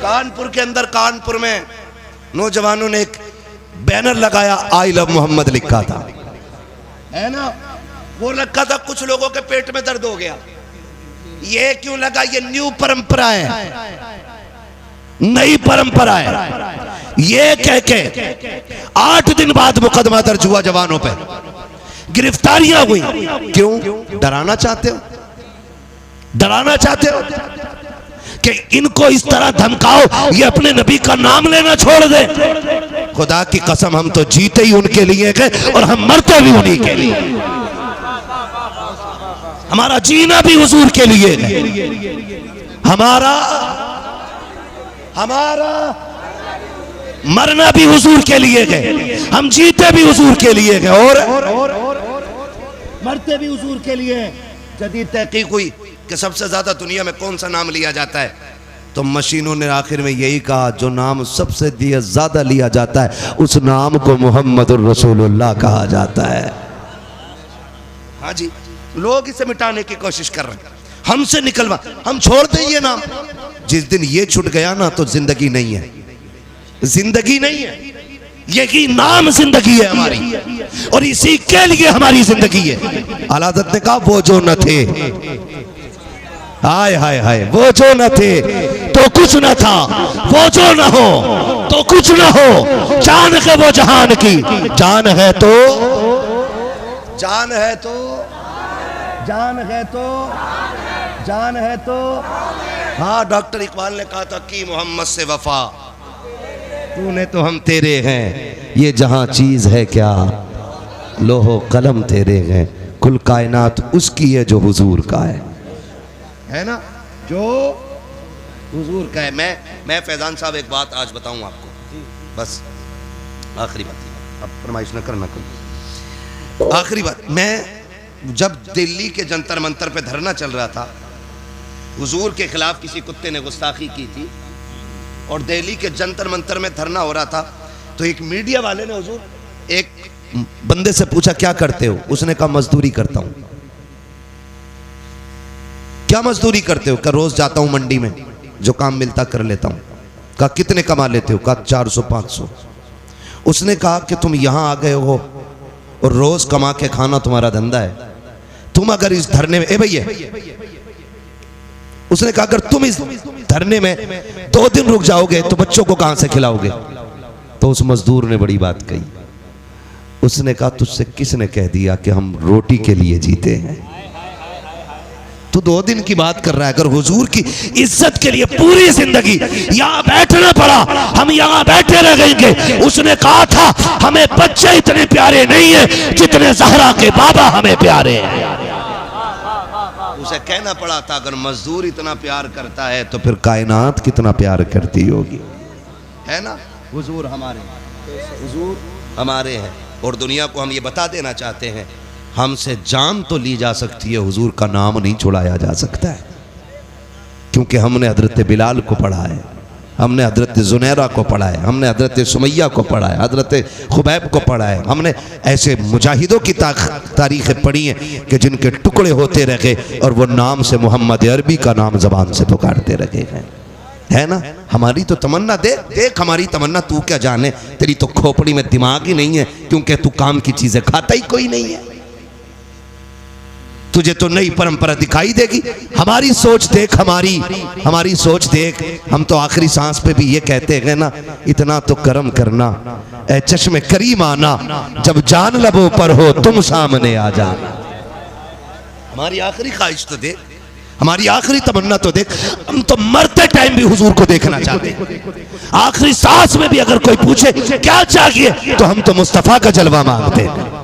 कानपुर के अंदर, कानपुर में नौजवानों ने एक बैनर लगाया, आई लव मोहम्मद लिखा था, है ना। वो रखा था, कुछ लोगों के पेट में दर्द हो गया। ये क्यों लगा? ये न्यू परंपरा है, नई परंपरा है। ये कह के 8 दिन बाद मुकदमा दर्ज हुआ जवानों पे, गिरफ्तारियां हुई। क्यों? डराना चाहते हो? डराना चाहते हो कि इनको इस तरह धमकाओ ये अपने नबी का नाम लेना छोड़ दे। खुदा की कसम, हम तो जीते ही उनके लिए गए और हम मरते भी उन्हीं के लिए। हमारा जीना भी हुजूर के लिए है, हमारा मरना भी हुजूर के लिए गए, हम जीते भी हुजूर के लिए गए और मरते भी हुजूर के लिए। जदीद तहकीक हुई कि सबसे ज्यादा दुनिया में कौन सा नाम लिया जाता है, तो मशीनों ने आखिर में यही कहा, जो नाम सबसे ज्यादा लिया जाता है उस नाम को मुहम्मदुर रसूलुल्लाह कहा जाता है। हाँ जी, लोग इसे मिटाने की कोशिश कर रहे हैं, हमसे निकलवा, हम छोड़ दें ये नाम। जिस दिन ये छूट गया ना तो जिंदगी नहीं है, जिंदगी नहीं है। यही नाम जिंदगी है हमारी, और इसी के लिए हमारी जिंदगी है। आला हज़रत ने कहा, वो जो न थे, हाय हाय हाय, वो जो न थे तो कुछ न था, वो जो न हो तो कुछ न हो। जान है वो जहान की, जान है तो, जान है तो, जान है तो, जान है तो। हाँ, डॉक्टर इकबाल ने कहा था कि मोहम्मद से वफा, तूने तो हम तेरे हैं, ये जहां चीज है क्या, लोहो कलम तेरे हैं, कुल कायनात उसकी है जो हुजूर का है ना, जो हुजूर का है। मैं फैजान साहब एक बात आज बताऊं आपको, बस आखिरी बात, अब फरमाइश न करना कल। आखिरी बात, मैं जब दिल्ली के जंतर मंतर पे धरना चल रहा था, हुजूर के खिलाफ किसी कुत्ते ने गुस्ताखी की थी और दिल्ली के जंतर मंतर में धरना हो रहा था, तो एक मीडिया वाले ने हुजूर एक बंदे से पूछा, क्या करते हो? उसने कहा, मजदूरी करता हूं। क्या मजदूरी करते हो? क्या रोज जाता हूं मंडी में, जो काम मिलता कर लेता हूं। कहा, कितने कमा लेते हो? कहा, 400-500। उसने कहा कि तुम यहां आ गए हो और रोज कमा के खाना तुम्हारा धंधा है, तुम अगर इस धरने में, ए भैया, उसने कहा अगर तुम इस धरने में 2 दिन रुक जाओगे तो बच्चों को कहां से खिलाओगे? तो उस मजदूर ने बड़ी बात कही, उसने कहा, तुझसे किसने कह दिया कि हम रोटी के लिए जीते हैं? तू 2 दिन की बात कर रहा है। अगर हुजूर की इज्जत के लिए पूरी जिंदगी यहाँ बैठना पड़ा, हम यहाँ बैठे रहेंगे। उसने कहा था, हमें बच्चे इतने प्यारे नहीं है जितने ज़हरा के बाबा हमें प्यारे हैं। उसे कहना पड़ा था, अगर मजदूर इतना प्यार करता है तो फिर कायनात कितना प्यार करती होगी, है ना। हुजूर हमारे, हुजूर हमारे हैं, और दुनिया को हम ये बता देना चाहते हैं, हमसे जान तो ली जा सकती है, हुजूर का नाम नहीं छुड़ाया जा सकता है। क्योंकि हमने हजरत बिलाल को पढ़ा है, हमने हजरत जुनैरा को पढ़ा है, हमने हजरत सुमैया को पढ़ा है, हजरत खुबैब को पढ़ा है। हमने ऐसे मुजाहिदों की तारीखें पढ़ी हैं कि जिनके टुकड़े होते रहे और वो नाम से मोहम्मद अरबी का नाम जबान से पुकारते रहे हैं, है ना। हमारी तो तमन्ना देख हमारी तमन्ना, तू क्या जाने, तेरी तो खोपड़ी में दिमाग ही नहीं है, क्योंकि तू काम की चीजें खाता ही कोई नहीं है। तुझे तो नई परंपरा दिखाई देगी। हमारी सोच देख, हमारी सोच देख। हम तो आखिरी सांस पे भी ये कहते हैं ना, इतना तो करम करना ए चश्मे करीम आना, जब जान लबों पर हो तुम सामने आ जाना। हमारी आखिरी ख्वाहिश तो देख, हमारी आखिरी तमन्ना तो देख। हम तो मरते टाइम भी हुजूर को देखना चाहते हैं। आखिरी सांस में भी अगर कोई पूछे क्या चाहिए, तो हम तो मुस्तफा का जलवा मांगते हैं।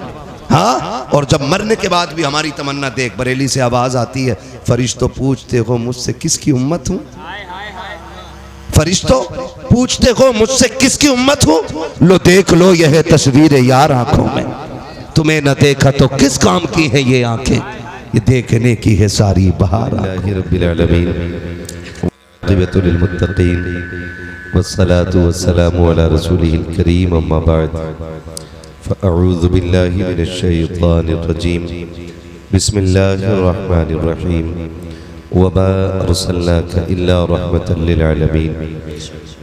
हाँ, और जब मरने के बाद भी हमारी तमन्ना देख, बरेली से आवाज आती है, फरिश्तों पूछते हो मुझसे किसकी उम्मत हूँ, फरिश्तों पूछते हो मुझसे किसकी उम्मत हूँ, लो देख लो यह है तस्वीर यार आंखों में, तुम्हें न देखा तो किस काम की है ये आंखें, ये देखने की है सारी बहार। रब्बिल आलमीन वक़िबतुल मुत्तक़ीन वस्सलातु वस्सलामु अला रसूलिहिल करीम, अम्मा बाद फ़अऊज़ु बिल्लाहि मिनश शैतानिर रजीम, बिस्मिल्लाहिर रहमानिर रहीम। वमा अरसलनाका इल्ला रहमतल लिल आलमीन।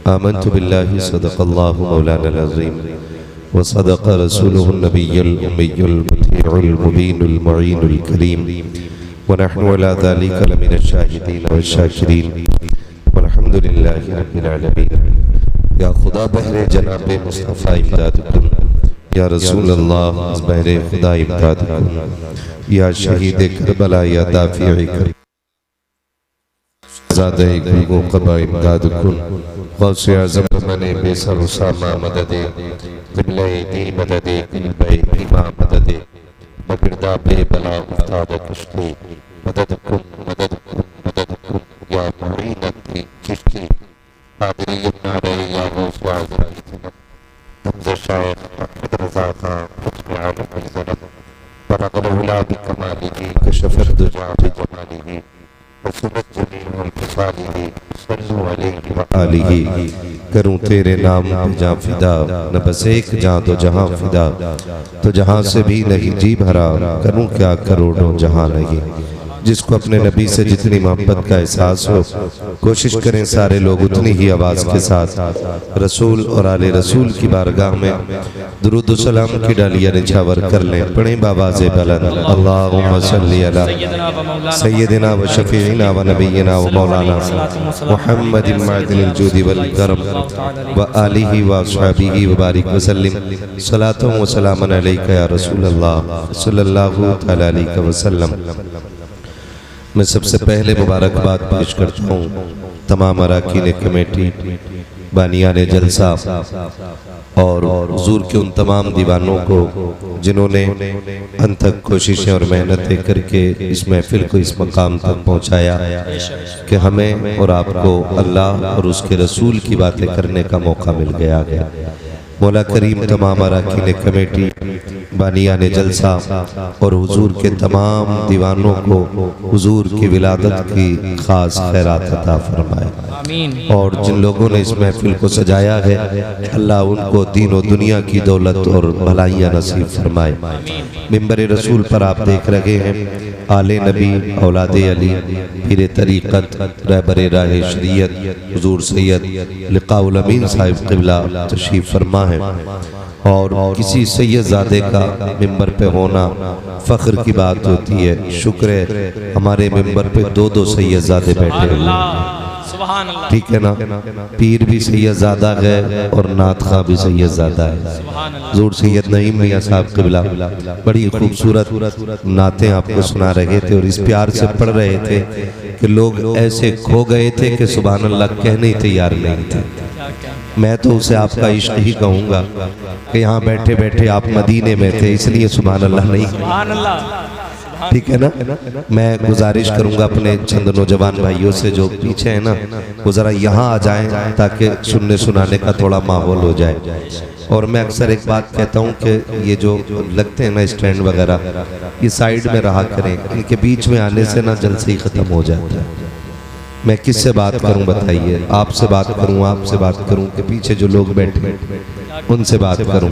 आमन्तु बिल्लाहि सदक़ल्लाहु मौलाना अज़ीम व सदक़ रसूलुहु नबियुल उम्मियुल मुतीउल मुबीनुल मुईनुल करीम व नहनु अला ज़ालिका लमिनश शाहिदीन व शाकिरीन वल्हम्दुलिल्लाहि रब्बिल आलमीन। या खुदा बहरे जनाब मुस्तफ़ा इमदाद कुन, या रसूल अल्लाह बहरे खुदा इमदाद कुन, या शहीद करबला या दाफ़िए कर ज़ादे गुलगो क़बा इमदाद कुन। गौसे आज़म मने बेसर उसामा मददे क़िबले दी मददे क़िबले इमा मददे मगिरदा बेबला उस्ताद कश्ती मदद कुन या मुईनती चिश्ती कादरी इब्न रही या गौसे आज़म हमज़ा शायख अहमद रज़ा खां खुतब आलम ज़नब बरक़ल उला बिकमालिही कशफ़त दुजा बिजमालिही वसनत जमील क़िसालिही सल्लु अलैहि व आलिही। करूं तेरे नाम पे जां फिदा, न बस एक जां दो जहां फिदा, तो जहां से भी नहीं जी भरा, करूं क्या करोड़ों जहां नहीं। जिसको अपने नबी से जितनी मोहब्बत का एहसास हो, कोशिश करें सारे लोग उतनी ही आवाज़ के साथ रसूल और आले रसूल की बारगाह में दुरूद सलाम की डालियाँ निछावर कर लें। पढ़ें बावाज़े बुलंद अल्लाहुम्मा सल्ली अला सय्यदिना व शफीइना व नबिय्यिना व मौलाना मुहम्मदिन मअदिनिल जूदि वल करम व आलिहि व अस्हाबिहि व बारिक व सल्लिम सलातु व सलामन अलैका या रसूल अल्लाह सल्लल्लाहु तआला अलैहि वसल्लम। मैं सबसे पहले मुबारकबाद पेश करता हूँ तमाम अरकान कमेटी, बानियान जलसा और हुजूर के उन तमाम दीवानों को जिन्होंने अनथक कोशिशें और मेहनतें करके इस महफिल को इस मकाम तक पहुँचाया कि हमें और आपको अल्लाह और उसके रसूल की बातें करने का मौका मिल गया है। मौला करीम तमाम अरकान कमेटी, बानियान जलसा और हुजूर के तमाम दीवानों को हुजूर की विलादत की खास खैरात अता फरमाए। और जिन लोगों ने इस महफिल को सजाया है, अल्लाह उनको दीन और दुनिया की दौलत और भलाइयाँ नसीब फरमाए। मिंबर रसूल पर आप देख रहे हैं आले नबी, औलादे अली, पीर तरीक़त, रहबर राह शरीयत हुजूर सैयद लिक़ाउल अमीन साहिब क़िबला तशरीफ़ फरमा है। और किसी सैयदज़ादे का मिंबर पे होना फ़ख्र की बात होती है। शुक्र है हमारे मिंबर पे दो दो सैयदज़ादे बैठे हुए हैं, ठीक है ना। पीर भी सैयदज़ादा है और नात ख़ां भी सैयदज़ादा है। हुज़ूर सैयद नईम मियां साहब क़िबला बड़ी खूबसूरत नातें आपको सुना रहे थे और इस प्यार से पढ़ रहे थे कि लोग ऐसे खो गए थे कि सुभान अल्लाह कहने ही तैयार नहीं थे। मैं तो उसे आपका इश्क ही कहूँगा कि यहाँ बैठे बैठे आप मदीने में थे, इसलिए सुभान अल्लाह नहीं, ठीक है ना। मैं गुजारिश करूंगा अपने चंद नौजवान भाइयों से जो पीछे है ना, वो ज़रा यहाँ आ जाएं ताकि सुनने सुनाने का थोड़ा माहौल हो जाए। और मैं अक्सर एक बात कहता हूँ कि ये जो लगते हैं ना स्टैंड वगैरह, ये साइड में रहा करें, इनके बीच में आने से ना जल्दी ही ख़त्म हो जाता है। मैं किससे बात करूं बताइए? आपसे बात करूं, आपसे बात करूं कि पीछे जो लोग बैठे उनसे बात करूं?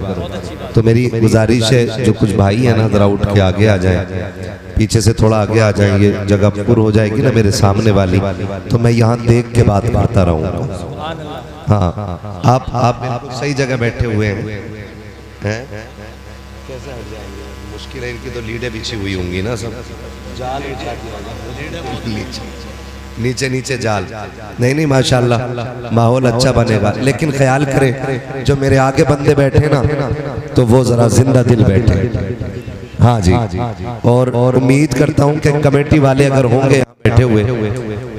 तो मेरी गुजारिश है जो कुछ भाई है ना, ज़रा उठ के आगे आ जाएं, पीछे से थोड़ा आगे आ जाएं, ये जगह पूरी हो जाएगी ना मेरे सामने वाली, तो मैं यहाँ देख के बात करता रहूँगा। हाँ, आप सही जगह बैठे हुए हैं। कैसे हट जाएंगे? मुश्किल है, इनकी तो लीडें बिछी हुई होंगी ना सब, जाल नीचे नीचे जाल। नहीं माशाल्लाह माहौल अच्छा बनेगा, लेकिन ख्याल करें जो मेरे आगे बंदे बैठे ना, तो वो जरा जिंदा दिल बैठे। हाँ जी, और उम्मीद करता हूँ कि कमेटी वाले अगर होंगे बैठे हुए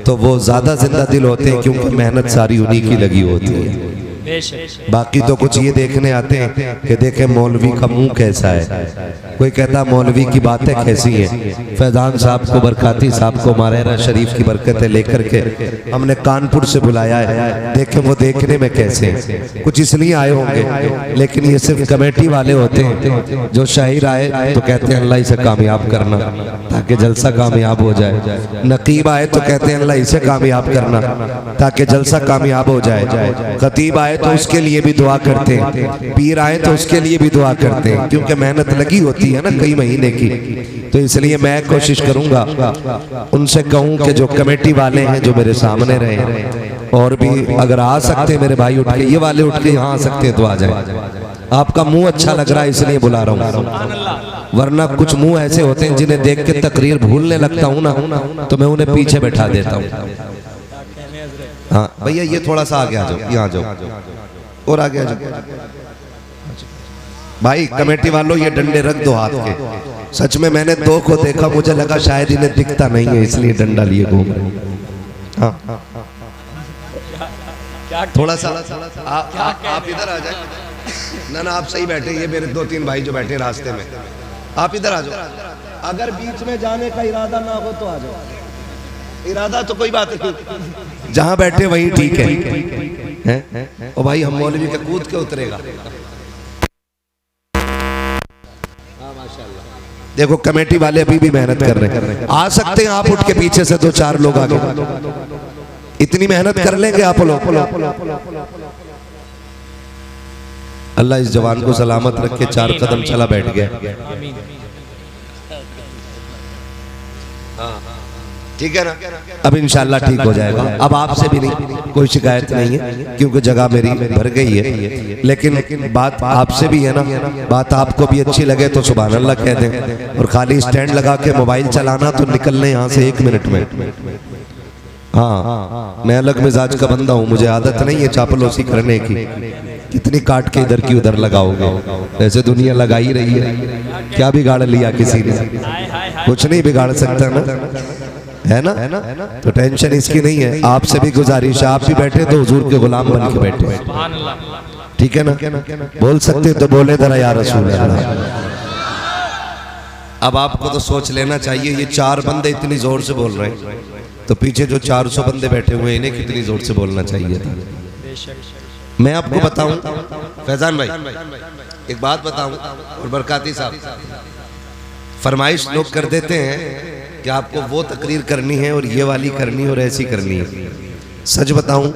तो वो ज्यादा जिंदा दिल होते हैं, क्योंकि मेहनत सारी उन्हीं की लगी होती है। बाकी तो कुछ ये देखने आते हैं कि देखे मौलवी का मुंह कैसा है, कोई कहता मौलवी की बातें कैसी हैं। फैजान साहब को, बरकाती साहब को मारेरा शरीफ की बरकतें लेकर के हमने कानपुर से बुलाया है, देखें वो देखने में कैसे हैं। कुछ इसलिए आए होंगे, लेकिन ये सिर्फ कमेटी वाले होते हैं। जो शाहिर आए तो कहते हैं अल्लाह इसे कामयाब करना ताकि जलसा कामयाब हो जाए। नकीब आए तो कहते हैं अल्लाह इसे कामयाब करना ताकि जलसा कामयाब हो जाए। खतीब आए तो उसके लिए भी दुआ करते हैं, पीर आए तो उसके लिए भी दुआ करते हैं, क्योंकि मेहनत लगी होती है ना कई महीने की। तो इसलिए मैं कोशिश करूंगा उनसे कहूं कि जो कमेटी वाले हैं जो मेरे सामने रहे, और भी अगर आ सकते हैं मेरे भाई उठ के, ये वाले उठ के यहाँ आ सकते हैं तो आ जाए। आपका मुंह अच्छा लग रहा है इसलिए बुला रहा हूँ, वरना कुछ मुंह ऐसे होते हैं जिन्हें देख के तकरीर भूलने लगता हूँ ना, तो मैं उन्हें पीछे बैठा देता हूँ। हाँ भैया ये थोड़ा सा आगे आ जाओ, यहाँ जाओ और आगे आ जाओ। भाई कमेटी वालों ये डंडे रख दो हाथ के। सच में मैंने दो को देखा, मुझे लगा शायद इन्हें दिखता नहीं है इसलिए डंडा लिए घूम रहे। हाँ थोड़ा सा आप इधर आ जाए। ना आप सही बैठे, ये मेरे 2-3 भाई जो बैठे रास्ते में, आप इधर आ जाओ। अगर बीच में जाने का इरादा ना हो तो आ जाओ, इरादा तो कोई बात नहीं, जहां बैठे वहीं ठीक है। ओ भाई हम मौलवी के कूद के उतरेगा। देखो कमेटी वाले अभी भी मेहनत कर रहे हैं, आ सकते हैं आप उठ के पीछे से 2-4 लोग आगे, इतनी मेहनत कर लेंगे आप लोग। अल्लाह इस जवान को सलामत रख के 4 कदम चला बैठ गया। ठीक है ना, अब इंशाल्लाह ठीक हो जाएगा। अब आपसे भी नहीं कोई शिकायत नहीं है क्योंकि जगह मेरी भर गई है, लेकिन बात आपसे भी है ना, बात आपको भी अच्छी लगे तो सुभान अल्लाह कह दें, और खाली स्टैंड लगा के मोबाइल चलाना तो निकलने यहाँ से 1 मिनट में। हाँ मैं अलग मिजाज का बंदा हूँ, मुझे आदत नहीं है चापलूसी करने की। कितनी काट के इधर की उधर लगाओगे, ऐसे दुनिया लगा ही रही है, क्या बिगाड़ लिया किसी ने? कुछ नहीं बिगाड़ सकता ना, है ना? तो टेंशन इसकी नहीं है। आपसे भी गुजारिश, आप भी बैठे तो हुजूर के गुलाम बन के बैठे, ठीक है ना? बोल सकते तो बोले जरा या रसूल अल्लाह। अब आपको तो सोच लेना चाहिए, ये 4 बंदे इतनी जोर से बोल रहे हैं तो पीछे जो 400 बंदे बैठे हुए इन्हें कितनी जोर से बोलना चाहिए था। मैं आपको बताऊं फैजान भाई, एक बात बताऊं, और बरकाती साहब फरमाइश लोग कर देते हैं कि आपको वो तकरीर करनी है और ये वाली करनी है और ऐसी करनी है। सच बताऊं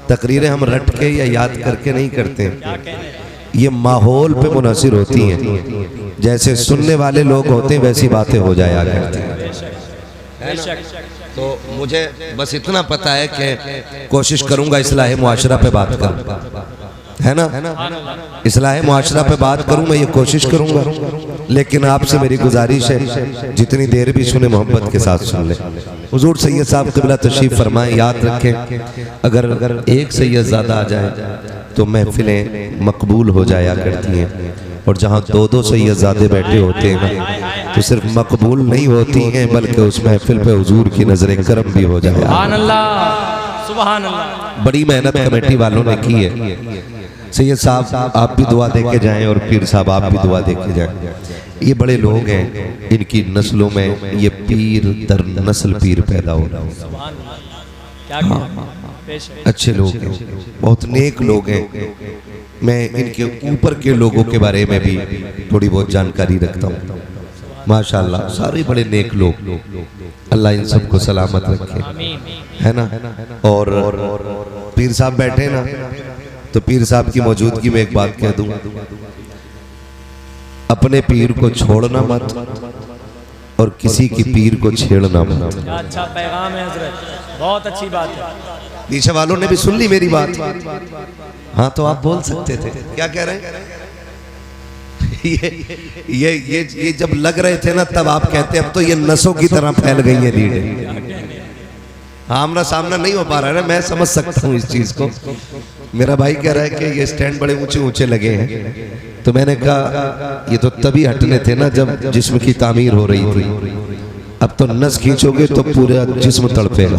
तकरीरें हम रट के या याद करके नहीं करते, ये माहौल पे मुनहसिर होती हैं। जैसे सुनने वाले लोग होते हैं वैसी बातें हो जाया करती हैं। तो मुझे बस इतना पता है कि कोशिश करूंगा इस्लाह मुआशरा पे बात करूं, है ना? इस्लाह मुआशरा पे बात करूं, मैं ये कोशिश करूंगा। लेकिन आपसे मेरी गुजारिश है जितनी देर भी सुने मोहब्बत के साथ सुन ले। हुजूर सैयद साहब क़िबला तशरीफ फरमाएं, याद रखें अगर एक सैयद ज़्यादा आ जाए तो महफिलें मकबूल हो जाया करती हैं, और जहाँ 2-2 सैयदजादे बैठे होते हैं तो सिर्फ मकबूल नहीं होती हैं बल्कि उस महफिल पे हुजूर की नजर करम भी हो जाए। सुभान अल्लाह, सुभान अल्लाह। बड़ी मेहनत कमेटी वालों ने की है। सैयद साहब आप भी दुआ दे के जाएं और पीर साहब आप भी दुआ दे के जाएं। ये बड़े लोग हैं, इनकी नस्लों में ये पीर दर नस्ल पीर पैदा हो रहा है। अच्छे लोग हैं, बहुत नेक लोग हैं। मैं इनके ऊपर के लोगों के बारे में भी थोड़ी बहुत जानकारी रखता हूँ। माशाल्लाह सारे बड़े नेक लोग, अल्लाह इन सबको सलामत रखे, है ना? और पीर साहब बैठे ना, तो पीर साहब की मौजूदगी में एक बात कह दूं, अपने पीर को छोड़ना मत और किसी की पीर को छेड़ना मत। अच्छा पैगाम है हजरत, बहुत अच्छी बात है। पीछे वालों ने भी सुन ली मेरी बात। हाँ तो आप बोल सकते थे, क्या कह रहे हैं? ये जब लग रहे थे ना तब आप कहते अब तो ये नसों की तरह फैल गई है रीढ़ें। आमना सामना नहीं हो पा रहा है ना, मैं समझ सकता हूँ इस चीज को। मेरा भाई कह रहा है कि ये स्टैंड बड़े ऊंचे ऊंचे लगे हैं, तो मैंने कहा ये तो तभी हटने थे ना जब जिस्म की तामीर हो रही थी। अब तो नस खींचोगे तो पूरा जिस्म तड़पेगा।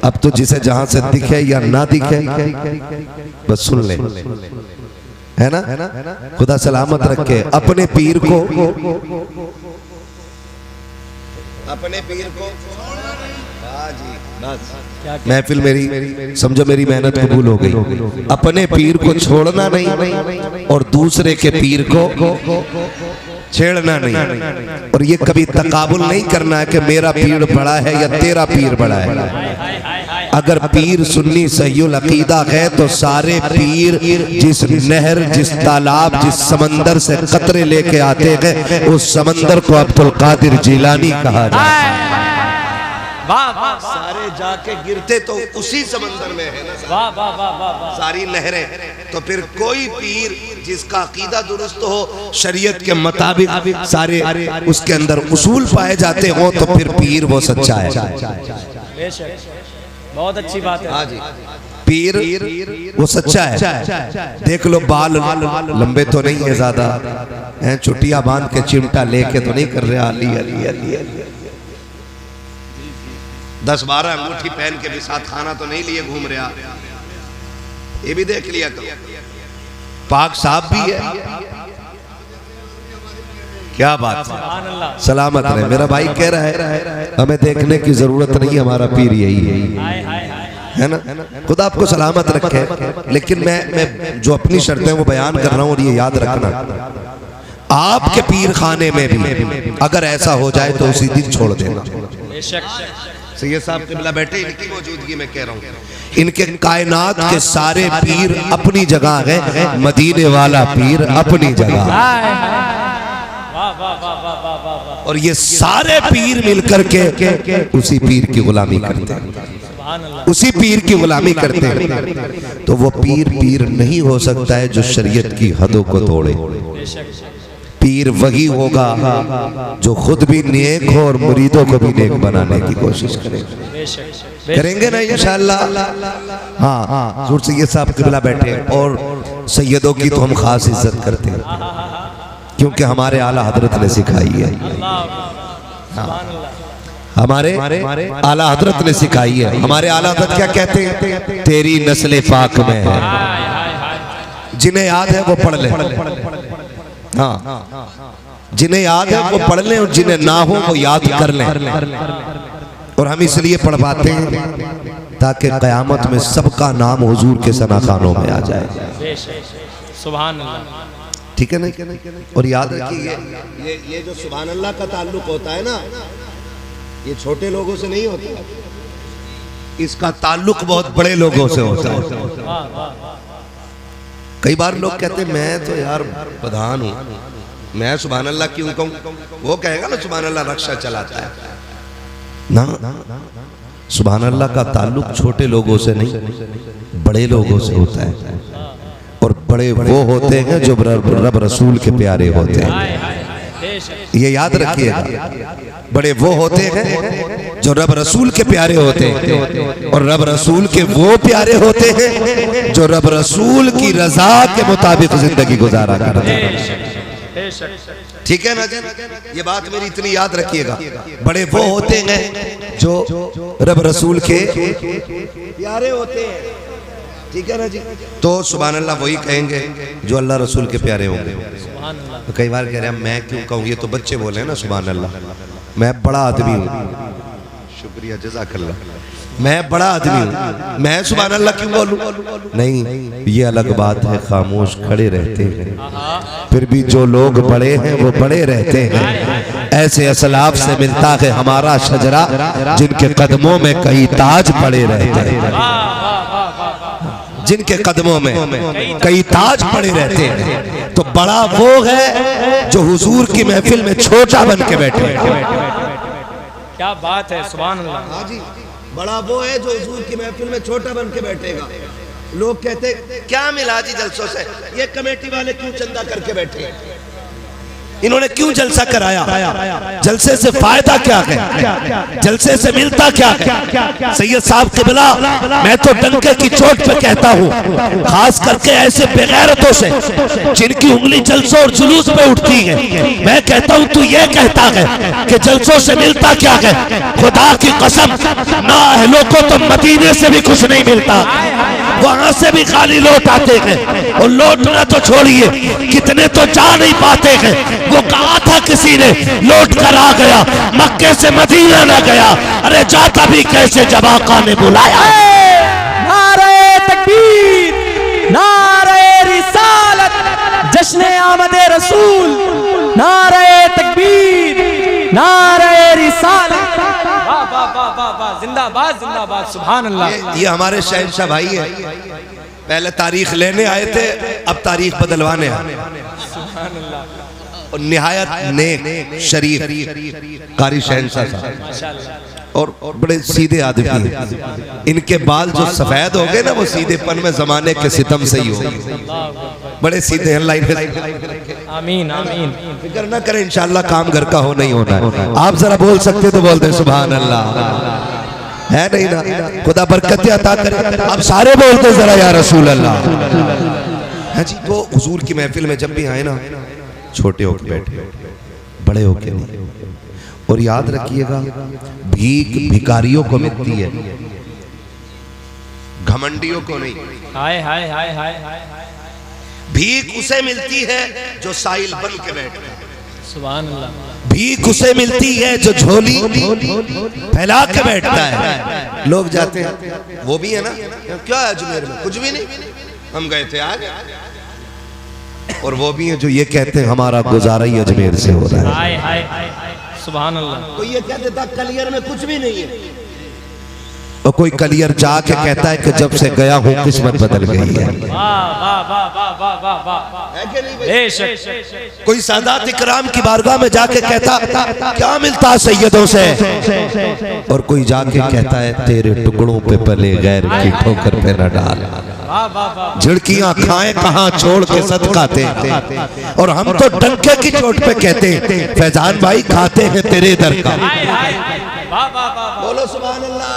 अब तो जिसे जहां से दिखे या ना दिखे बस सुन ले, है ना? खुदा सलामत रखे अपने पीर को, अपने पीर को। महफिल मेरी समझो, मेरी मेहनत कबूल हो गई। अपने पीर को छोड़ना नहीं और दूसरे के पीर को छेड़ना नहीं, और ये कभी तकाबुल नहीं करना है कि मेरा पीर बड़ा है या तेरा पीर बड़ा है। अगर पीर सुन्नी सहीउल अकीदा है तो सारे पीर जिस नहर, जिस तालाब, जिस समंदर से कतरे लेके आते हैं उस समंदर को अब्दुल कादिर जिलानी कहा जाता है। वाह वाह सारे जाके गिरते तो उसी समंदर में है ना, वाह वाह वाह वाह। सारी नहरें। तो फिर कोई पीर जिसका अकीदा दुरुस्त हो, शरीयत के मुताबिक सारे उसके अंदर उसूल पाए जाते हो, तो फिर पीर वो सच्चा है। बेशक, बहुत अच्छी बात है। हाँ जी, पीर वो सच्चा है। देख लो, बाल लंबे तो नहीं है ज्यादा, हैं चुटिया बांध के चिमटा लेके तो नहीं कर रहे अली अली अली अली, 10-12 अंगूठी पहन के भी साथ खाना तो नहीं लिए घूम रहा, ये भी देख लिया करो। पाक साहब भी है, क्या बात है, सलामत रहे। मेरा भाई कह रहा है हमें देखने की जरूरत नहीं, हमारा पीर यही है ना, खुदा आपको सलामत रखे। लेकिन मैं जो अपनी शर्तें वो बयान कर रहा हूँ, और ये याद रखना, आपके पीर खाने में भी अगर ऐसा हो जाए तो उसी दिन छोड़ देना। सैयद साहब क़िबला बैठे, इनकी मौजूदगी में कह रहा हूँ, इनके कायनात के सारे पीर अपनी जगह है, मदीने वाला पीर अपनी जगह, और ये सारे पीर मिलकर के उसी पीर की गुलामी करते हैं, उसी पीर की गुलामी करते हैं। तो वो पीर नहीं हो सकता है जो शरीयत की हदों को तोड़े। पीर वही होगा जो खुद भी नेक हो और मुरीदों को भी नेक बनाने की कोशिश करेंगे ना इंशाअल्लाह। हाँ, हुजूर सैयद साहब क़िबला बैठे, और सैयदों की तो हम खास इज्जत करते हैं क्योंकि हमारे आला हजरत ने सिखाई है। हमारे आला हजरत ने सिखाई है। हमारे आला हजरत क्या कहते हैं? तेरी नस्ल पाक में है, जिन्हें याद है वो पढ़ ले। हाँ, जिन्हें याद है वो पढ़ लें, और जिन्हें ना हो वो याद कर लें। और हम इसलिए पढ़वाते हैं ताकि क़यामत में सबका नाम हुजूर के सनाखानों में आ जाए। सुभान अल्लाह, ठीक है ना। और याद रखिए, ये जो सुभान अल्लाह का ताल्लुक होता है ना, ये छोटे लोगों से नहीं होता, इसका ताल्लुक बहुत बड़े लोगों से होता है। कई बार लोग कहते हैं मैं तो यार प्रधान हूँ, मैं सुभान अल्लाह क्यों कहूँ? वो कहेगा ना सुभान अल्लाह रक्षा चलाता है ना। सुभान अल्लाह का ताल्लुक छोटे लोगों से नहीं, बड़े लोगों से होता है। और बड़े वो होते हैं जो रब रसूल के प्यारे होते हैं, ये याद रखिएगा। बड़े वो होते हैं जो रब रसूल के प्यारे होते हैं, और रब रसूल के वो प्यारे होते हैं जो रब रसूल की रजा के मुताबिक जिंदगी गुजारा करते हैं। ठीक है ना जी, ये बात मेरी इतनी याद रखिएगा। बड़े वो होते हैं जो रब रसूल के प्यारे होते हैं, ठीक है ना जी। तो सुभान अल्लाह वही कहेंगे जो अल्लाह रसूल के प्यारे होंगे। तो कई बार कह रहे हैं मैं क्यों कहूँ, ये तो बच्चे बोले ना सुभान अल्लाह, मैं बड़ा आदमी हूँ। शुक्रिया, जज़ाकल्लाह। मैं बड़ा आदमी हूँ, मैं सुभान अल्लाह क्यों बोलूँ? नहीं, ये अलग बात है, खामोश खड़े रहते हैं, फिर भी जो लोग बड़े हैं वो बड़े रहते हैं। ऐसे असलाफ से मिलता है हमारा शजरा, जिनके कदमों में कई ताज पड़े रहते हैं, जिनके कदमों में कई ताज पड़े रहते हैं। तो बड़ा वो है जो हुजूर की महफिल में छोटा बन के बैठे। क्या बात है, सुभान अल्लाह। हाँ जी, बड़ा वो है जो हुजूर की महफिल में छोटा बन के बैठेगा। लोग कहते क्या मिला जी जलसों से, ये कमेटी वाले क्यों चंदा करके बैठे, इन्होंने क्यों जलसा कराया, जलसे से फायदा क्या है, जलसे से मिलता क्या है? सैयद साहब क़िबला, मैं तो डंके की चोट पे कहता हूँ, खास करके ऐसे बेगैरतों से जिनकी उंगली जलसों और जुलूस पे उठती है, मैं कहता हूँ तू ये कहता है कि जलसों से मिलता क्या है? खुदा की कसम, ना अहलों को तो मदीने से भी कुछ नहीं मिलता, वहां से भी खाली लौट आते हैं। और लौटना तो छोड़िए, कितने तो जा नहीं पाते हैं। वो कहा था किसी ने लौट कर आ गया, मक्के से मदीना न गया, अरे जाता भी कैसे जब आका ने बुलाया। नारे तकबीर, नारे रिसालत, जश्न आमदे रसूल, नारे तकबीर, नारे रिसालत। वाह वाह वाह, जिंदाबाद जिंदाबाद, सुभान अल्लाह। ये हमारे शहंशाह भाई है, पहले तारीख लेने आए थे, अब तारीख बदलवाने आए। सुभान अल्लाह, और निहायत नेक शरीफ कारी शहंशाह साहब, माशाअल्लाह। और बड़े सीधे आदमी हैं। इनके बाल जो सफेद हो गए ना, वो सीधेपन में जमाने के सितम से ही हो गए। बड़े सीधे हैं, लाइन आमीन आमीन। फिक्र ना करें, इंशाल्लाह काम घर का हो नहीं होना है। आप जरा बोल सकते तो बोल दे सुभान अल्लाह, है नहीं ना? खुदा बरकतें अता करे। अब सारे बोलते जरा या रसूल अल्लाह। है जी। तो हुजूर की महफिल में जब भी आए ना, छोटे होके बैठे, बड़े होके नहीं। और याद रखिएगा, भीख भिखारियों को मिलती है, घमंडियों को नहीं। हाय हाय हाय हाय हाय हाय, भीख उसे मिलती है जो साइल बन के बैठता है। सुभान अल्लाह। भीख उसे मिलती है जो झोली फैला के बैठता है। लोग जाते हैं, वो भी है ना, क्या है अजमेर में? कुछ भी नहीं, हम गए थे आज। और वो भी है जो ये कहते हैं हमारा गुजारा ही अजमेर से हो रहा है। हाय हाय हाय, सुभान अल्लाह। कोई ये कह देता कलियर में कुछ भी नहीं है, और कोई कलियर जाके कहता है कि जब से गया हूँ किस्मत बदल गई है। वाह वाह वाह वाह वाह वाह वाह, है कि नहीं भाई? बेशक। कोई सादात इकराम की बारगाह में जाके कहता क्या मिलता सैयदों से, और कोई जाके कहता है तेरे टुकड़ों पे पले गैर की ठोकर पे न डाल। वाह वाह वाह, झिड़कियां खाएं कहाँ छोड़ के सदका दे। और हम तो डंके की चोट पे कहते हैं फैजान भाई खाते हैं तेरे दर का। हाय हाय, वाह वाह वाह, बोलो सुभान अल्लाह।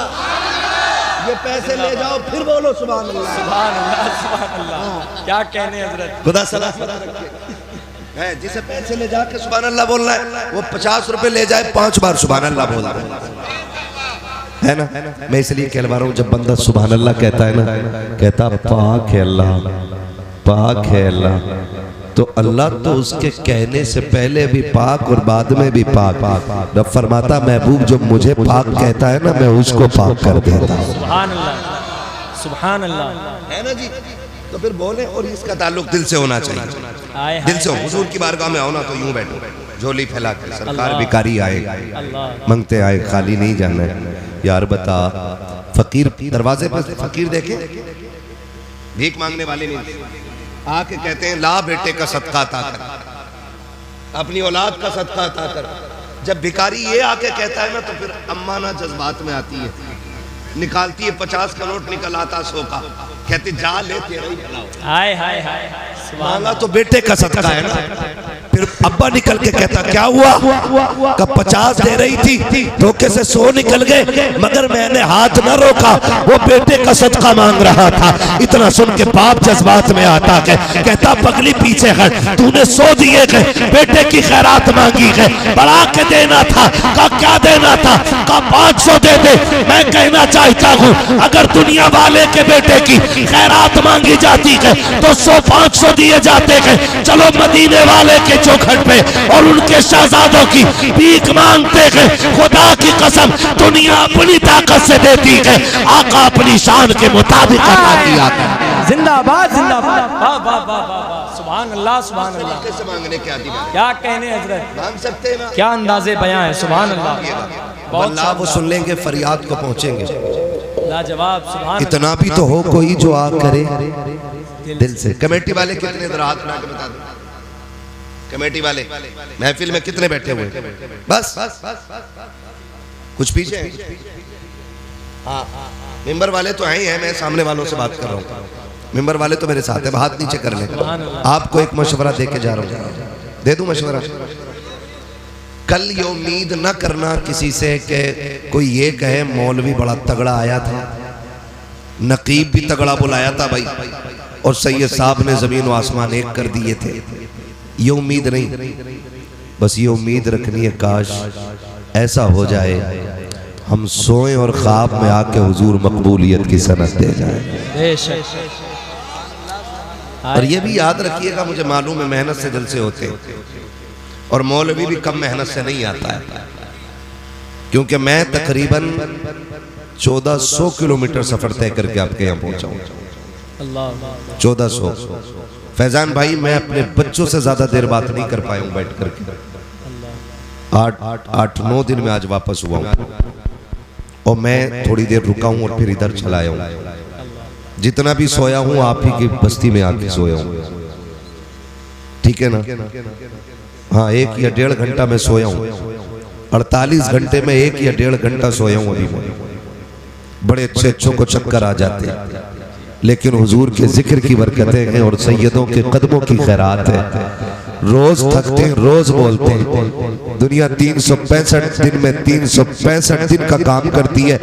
ये पैसे ले जाओ, फिर बोलो सुभान अल्लाह। सुभान अल्लाह सुभान अल्लाह, क्या कहने हजरत। खुदा सलाह रखे। जिसे पैसे ले जाके सुभान अल्लाह बोलना है, वो 50 रुपए ले जाए 5 बार सुभान अल्लाह बोल है ना। मैं इसलिए कहलवा रहा हूँ, जब बंदा सुभान अल्लाह कहता है ना, कहता पाक है अल्लाह, पाक है अल्लाह, तो अल्लाह तो उसके कहने से पहले भी पाक और बाद में भी पाक। रब फरमाता महबूब जो मुझे पाक कहता है ना, मैं उसको पाक कर देता हूँ। सुभान अल्लाह सुभान अल्लाह, है ना जी। तो फिर बोले, और इसका ताल्लुक दिल से होना चाहिए। दिल से हुजूर की बारगाह में आओ ना, तो यूं बैठो झोली फैला के। सरकार भिखारी आए, मंगते आए, खाली नहीं जाना है। यार बता, फकीर दरवाजे पर फकीर देखे, भीख मांगने वाले नहीं, आके कहते हैं ला बेटे का सदका अता कर, अपनी औलाद का सदका अता कर। जब भिखारी ये आके कहता है ना, तो फिर अम्मा ना जज्बात में आती है, निकालती है 50 का नोट, निकल आता 100 का, कहती जा ले तेरा ही भला हो। हाय हाय हाय, मांगा तो बेटे का सदका है ना। फिर अब्बा निकल के कहता क्या हुआ? कब 50 दे रही थी, धोखे से 100 निकल गए, मगर मैंने हाथ न रोका, वो बेटे का सदका मांग रहा था। इतना सुन के बाप जज्बात में आता है, कहता पगली पीछे हट, तूने 100 दिए गए, बेटे की खैरात मांगी गए, बढ़ा के देना था। का क्या देना था? का 500 दे दे। मैं कहना चाहता हूँ, अगर दुनिया वाले के बेटे की खैरात मांगी जाती है तो 100-500 दिए जाते हैं। चलो मदीने वाले के चौखट पे और उनके शहजादों की भीख मांगते हैं। खुदा की कसम, दुनिया अपनी ताकत से देती है, आका अपनी शान के मुताबिक अता किया है। जिंदाबाद जिंदाबाद, वाह वाह वाह वाह, सुभान अल्लाह सुभान अल्लाह। कैसे मांगने क्या दिया? क्या कहने हजरत, मांग सकते हैं ना, क्या अंदाजे बयां है। सुभान अल्लाह, अल्लाह वो सुन लेंगे, फरियाद को पहुंचेंगे। लाजवाब, सुभान इतना भी तो हो कोई जो आ करे दिल से। कमेटी वाले कितने इधर हाथ उठा के बता दो, कमेटी वाले महफिल में कितने बैठे हुए? बस कुछ पीछे हैं? हाँ, मेंबर वाले तो हैं ही हैं, मैं सामने वालों से बात कर रहा हूँ। मेंबर वाले तो मेरे साथ है, हाथ नीचे कर ले। आपको एक मशवरा दे के जा रहा हूँ, दे दूं मशवरा। कल ये उम्मीद न करना किसी से कि कोई ये कहे मौलवी बड़ा तगड़ा आया था, नकीब भी तगड़ा बुलाया था भाई, और सैयद साहब ने जमीन व आसमान एक कर दिए थे। ये उम्मीद नहीं, बस ये उम्मीद रखनी है काश ऐसा हो जाए हम सोएं और ख्वाब में आके हुजूर मकबूलियत की सनत दे जाए। और ये भी याद रखिएगा, मुझे मालूम है मेहनत से दिल से होते हैं, और मौलवी भी कम मेहनत से नहीं आता है, क्योंकि मैं तकरीबन 1400 किलोमीटर सफर तय करके आपके यहाँ पहुंचा हूँ। 1400। फैजान भाई, मैं अपने बच्चों से ज्यादा देर बात नहीं कर पाया हूँ बैठ करके। 8-9 दिन में आज वापस हुआ हूँ। और मैं थोड़ी देर रुका हूँ और फिर इधर चला आया हूँ। जितना भी सोया हूँ आप ही की बस्ती में आके सोया हूँ, ठीक है ना। हाँ, 1 या 1.5 घंटा मैं सोया हूँ। 48 घंटे में 1 या 1.5 घंटा सोया हूँ अभी मैं। बड़े अच्छे अच्छों को चक्कर आ जाते हैं, लेकिन हुजूर के जिक्र की बरकतें हैं और सैयदों के कदमों की खैरात है। रोज थकते हैं, रोज बोलते हैं। दुनिया 365 दिन में 365 दिन का काम करती है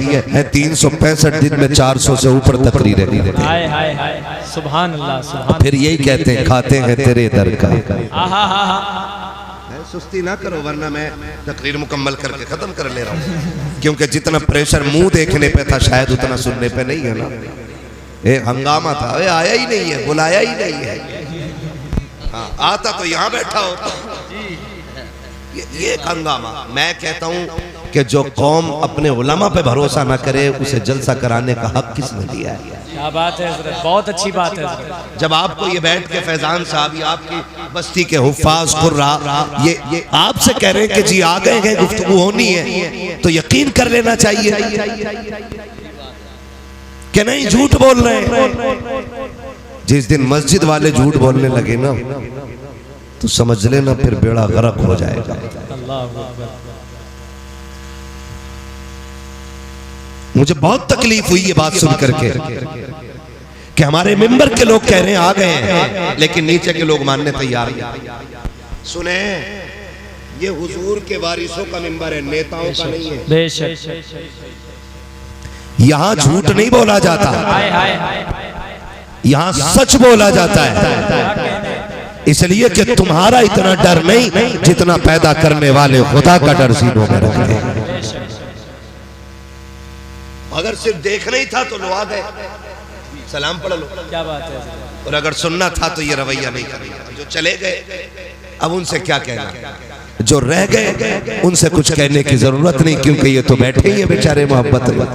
365 दिन में 400 से ऊपर तकरीरें करते हैं। हाय हाय हाय, सुभान अल्लाह, सुभान। फिर यही कहते हैं खाते हैं तेरे दर का। सुस्ती ना करो वरना मैं तकरीर मुकम्मल करके खत्म कर ले रहा हूँ, क्योंकि जितना प्रेशर मुंह देखने पे था शायद उतना सुनने पे नहीं है ना। हंगामा था, आया ही नहीं है, बुलाया ही नहीं है। हाँ, आता तो यहाँ बैठा होता। ये एक हंगामा। मैं कहता हूँ कि जो कौम अपने उलमा पे भरोसा ना करे उसे जलसा कराने का हक किसने दिया है? क्या बात है हज़रत, बहुत अच्छी बात है हज़रत। जब आपको ये बैठ के फैजान साहब, ये आपकी बस्ती के हुफ्फाज कुर्रा ये आपसे कह रहे हैं कि जी आ गए हैं, गुफ्तगू होनी है, तो यकीन कर लेना चाहिए कि नहीं झूठ बोल रहे हैं। जिस दिन मस्जिद वाले झूठ बोलने लगे ना तो समझ लेना फिर बेड़ा गर्क हो जाएगा। मुझे बहुत तकलीफ हुई ये बात सुन करके कि हमारे मेंबर के लोग कह रहे हैं आ गए हैं, लेकिन नीचे के लोग मानने तैयार नहीं। सुने, ये हुजूर के वारिसों का मेंबर है, नेताओं का नहीं है। बेशक, यहाँ झूठ नहीं बोला जाता, यहाँ सच बोला जाता है। इसलिए कि तुम्हारा इतना डर नहीं जितना पैदा करने वाले खुदा का डर सीनों में रखते हैं। अगर सिर्फ देखना ही था तो लो आ गए, सलाम पढ़ लो, क्या बात है। और अगर सुनना था तो ये रवैया नहीं करना। जो चले गए अब उनसे क्या कहना, जो रह गए उनसे कुछ कहने की जरूरत नहीं, क्योंकि ये तो बैठे ही है बेचारे मोहब्बत में।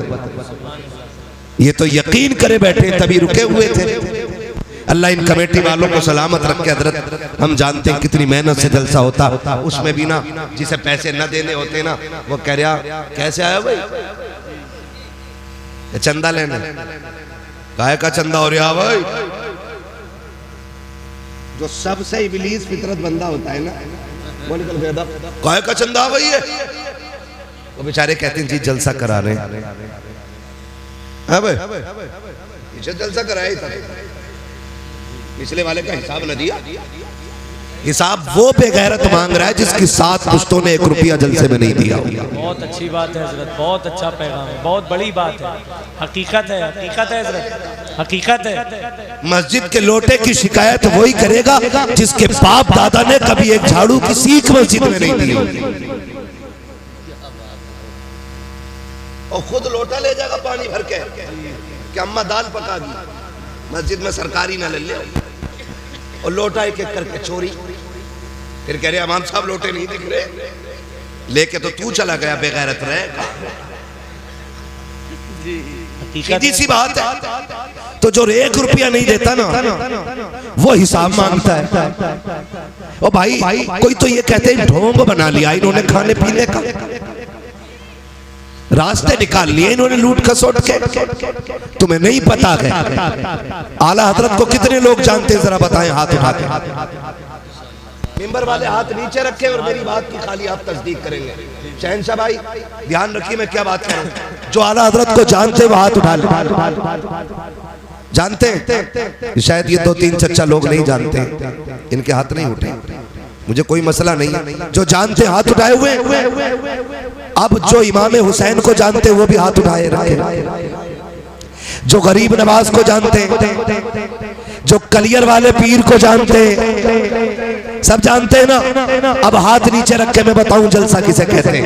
ये तो यकीन करे बैठे तभी रुके हुए थे। अल्लाह इन कमेटी वालों को सलामत रखे। हजरत हम जानते हैं कितनी मेहनत से जलसा होता, उसमें भी ना जिसे पैसे न देने होते ना वो कह रहा कैसे आया भाई, चंदा लेने, काय का चंदा हो रहा भाई। जो सबसे इबलीस फितरत बंदा होता है ना वो निकल गया, काय का चंदा भाई है। वो बेचारे कहते हैं जी जलसा करा रहे हैं। अब इसे जलसा कराया ही था, पिछले वाले का हिसाब न दिया। हिसाब वो बेगैरत मांग रहा है जिसकी 7 पुश्तों ने 1 रुपया जलसे में नहीं दिया। बहुत अच्छी बात है हजरत, बहुत अच्छा पैगाम है, बहुत बड़ी बात है। हकीकत है, हकीकत है हजरत, हकीकत है। मस्जिद के लोटे की शिकायत वही करेगा जिसके बाप दादा ने कभी एक झाड़ू की सीख मस्जिद में नहीं दी और खुद लोटा ले जाएगा पानी भर के कि अम्मा दाल पका दी, मस्जिद में सरकारी ना ले ले, और लोटा एक एक करके चोरी। फिर कह रहे इमाम साहब लोटे नहीं दिख रहे, लेके तो तू चला गया बेगैरत रहेगा। सीधी सी बात है। तो जो 1 रुपया नहीं देता ना वो हिसाब मांगता है। ओ भाई कोई तो ये कहते हैं ढोंग बना लिया इन्होंने खाने पीने का, रास्ते निकाल लिए इन्होंने लूट खसोट के। तुम्हें नहीं पता है आला हजरत को कितने लोग जानते हैं, जरा बताएं हाथ उठा के। मेंबर वाले हाथ नीचे रखे और मेरी बात की खाली आप तस्दीक करेंगे। शहंशाह भाई ध्यान रखिए मैं क्या बात कर रहा हूं। जो आला हजरत को जानते वो हाथ उठा ले। जानते हैं शायद ये 2-3 चच्चा लोग नहीं जानते, इनके हाथ नहीं उठे, मुझे कोई मसला नहीं है। जो जानते हाथ उठाए हुए। अब जो इमाम हुसैन को जानते वो भी हाथ उठाए रखे। जो गरीब नवाज को जानते, जो कलियर वाले पीर को जानते, सब जानते हैं ना। अब हाथ नीचे रख के मैं बताऊं जलसा किसे कहते हैं।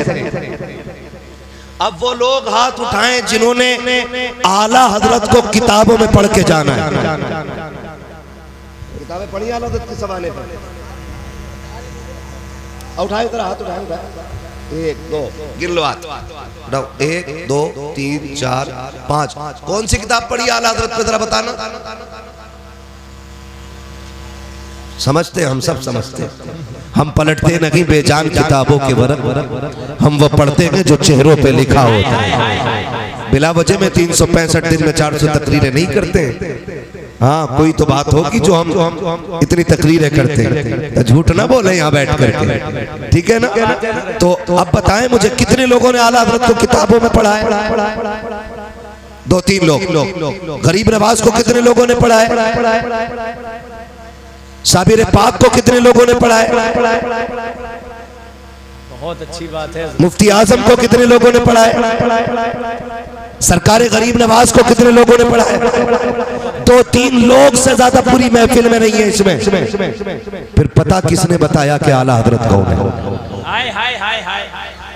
अब वो लोग हाथ उठाएं जिन्होंने आला हजरत को किताबों में पढ़ के जाना है। किताबें पढ़ी आला हजरत के ज़माने पर। उठाए उधर हाथ उठाए, 1 2 गिन लो हाथ, 1 2 3 4 5। कौन सी किताब पढ़ी आला हजरत पे जरा बताना। समझते, हम सब समझते। हम पलटते नहीं बेजान किताबों के वरक, हम वो पढ़ते हैं जो चेहरों पे लिखा होता है। बिला वजह में 365 दिन में 400 तकरीरें नहीं करते। हाँ, कोई तो बात होगी जो हम इतनी तकरीरें करते हैं। झूठ ना बोले यहाँ बैठ करके, ठीक है ना। तो अब बताएं मुझे, कितने लोगों ने आला हज़रत को किताबों में पढ़ा है? 2-3 लोग। गरीब नवाज को कितने लोगों ने पढ़ा है? साबिर पाक को कितने लोगों ने पढ़ा है? बहुत अच्छी बात है। मुफ्ती आजम को कितने लोगों ने पढ़ा है? सरकार गरीब नवाज को कितने लोगों ने पढ़ा है? 2-3 लोग से ज्यादा पूरी महफिल में नहीं है इसमें। फिर पता किसने बताया कि आला हजरत कौन है?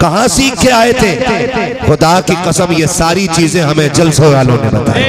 कहां सीख के आए थे? खुदा की कसम, ये सारी चीजें हमें जलसों वालों ने बताई।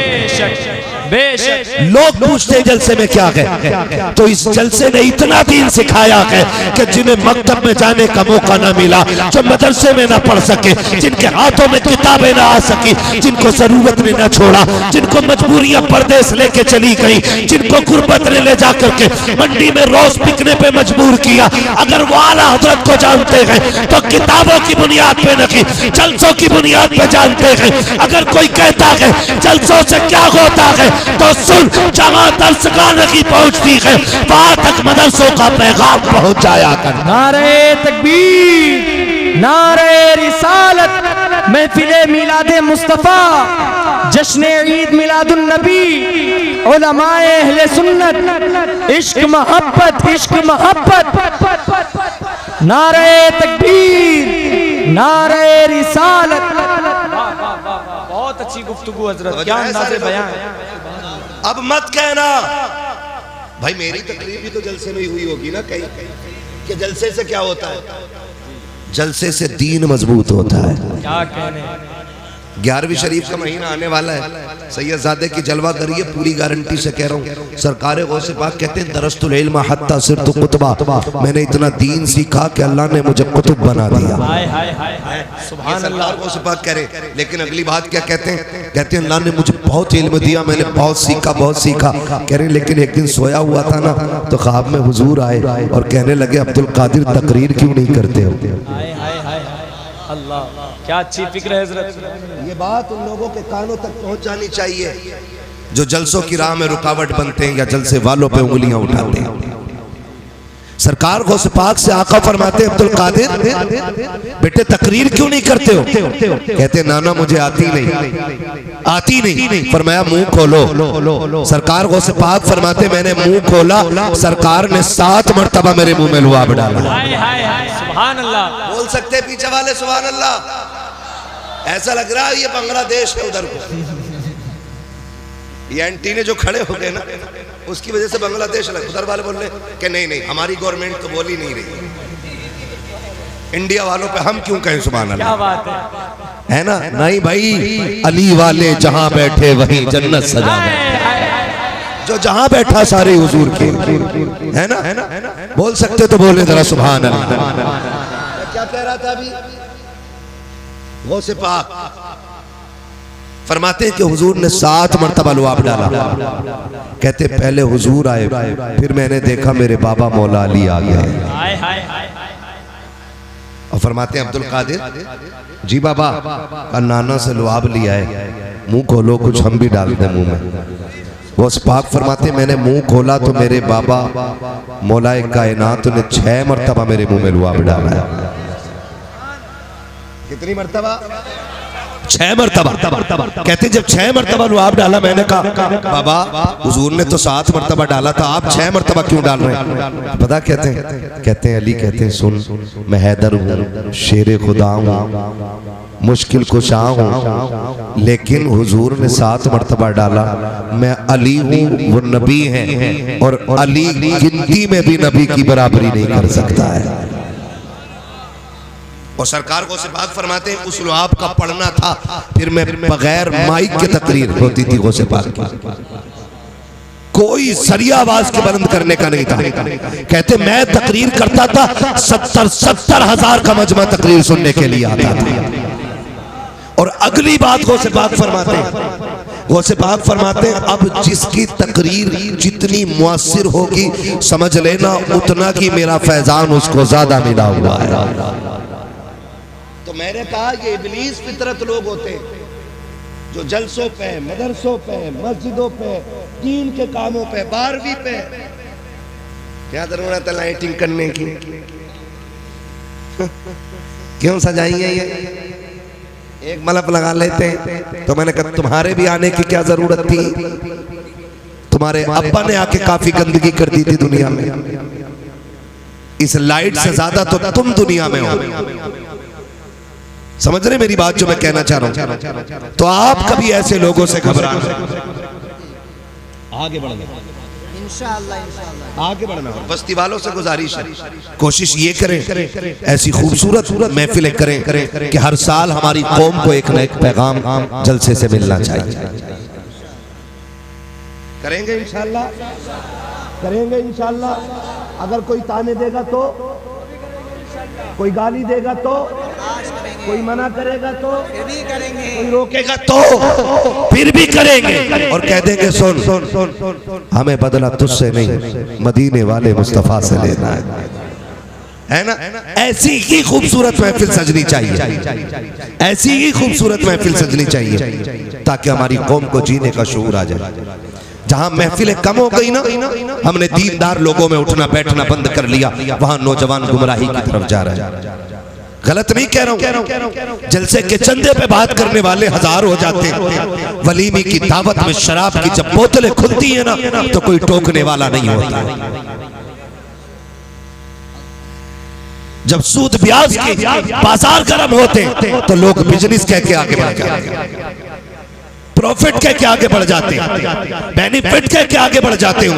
लोग पूछते जलसे में क्या है, तो इस जलसे ने इतना दीन सिखाया है कि जिन्हें मकतब में जाने का मौका ना मिला, जो मदरसे में ना पढ़ सके, जिनके हाथों में किताबें ना आ सकी, जिनको जरूरत ने ना छोड़ा, जिनको मजबूरियां परदेश लेके चली गई, जिनको गुर्बत ने ले जाकर के मंडी में रोज बिकने पे मजबूर किया, अगर वो आला हजरत को जानते हैं तो किताबों की बुनियाद पे नहीं, जलसों की बुनियाद पे जानते हैं। अगर कोई कहता है जलसों से क्या होता है, तो सुन, जहां दर्शगाह नहीं पहुंचती है वहां तक मदरसों का पैगाम पहुंच जाया कर। नारे तकबीर, नारे रिसालत, महफिले मिलादे मुस्तफा, जश्न ईद मिलादुन नबी, उलमाए अहले सुन्नत, इश्क मोहब्बत, इश्क मोहब्बत। नारे तकबीर, नारे रिसालत। बहुत अच्छी गुफ्तगू हजरत, क्या अंदाज़े बयान है। अब मत कहना भाई मेरी तकरीर भी तो जलसे में ही हुई होगी ना कहीं, कि जलसे से क्या होता है? जलसे से दीन मजबूत होता है। क्या कहने। 11वीं शरीफ का महीना आने वाला है, सैयदजादे की जलवा करिए, पूरी गारंटी से कह रहा हूँ। सरकार गौसे पाक कहते हैं दरस्तुल इल्म हत्ता सिरतु कुतबा, मैंने इतना दीन सीखा कि अल्लाह ने मुझे कुतुब बना दिया। सुभान अल्लाह। गौसे पाक कह रहे, लेकिन अगली बात क्या कहते हैं? कहते हैं अल्लाह ने मुझे बहुत इल्म दिया, मैंने बहुत सीखा, बहुत सीखा। कह रहे लेकिन एक दिन सोया हुआ था ना, तो ख्वाब में हुजूर आए और कहने लगे अब्दुल कादिर तकरीर क्यों नहीं करते हो? अल्लाह, क्या अच्छी फिक्र है हजरत। ये बात उन लोगों के कानों तक पहुंच जानी चाहिए जो जलसों की राह में रुकावट बनते हैं या जलसे वालों पे उंगलियां उठाते हैं। सरकार गौसे पाक से आका फरमाते हैं अब्दुल कादिर बेटे तकरीर क्यों नहीं करते हो? कहते नाना मुझे आती नहीं। फरमाया मुंह खोलो। सरकार गौसे पाक फरमाते मैंने मुंह खोला, सरकार ने 7 मरतबा मेरे मुंह में लुआब डाला। सुभान अल्लाह। बोल सकते पीछे वाले सुभान अल्लाह। ऐसा लग रहा है ये बांग्लादेश है उधर को। ये एंटीने जो खड़े हो गए ना, उसकी वजह से बांग्लादेश लग। उधर वाले बोल रहे कि नहीं हमारी गवर्नमेंट तो बोल ही नहीं रही, इंडिया वालों पे हम क्यों कहें सुभान अल्लाह। क्या बात है ना? नहीं भाई, अली वाले जहां बैठे वहीं जन्नत सजा है। जो जहां बैठा सारे हुजूर के, है ना? बोल सकते तो बोले जरा सुभान अल्लाह। क्या कह रहा था अभी? गौसे पाक फरमाते हैं कि हुजूर ने 7 मरतबा लुआब डाला। कहते पहले हुजूर आए, फिर मैंने देखा मेरे बाबा मौला अली आ गए। और फरमाते हैं अब्दुल कादिर जी बाबा का नाना से लुआब लिया है, मुंह खोलो कुछ हम भी डाल दें मुंह में। वो पाक फरमाते मैंने मुंह खोला तो मेरे बाबा मौलाए कायनात ने 6 मरतबा मेरे मुंह में लुआब डाला है। कितनी मरतबा? 6 मरतबा। कहते जब 6 मरतबा लुआब डाला, मैंने कहा बाबा हुजूर ने तो 7 मरतबा डाला था, आप 6 मरतबा क्यों डाल रहे हैं? पता कहते हैं अली कहते हैं सुन, मैं हैदर हूँ, शेर खुदा हूँ, मुश्किल कुशा हूँ, लेकिन हुजूर ने 7 मरतबा डाला। मैं अली हूँ, वो नबी हैं, और अली गिनती में भी नबी की बराबरी नहीं कर सकता है। और सरकार को से बात फरमाते हैं उस लुआब का पढ़ना था, फिर मैं बगैर माइक के तकरीर होती थी गौसे पाक की, कोई सरिया आवाज के बुलंद करने का नहीं था। कहते मैं तकरीर करता था, 70 हजार का मजमा तकरीर सुनने के लिए आता था। और अगली बात गौसे पाक फरमाते हैं गौसे पाक फरमाते हैं अब जिसकी तकरीर जितनी मुअस्सिर होगी समझ लेना उतना की मेरा फैजान उसको ज्यादा मिला हुआ है। तो मैंने कहा ये इब्लीस फितरत लोग होते हैं जो जलसों पे, मदरसों पे, मस्जिदों पे, दीन के कामों पे, 12वीं पे क्या जरूरत है लाइटिंग करने की? क्यों सजाई है ये? एक बल्ब लगा लेते हैं। तो मैंने कहा तुम्हारे भी आने की क्या जरूरत थी? तुम्हारे अब्बा ने आके काफी गंदगी कर दी थी दुनिया में। इस लाइट से ज्यादा तो तुम दुनिया में हो। समझ रहे मेरी बात जो मैं कहना चाह रहा हूं? तो आप कभी ऐसे लोगों से घबराना, आगे बढ़ना, इंशाअल्लाह आगे बढ़ना। बस्ती वालों से गुजारिश है कोशिश ये करें ऐसी खूबसूरत महफिलें करें कि हर साल हमारी कौम को एक न एक पैगाम जलसे से मिलना चाहिए। करेंगे इंशाअल्लाह, करेंगे इंशाअल्लाह। अगर कोई ताने देगा तो, कोई गाली देगा तो, कोई मना करेगा तो फिर भी करेंगे, कोई रोकेगा तो फिर भी करेंगे और कह देंगे सुन हमें बदला तुझसे नहीं मदीने वाले मुस्तफा से लेना है ना। ऐसी ही खूबसूरत महफिल सजनी चाहिए, ऐसी ही खूबसूरत महफिल सजनी चाहिए ताकि हमारी कौम को जीने का शऊर आ जाए। जहां महफिलें कम हो गई ना, हमने दीनदार लोगों में उठना बैठना बंद कर लिया, वहां नौजवान गुमराही की तरफ जा रहे हैं। गलत नहीं कह रहा हूं, जलसे के चंदे पे बात करने वाले हजार हो जाते हैं। वलीमी की दावत में शराब की जब बोतलें खुलती है ना तो कोई टोकने वाला नहीं होता। जब सूद ब्याज के बाजार गर्म होते तो लोग बिजनेस कह के आगे बढ़ जाते हैं, प्रॉफिट कह के आगे बढ़ जाते हैं, बेनिफिट कह के आगे बढ़ जाते हैं।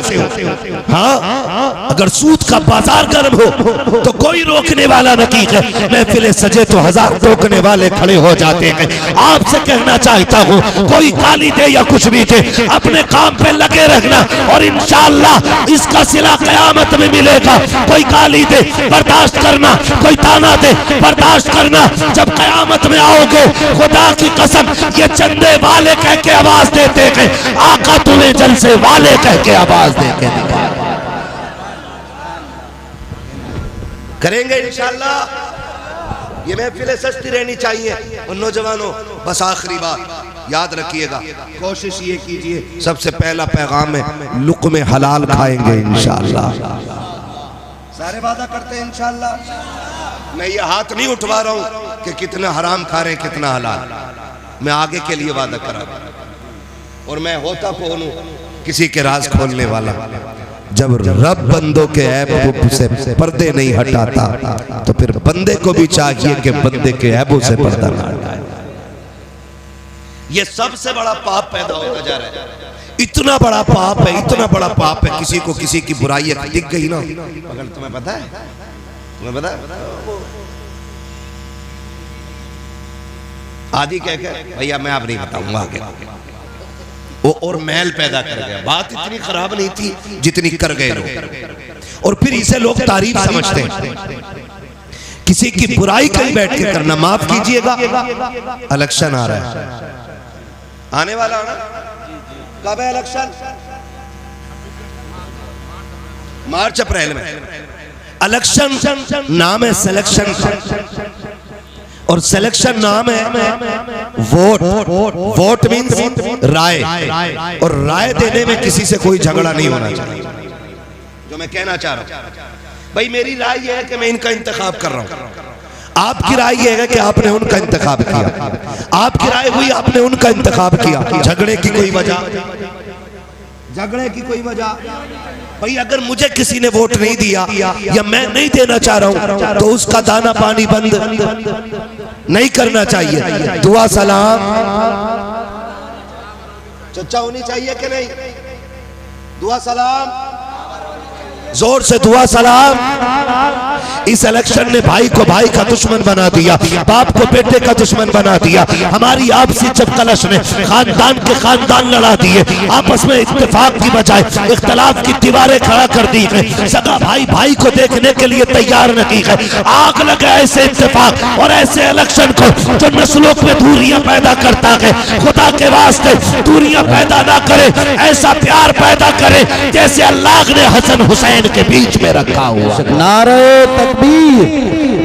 हाँ, अगर सूद का बाजार गर्म हो तो कोई रोकने वाला नहीं है, महफिलें सजे तो हजार रोकने वाले खड़े हो जाते हैं। आपसे कहना चाहता हूँ कोई गाली दे या कुछ भी दे, अपने काम पे लगे रहना और इंशाअल्लाह इसका सिला कयामत में मिलेगा। कोई गाली दे बर्दाश्त करना, कोई ताना दे बर्दाश्त करना। जब कयामत में आओगे खुदा की कसम ये चंदे वाले कह के आवाज देते हैं, आका तुम्हें जलसे वाले कह के आवाज देते हैं। करेंगे इंशाअल्लाह। ये महफिलें सस्ती रहनी चाहिए। और नौजवानों बस आखिरी बात याद रखिएगा, कोशिश ये कीजिए, सबसे पहला पैगाम है लुक़्मे हलाल खाएंगे इंशाअल्लाह। सारे वादा करते हैं इंशाअल्लाह। मैं ये हाथ नहीं उठवा रहा हूं कि कितना हराम खा रहे हैं कितना हलाल, मैं आगे के लिए वादा करा और मैं होता कौन हूं किसी के राज खोलने वाला। जब रब बंदों के ऐब से पर्दे नहीं हटाता तो फिर बंदे को भी चाहिए कि बंदे के ऐबों से पर्दा ना हटाए। ये सबसे बड़ा पाप पैदा होता जा रहा है। इतना बड़ा पाप है, इतना बड़ा पाप है, किसी को किसी की बुराई दिख गई ना, अगर तुम्हें पता है, तुम्हें पता है आदि कह के भैया मैं अब नहीं बताऊंगा आगे, वो और मैल पैदा कर गया। बात इतनी खराब नहीं थी जितनी कर गए लोग। और फिर इसे लोग तारीफ समझते हैं। किसी की बुराई कहीं बैठ के करना, माफ कीजिएगा इलेक्शन आ रहा है, आने वाला ना, कब है इलेक्शन? मार्च अप्रैल में। इलेक्शन नाम है सिलेक्शन और सिलेक्शन नाम है वोट। वोट मीन्स राय, और राय देने में किसी से कोई झगड़ा नहीं होना चाहिए। जो मैं कहना चाह रहा हूं भाई, मेरी राय यह है कि मैं इनका इंतखाब कर रहा हूं, आपकी राय यह है कि आपने उनका इंतखाब किया, आपकी राय हुई आपने उनका इंतखाब किया। झगड़े की कोई वजह, झगड़े की कोई वजह भाई, अगर मुझे किसी ने वोट नहीं दिया या मैं नहीं देना चाह रहा हूं तो उसका दाना पानी बंद नहीं करना चाहिए। दुआ सलाम चर्चा होनी चाहिए कि नहीं? दुआ सलाम, जोर से दुआ सलाम। इस इलेक्शन ने भाई को भाई का दुश्मन बना दिया, बाप को बेटे का दुश्मन बना दिया। हमारी आपसी जब कलश ने खानदान के खानदान लड़ा दिए, आपस में इत्तेफाक की बजाय इख्तलाफ की दीवारें खड़ा कर दी है, सगा भाई भाई को देखने के लिए तैयार नहीं है। आग लगे ऐसे इत्तेफाक और ऐसे इलेक्शन को जो नस्लों में दूरियां पैदा करता है। खुदा के वास्ते दूरियां पैदा ना करे, ऐसा प्यार पैदा करे जैसे अल्लाह ने हसन हुसैन के बीच में रखा हुआ। नारे तकबीर,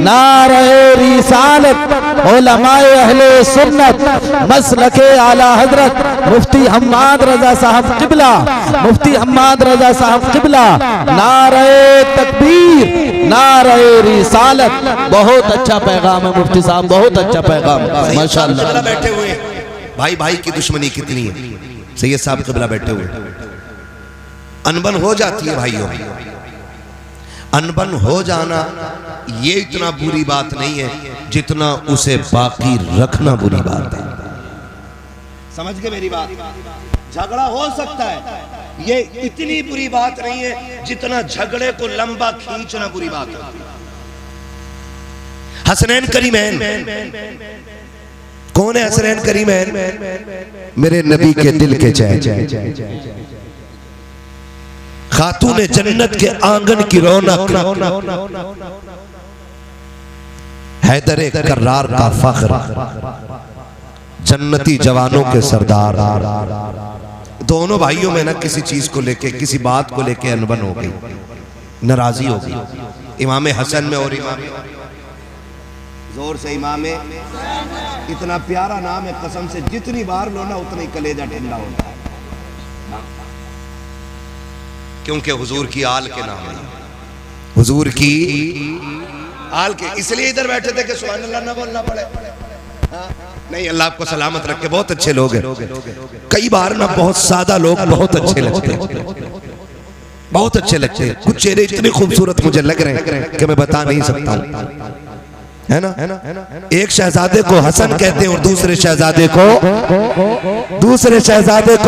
नारे रिसालत, उलमाए अहले सुन्नत, मसलके आला हजरत मुफ्ती हम्माद रजा साहब किबला, मुफ्ती हम्माद रजा साहब किबला। नारे तकबीर, नारे रिसालत। बहुत अच्छा पैगाम है मुफ्ती साहब, बहुत अच्छा पैगाम, माशाअल्लाह। बैठे हुए भाई भाई की दुश्मनी कितनी है। सैयद साहब किबला बैठे हुए, अनबन हो जाती है भाइयों, अनबन हो जाना ये इतना बुरी बात नहीं है जितना उसे बाकी रखना बुरी बात है। समझ गए मेरी बात? झगड़ा हो सकता है, ये इतनी बुरी बात नहीं है जितना झगड़े को लंबा खींचना बुरी बात है। हसनैन करीमैन, कौन है हसनैन करीमैन? मेरे नबी के दिल के चैन, खातून जन्नत के आंगन की रौनक, हैदर कर्रार का फख्र, जन्नती जवानों के सरदार। दोनों भाइयों में ना किसी चीज को लेके, किसी बात को लेके अनबन हो गई, नाराजी हो गई। इमाम हसन में और इमाम जोर से इमाम, इतना प्यारा नाम है, कसम से जितनी बार लो ना उतना ही कलेजा ठंडा होता है, क्योंकि हुजूर की आल के नाम है, हुजूर की आल के। इसलिए इधर बैठे थे कि सुभान अल्लाह ना बोलना पड़े। नहीं, अल्लाह आपको सलामत रखे, बहुत अच्छे लोग हैं। कई बार ना बहुत सादा लोग बहुत अच्छे लगते हैं, बहुत अच्छे लगते हैं। कुछ चेहरे इतने खूबसूरत मुझे लग रहे हैं कि मैं बता नहीं सकता हूं, है ना? एक शहजादे को हसन कहते हैं और दूसरे शहजादे को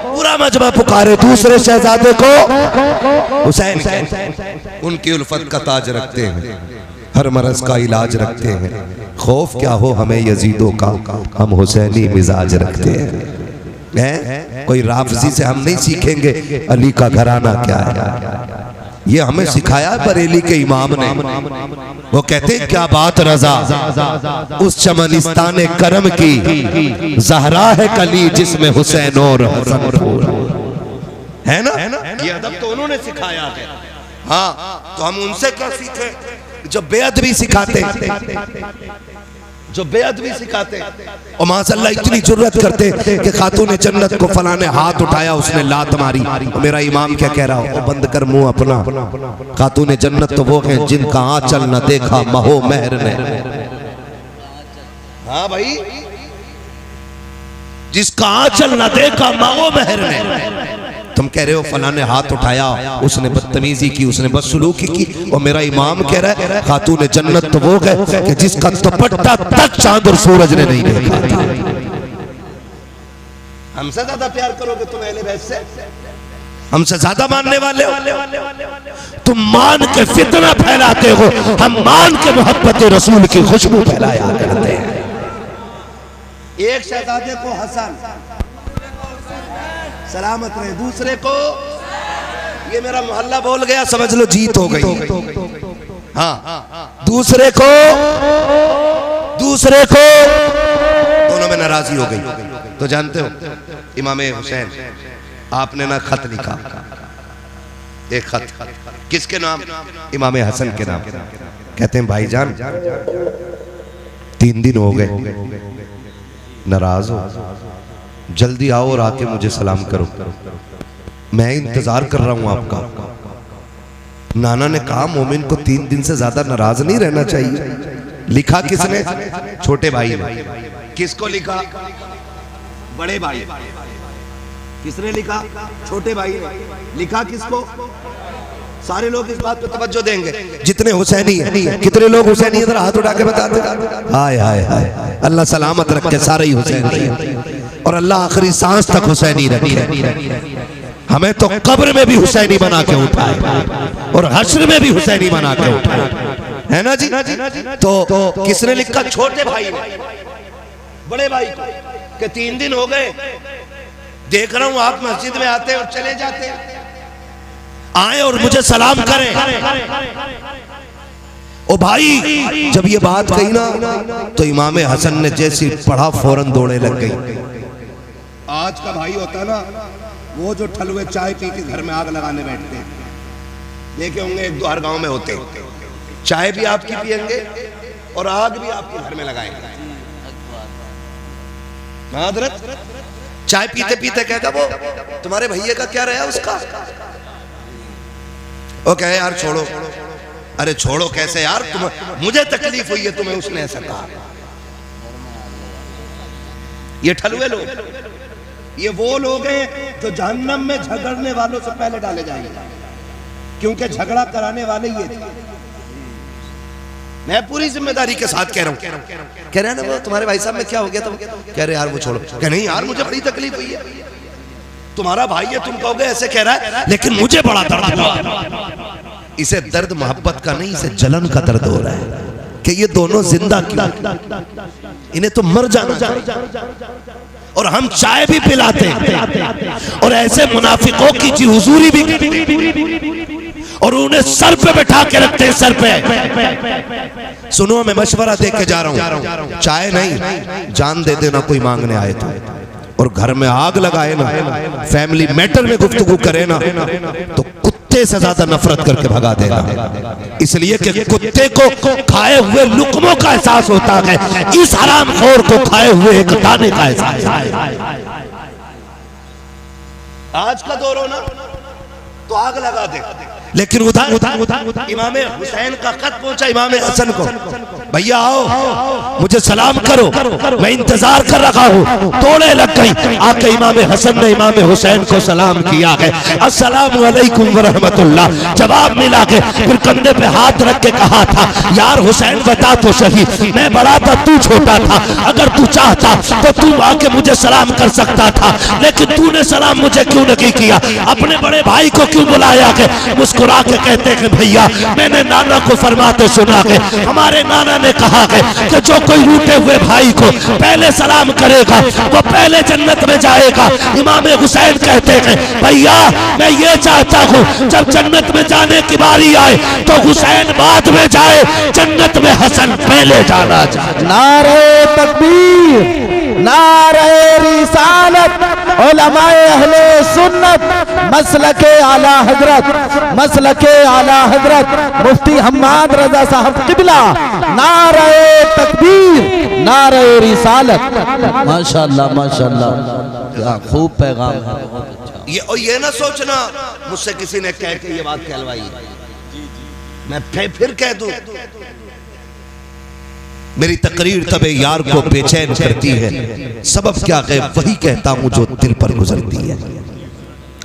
पूरा मजमा पुकारे, दूसरे शहजादे को हुसैन कहते हैं। उनकी उल्फत का ताज रखते हैं, हर मरज का इलाज रखते हैं। खौफ क्या हो हमें यजीदों का, हम हुसैनी मिजाज रखते हैं। कोई राफजी से हम नहीं सीखेंगे अली का घराना क्या है, ये हमें सिखाया बरेली के इमाम ने। वो कहते हैं क्या बात रजा उस चमनिस्तान करम की, जहरा है कली जिसमें हुसैन और हसन फूल, है ना? ये अदब तो उन्होंने सिखाया है। हाँ, तो हम उनसे क्या सीखे जो बेअदबी सिखाते, जो बेअदबी सिखाते। और माशाअल्लाह इतनी जुर्रत करते कि खातून जन्नत को फलां ने हाथ उठाया, उसने लात मारी। मेरा इमाम क्या कह रहा हो, बंद कर मुंह अपना। खातून जन्नत तो वो हैं जिनका आंचल न देखा महो महर ने। हाँ भाई, जिसका आंचल न देखा महो महर ने। तुम कह रहे हो फलां ने हाथ उठाया, उसने बदतमीजी की, उसने बदसलूकी की। और मेरा इमाम कह रहा है खातून जन्नत तो वो है कि जिसका दुपट्टा तक चांद और सूरज ने नहीं देखा था। हमसे ज्यादा प्यार करोगे तुम अहले बैत से? हमसे ज्यादा मानने वाले हो? तुम मान के फितना फैलाते हो, हम मान के मोहब्बत रसूल की खुशबू फैलाया करते हैं। एक शहजादे को हसन सलामत रहे, दूसरे को, ये मेरा मोहल्ला बोल गया समझ लो जीत हो गई। हाँ, दूसरे को दोनों में नाराजी हो गई। तो जानते हो इमाम हुसैन आपने ना खत लिखा, एक खत किसके नाम? इमाम हसन के नाम। कहते हैं भाईजान 3 दिन हो गए, नाराज हो, जल्दी आओ और आके मुझे सलाम करो, मैं इंतजार कर रहा हूं आपका। नाना ने कहा मोमिन को 3 दिन से ज्यादा नाराज नहीं रहना चाहिए। लिखा किसने? छोटे भाई ने। किसको लिखा? बड़े भाई। किसने लिखा? छोटे भाई ने। लिखा किसको? सारे लोग इस बात पर तवज्जो देंगे जितने हुसैनी हैं। कितने लोग हुसैनी इधर हाथ उठा के बता दो। हाय हाय हाय, अल्लाह सलामत रखे, सारे ही हुसैनी हैं और अल्लाह आखिरी सांस तक हुसैनी रखे। हमें तो कब्र में भी हुसैनी बना के उठाए और हश्र में भी हुसैनी बना के उठाए, है ना जी। तो किसने लिखा? छोटे भाई ने बड़े भाई को कि 3 दिन हो गए देख रहा हूं आप मस्जिद में आते और चले जाते, आए और मुझे सलाम करें। ओ भाई, जब ये बात कही ना तो इमाम हसन ने जैसी पढ़ा फौरन दौड़े लग गई। आज का भाई होता ना वो जो ठलुए चाय पी के घर में आग लगाने बैठते हैं, देखे होंगे 1-2 हर गांव में होते, चाय भी आपकी पियेंगे और आग भी आपके घर में लगाएंगे। हजरत चाय पीते पीते कहता वो तुम्हारे भैया का क्या रहा उसका? वो कहे यार छोड़ो। अरे छोड़ो कैसे यार, तुम मुझे तकलीफ हुई है तुम्हें उसने ऐसा कहा। ये ठलुए लोग, ये वो लोग हैं जो जहन्नम में झगड़ने वालों से पहले डाले जाएंगे, क्योंकि झगड़ा कराने वाले ये थे। मैं पूरी जिम्मेदारी के साथ कह रहा हूं। कह रहे हैं ना वो तुम्हारे भाई साहब में क्या हो गया? तुम कह रहे यार वो छोड़ो। कह नहीं यार मुझे बड़ी तकलीफ हुई है, तुम्हारा भाई है तुम कहोगे ऐसे कह रहा है, लेकिन मुझे बड़ा दर्द हुआ। इसे दर्द मोहब्बत का नहीं, इसे जलन का दर्द हो रहा है कि ये दोनों जिंदा क्यों, इन्हें तो मर जाना चाहिए। और हम चाय भी पिलाते और ऐसे मुनाफिकों की जी हुजूरी भी और उन्हें सर पे बैठा के रखते हैं, सर पे। सुनो मैं मशवरा दे के जा रहा हूं, चाय नहीं जान दे देना कोई मांगने आए तो, और घर में आग लगाए ना, फैमिली मैटर में गुफ्तगू करे ना तो कुत्ते से ज्यादा नफरत करके भगा देगा। इसलिए कि कुत्ते को खाए हुए लुकमों का एहसास होता है, इस हरामखोर को खाए हुए एक दाने का एहसास। आज का दौर हो ना तो आग लगा दे, लेकिन उधर इमाम हुसैन का खत पहुंचा इमाम हसन को, भैया आओ मुझे सलाम करो, मैं इंतजार कर रहा हूँ। तोड़े लग गई, आके इमाम हसन ने इमाम हुसैन को सलाम किया है, अस्सलामु अलैकुम व रहमतुल्लाह। जवाब मिला के फिर कंधे पे हाथ रख के कहा था, यार हुसैन बता तो सही, मैं बड़ा था तू छोटा था, अगर तू चाहता तो तू आके मुझे सलाम कर सकता था, लेकिन तूने सलाम मुझे क्यों नहीं किया? अपने बड़े भाई को क्यों बुलाया? के मुस्कुरा के कहते हैं भैया मैंने नाना को फरमाते सुना है, हमारे नाना ने कहा है कि जो कोई रूठे हुए भाई को पहले सलाम करेगा वो पहले जन्नत में जाएगा। इमाम हुसैन कहते हैं भैया मैं ये चाहता हूँ जब जन्नत में जाने की बारी आए तो हुसैन बाद में जाए, जन्नत में हसन पहले जाना चाहिए। नारे तकबीर, नारे रिसालत, उलमाए अहले सुन्नत, मसलके आला हजरत, मसलके आला हजरत मुफ्ती हम्माद रजा साहब किबला। नारे तकबीर, नारे रिसालत। माशाअल्लाह माशाअल्लाह, क्या खूब पैगाम है, बहुत अच्छा। ये ना सोचना मुझसे किसी ने कह के ये बात कहलवाई, मैं फिर कह दूं। मेरी तकरीर तबे यार को बेचैन करती है, सबब क्या है वही कहता हूं जो दिल पर गुजरती है।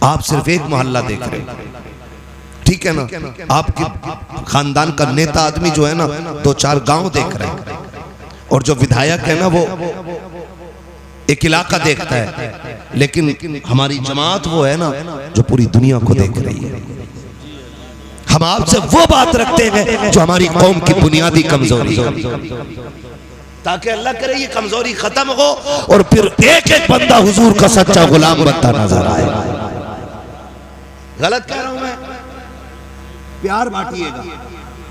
आप सिर्फ एक मोहल्ला देख रहे हैं, ठीक है ना, आपके खानदान का नेता आदमी जो है ना 2-4 गांव देख रहे हैं, और जो विधायक है ना वो एक इलाका देखता है, लेकिन हमारी जमात वो है ना जो पूरी दुनिया को देख रही है। हम आपसे वो बात रखते हैं जो हमारी कौम की बुनियादी कमजोरी है, ताकि अल्लाह करे ये कमजोरी खत्म हो और फिर एक एक बंदा हुजूर का सच्चा गुलाम बनता नजर आए। गलत कह रहा हूं मैं? प्यार बांटिएगा,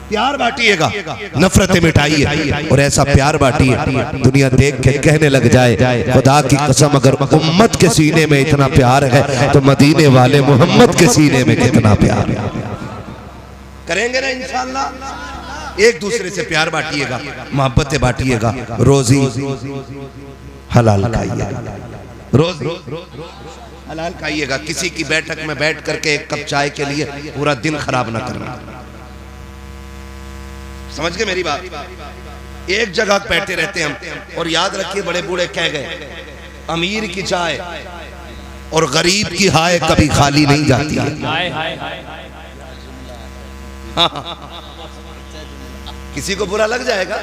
प्यार बांटिएगा, नफरतें मिटाइए और ऐसा प्यार बांटिए दुनिया देख के कहने लग जाए खुदा की कसम अगर उम्मत के सीने में इतना प्यार है तो मदीने वाले मोहम्मद के सीने में कितना प्यार है। करेंगे ना इंशाअल्लाह। एक दूसरे से प्यार बांटिएगा, मोहब्बतें बांटिएगा, रोजी हलाल खाइएगा, रोजी हलाल खाइएगा। किसी की बैठक में बैठ करके एक कप चाय के लिए पूरा दिन खराब ना करना। समझ गए मेरी बात? एक जगह बैठे रहते हम, और याद रखिए बड़े बूढ़े कह गए अमीर की चाय और गरीब की हाय कभी खाली नहीं जाती है। किसी को बुरा लग जाएगा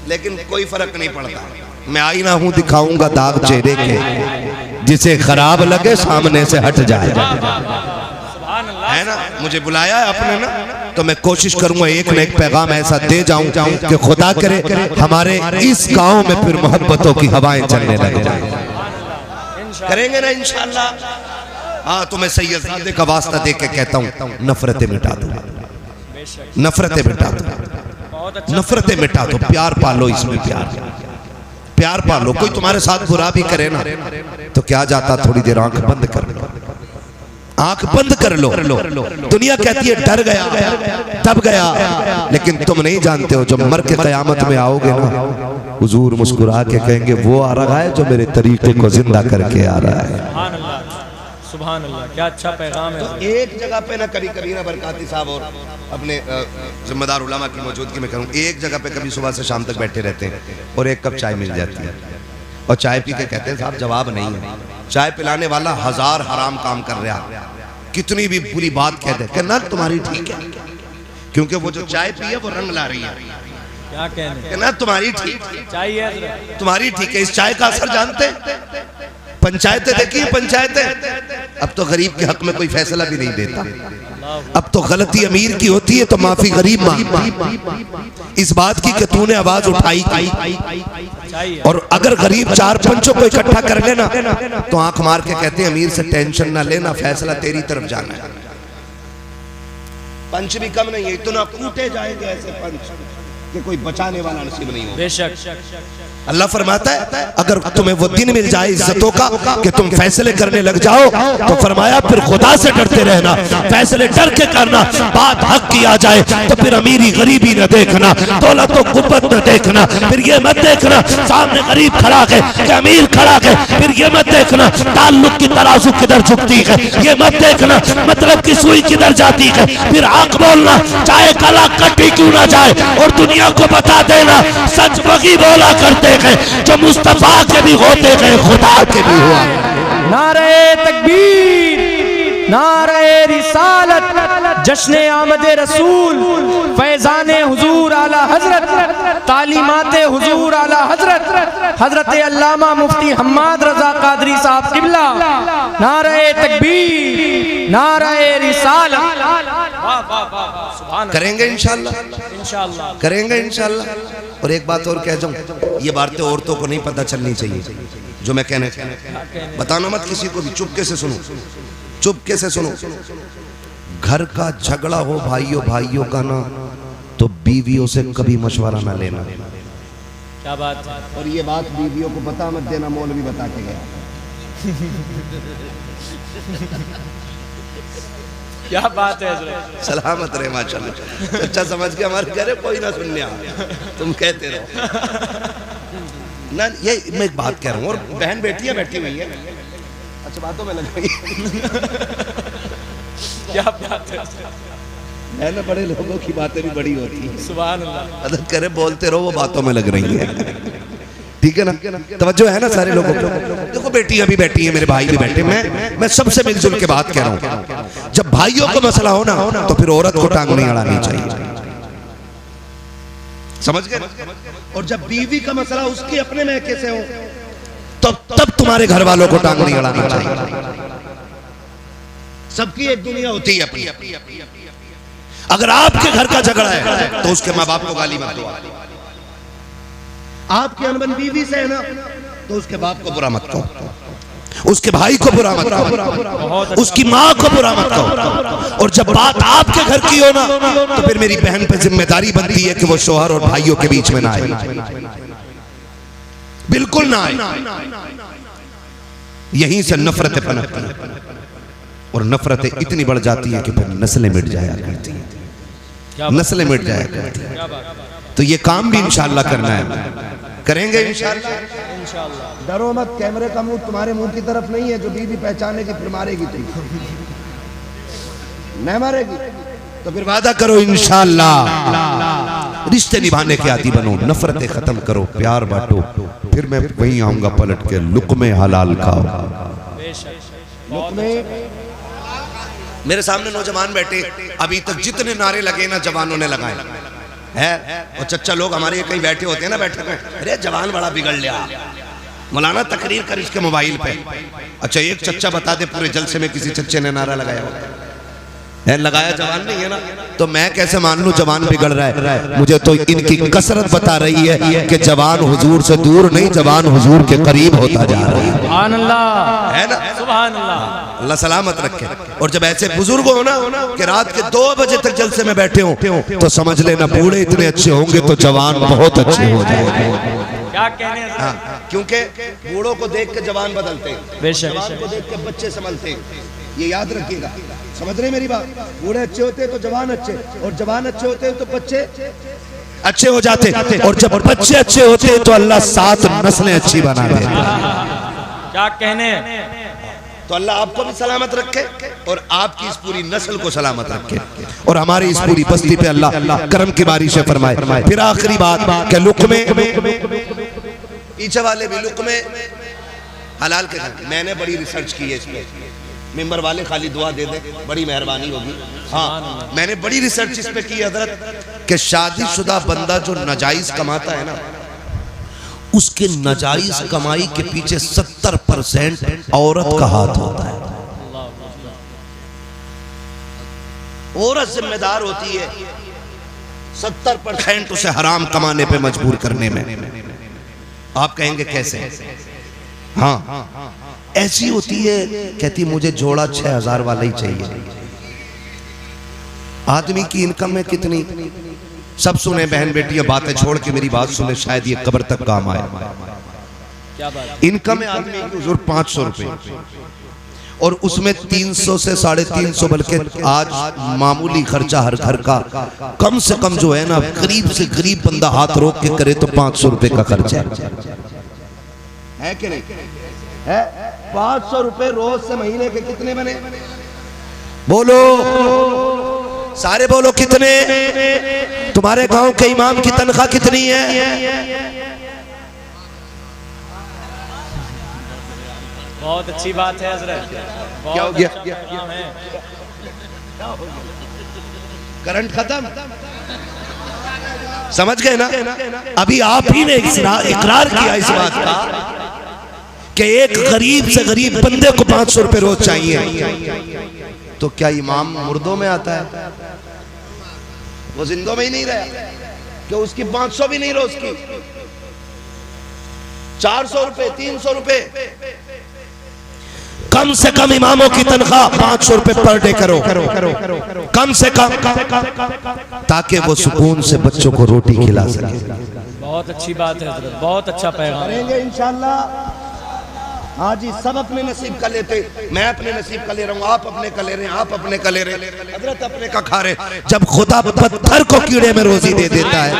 लेकिन कोई फर्क नहीं पड़ता। मैं आईना हूं दिखाऊंगा दाग चेहरे के, जिसे खराब लगे सामने से हट जाए। सुभान अल्लाह। है ना, मुझे बुलाया है आपने ना, तो मैं कोशिश करूंगा एक न एक पैगाम ऐसा दे जाऊं कि खुदा करे हमारे इस गांव में फिर मोहब्बतों की हवाएं चलने लग जाए। करेंगे ना इंशाअल्लाह। हाँ, तो मैं सैयदजादे का वास्ता दे के कहता हूँ, नफरतें मिटा दो, नफरतें मिटा दो, नफरतें मिटा दो, प्यार पालो, इसमें प्यार पालो। कोई तुम्हारे साथ बुरा भी करे ना तो क्या जाता, थोड़ी देर आंख बंद कर लो, आंख बंद कर लो। दुनिया कहती है डर गया तब गया, लेकिन तुम नहीं जानते हो जब मर के कयामत में आओगे ना, हुजूर मुस्कुरा के कहेंगे वो आ रहा है जो मेरे तरीके को जिंदा करके आ रहा है। सुभान अल्लाह, सुभान अल्लाह, क्या अच्छा पैगाम है। तो एक जगह पे ना कभी कभी ना बरकाती साहब और अपने जिम्मेदार उलमा की मौजूदगी में करूँ, एक जगह पे कभी सुबह से शाम तक बैठे रहते हैं और एक कप चाय मिल जाती है और चाय पी के कहते हैं साहब जवाब नहीं है। चाय पिलाने वाला 1000 हराम काम कर रहा, कितनी भी बुरी बात कह दे कि ना तुम्हारी ठीक है, क्योंकि वो जो चाय पी है वो रंग ला रही है। क्या कहने, ना तुम्हारी ठीक चाहिए, तुम्हारी ठीक है। इस चाय का असर जानते, पंचायतें देखिए, पंचायतें अब तो गरीब के हक में कोई फैसला भी नहीं देता। अब तो गलती अमीर की होती है तो माफी गरीब मांगता, इस बात की कि तूने आवाज उठाई, और अगर गरीब 4 पंचों को इकट्ठा कर लेना तो आंख मार के कहते हैं अमीर से टेंशन ना लेना, फैसला तेरी तरफ जाना है। पंच भी कम नहीं है, इतना कूटे जाएंगे ऐसे पंच कि कोई बचाने वाला नसीब नहीं होगा। बेशक अल्लाह फरमाता है अगर तुम्हें वो दिन मिल जाए इज्जतों का कि तुम फैसले करने लग जाओ, तो फरमाया फिर खुदा से डरते रहना, फैसले डर के करना, बात हक की आ जाए तो फिर अमीरी गरीबी न देखना, दौलत तो गुब्बत न देखना, फिर ये मत देखना सामने गरीब खड़ा है कि अमीर खड़ा है, फिर ये मत देखना ताल्लुक की तराजू किधर झुकती है, ये मत देखना मतलब की सुई किधर जाती है, फिर आंख बोलना चाहे कला कटी क्यों ना जाए, और दुनिया को बता देना सच वही बोला करते हैं जो मुस्तफा के भी होते हैं, खुदा के भी हुआ। नारे तकबीर, नारे रिसालत, जश्न आमद रसूल, फैजाने हुजूर आला हजरत, तालीमाते हुजूर आला हजरत, हजरत अल्लामा मुफ्ती हम्माद रजा कादरी साहब किबला। नारे तकबीर, नारे रिसालत। करेंगे इंशाल्लाह, इंशाअल्लाह करेंगे इंशाल्लाह। और एक बात और कह जाऊं, ये बातें औरतों को नहीं पता चलनी चाहिए जो मैं कहने बताना मत किसी को भी, चुपके से सुनो, चुपके से सुनो। घर का झगड़ा हो भाइयों भाइयों का ना, तो बीवियों से कभी मशवरा ना लेना। क्या बात है। और ये बात बीवियों को बता मत देना, मौलवी बता के गया। क्या बात है हज़रत। सलामत रहे माशाल्लाह। अच्छा समझ के हमारे घर कोई ना सुनने आ, तुम कहते रहो ना। ये मैं एक बात कह रहा हूँ, और बहन बेटियां बैठी हुई है, अच्छा बातों में लग गई। क्या बात है ना, बड़े लोगों की बातें भी बड़ी होती है। सुभान अल्लाह। मदद करे, बोलते रहो, वो बातों में लग रही है। ठीक है ना, तवज्जो है ना सारे लोगों को। देखो बेटियां भी बैठी हैं, मेरे भाई भी बैठे, मैं सबसे मिलजुल के बात कह रहा हूँ। जब भाइयों का मसला हो ना तो फिर औरत को टांग नहीं अड़ानी चाहिए, समझ गए। और जब बीवी का मसला उसके अपने महके से हो तब तुम्हारे घर वालों को टांग नहीं अड़ानी चाहिए। सबकी एक दुनिया होती है अपनी। अगर आपके घर का झगड़ा है तो उसके माँ बाप को गाली मत दो, आपकी अनबन बीवी से है ना तो उसके बाप को बुरा मत कहो, उसके भाई को बुरा मत कहो, उसकी माँ को बुरा मत कहो। और जब बात आपके घर की हो ना तो फिर मेरी बहन पे जिम्मेदारी बनती है कि वो शोहर और भाइयों के बीच में ना आए, बिल्कुल ना आए। यहीं से नफरतें पनपती हैं और नफरतें इतनी बढ़ जाती हैं कि फिर नस्लें मिट जाया करती हैं, नस्लें मिट जाया करती हैं। तो ये काम भी इंशाअल्लाह करना है, करेंगे इंशाअल्लाह। डरो मत, कैमरे का मुंह तुम्हारे मुंह की तरफ नहीं है, जो बीवी पहचानेगी फिर मारेगी तुम, नहीं मारेगी तो फिर वादा करो इंशाअल्लाह रिश्ते निभाने के आदी बनो, नफरतें खत्म करो, प्यार बांटो, फिर मैं वहीं आऊंगा पलट के, लुक़्मे हलाल खाओ। लुक़्मे, मेरे सामने नौजवान बैठे, अभी तक जितने नारे लगे ना जवानों ने लगाए है, और चच्चा लोग हमारे कहीं बैठे होते हैं ना बैठक में, अरे जवान बड़ा बिगड़ लिया, मौलाना तकरीर कर इसके मोबाइल पे। अच्छा एक चच्चा बता दे पूरे जलसे में किसी चच्चे ने नारा लगाया हो? है लगाया? जवान नहीं है ना, तो मैं कैसे मान लूं जवान बिगड़ रहा है? मुझे तो इनकी कसरत बता रही है कि जवान हुजूर से दूर नहीं, जवान हुजूर के करीब होता जा रहा है। सुभान अल्लाह, है ना? सुभान अल्लाह। अल्लाह सलामत रखे। और जब ऐसे बुजुर्ग हो ना कि रात के 2 बजे तक जलसे में बैठे हो तो समझ लेना बूढ़े इतने अच्छे होंगे तो जवान बहुत अच्छे हो जाएंगे। क्या कहने हैं? हाँ, क्योंकि बूढ़ों को देख के जवान बदलते हैं, बेशक। जवान को देख के बच्चे संभलते हैं। ये याद रखिएगा, समझ रहे मेरी बात? बूढ़े अच्छे होते हैं तो जवान अच्छे, और जवान अच्छे होते हैं तो बच्चे अच्छे हो जाते, और जब बच्चे अच्छे होते हैं तो अल्लाह 7 नस्लें अच्छी बना देता है। क्या कहने हैं? तो अल्लाह आपको भी सलामत रखे और आपकी इस पूरी नस्ल को सलामत रखे, और हमारी इस पूरी बस्ती पे अल्लाह करम की बारिश फरमाए। फिर आखिरी बात कि लुक़मे, पीछे वाले भी लुक़मे हलाल के खाते। मैंने बड़ी रिसर्च की है इसमें, मेंबर वाले खाली दुआ दे दे, बड़ी मेहरबानी होगी। हाँ, मैंने बड़ी रिसर्च इस पे की है हजरत कि शादीशुदा बंदा जो नाजायज कमाता है ना, उसके नाजायज कमाई के पीछे 70% औरत का हाथ होता है। औरत जिम्मेदार होती है 70% उसे हराम कमाने पे मजबूर करने में। आप कहेंगे कैसे? हाँ, ऐसी होती है, कहती मुझे जोड़ा 6000 वाला ही चाहिए। आदमी की इनकम है कितनी? सब सुने बहन बेटियां, बातें छोड़ के मेरी बात सुने, शायद ये कब्र तक काम आए। क्या बात? इनकम है आदमी की हुजूर 500 रुपए, और उसमें 300 से 350, बल्कि आज मामूली खर्चा हर घर का कम से कम जो है ना, गरीब से गरीब बंदा हाथ रोक के करे तो 500 रुपए का खर्चा है कि नहीं है? 500 रुपए रोज से महीने के कितने बने? बोलो सारे, बोलो कितने? तुम्हारे गांव के इमाम की तनख्वाह कितनी है? बहुत अच्छी बात है हजरत। क्या हो गया? पैगाम है। करंट खत्म, समझ गए ना? अभी आप ही ने इकरार किया इस बात का कि एक गरीब से गरीब बंदे को 500 रुपए रोज चाहिए। तो क्या इमाम मुर्दों में आता है? वो जिंदों में ही नहीं रहा कि उसकी 500 भी नहीं रोज की, 400 रुपए, 300 रुपए, कम से कम इमामों की तनख्वाह 500 रुपए पर डे करो, कम से कम, ताकि वो सुकून से बच्चों को रोटी खिला सके। बहुत अच्छी बात है हजरत, बहुत अच्छा पैगाम करेंगे इंशाल्लाह। हाँ जी, सब अपने नसीब का लेते, मैं अपने नसीब का ले रहा हूँ, आप अपने का ले रहे हैं, आप अपने का ले रहे हैं, हजरत अपने का खा रहे। जब खुदा पत्थर को कीड़े में रोजी दे देता है,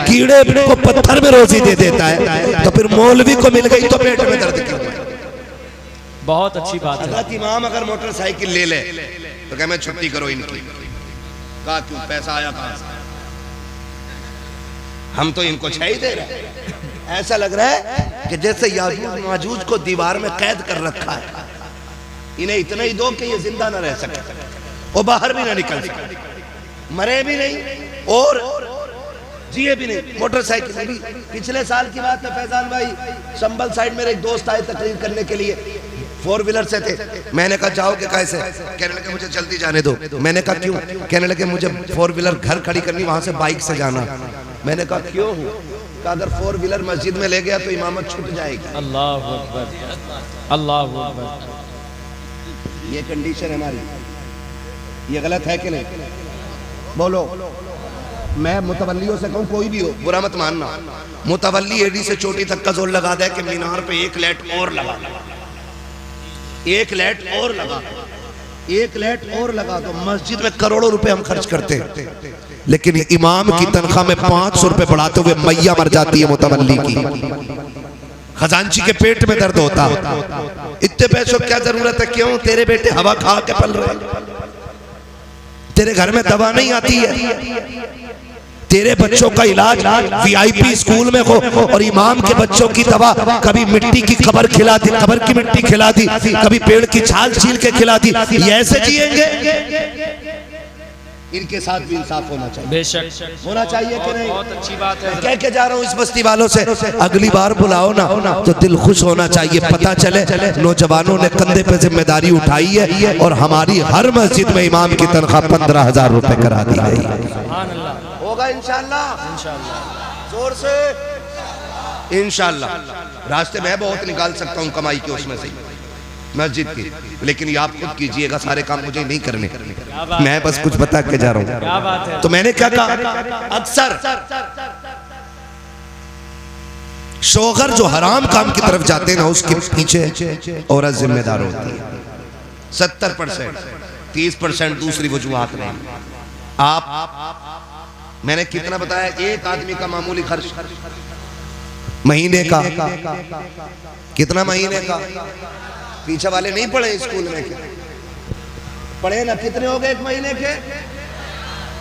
कीड़े को पत्थर में रोजी दे देता है, तो फिर मौलवी को मिल गई तो पेट में दर्द क्यों? बहुत अच्छी बात है। हजरत इमाम अगर मोटरसाइकिल ले ले तो क्या मैं छुट्टी करो इनकी? कहा क्यों? पैसा आया कहां से? हम तो इनको छह ही दे रहे हैं। ऐसा लग रहा है कि जैसे याजूज माजूज को दीवार में कैद कर रखा है, इन्हें इतना ही दो कि ये जिंदा ना रह सके, वो बाहर भी ना निकल सके, मरे भी नहीं और जिए भी नहीं। मोटरसाइकिल भी पिछले साल की बात है फैजान भाई, संभल साइड मेरे एक दोस्त आए तकरीर करने के लिए, 4 व्हीलर से थे। मैंने कहा जाओगे कैसे? कहने लगे मुझे जल्दी जाने दो। मैंने कहा क्यों? कहने लगे मुझे 4 व्हीलर घर खड़ी करनी, वहां से बाइक से जाना। मैंने कहा क्यों? कहा अगर 4 व्हीलर मस्जिद में ले गया तो इमामत छूट जाएगी। अल्लाह अकबर, अल्लाह अकबर। ये कंडीशन है हमारी, ये गलत है कि नहीं? बोलो। मैं मुतवल्लियों से कहूँ, कोई भी हो बुरा मत मानना, मुतवल्ली एडी से चोटी तक का जोर लगा दे कि मीनार पे 1 लाइट और लगा, 1 लाइट और लगा, 1 लाइट और लगा। तो मस्जिद में करोड़ों रुपए हम खर्च करते हैं, लेकिन इमाम की तनख्वाह में 500 रुपए बढ़ाते हुए मैया मर जाती है मुतवल्ली की, खजांची के पेट में दर्द होता। इतने पैसों क्या जरूरत है? क्यों? तेरे बेटे हवा खा के पल रहे, तेरे घर में दवा नहीं आती है, तेरे बच्चों का इलाज VIP स्कूल में हो और इमाम के बच्चों की दवा कभी मिट्टी की कब्र खिला दी, कब्र की मिट्टी खिला दी, कभी पेड़ की छाल छील के खिला दी। ये ऐसे जिएंगे? इनके साथ भी इंसाफ होना चाहिए। बेशक होना चाहिए कि नहीं? बहुत अच्छी बात है। कह के जा रहा हूँ इस बस्ती वालों से, अगली बार बुलाओ ना तो दिल खुश होना चाहिए। पता चले नौजवानों ने कंधे पे जिम्मेदारी उठाई है और हमारी हर मस्जिद में इमाम की तनख्वाह 15,000 रुपए करा दी गई है। सुभान अल्लाह। होगा इंशाल्लाह, इंशाअल्लाह। जोर से इंशाल्लाह। रास्ते मैं बहुत निकाल सकता हूँ कमाई के उसमें से मस्जिद की, लेकिन ये आप खुद कीजिएगा, सारे काम मुझे नहीं करने, मैं बस कुछ बता के जा रहा हूँ। क्या बात है। तो मैंने क्या कहा, अक्सर शौहर जो हराम काम की तरफ जाते हैं ना, उसके पीछे औरत जिम्मेदार होती है। 70%, 30% दूसरी वजूहात नहीं। आप मैंने कितना बताया, एक आदमी का मामूली खर्च महीने का कितना, महीने का, पीछे वाले नहीं पढ़े स्कूल में क्या पढ़े ना, कितने हो गए एक महीने के?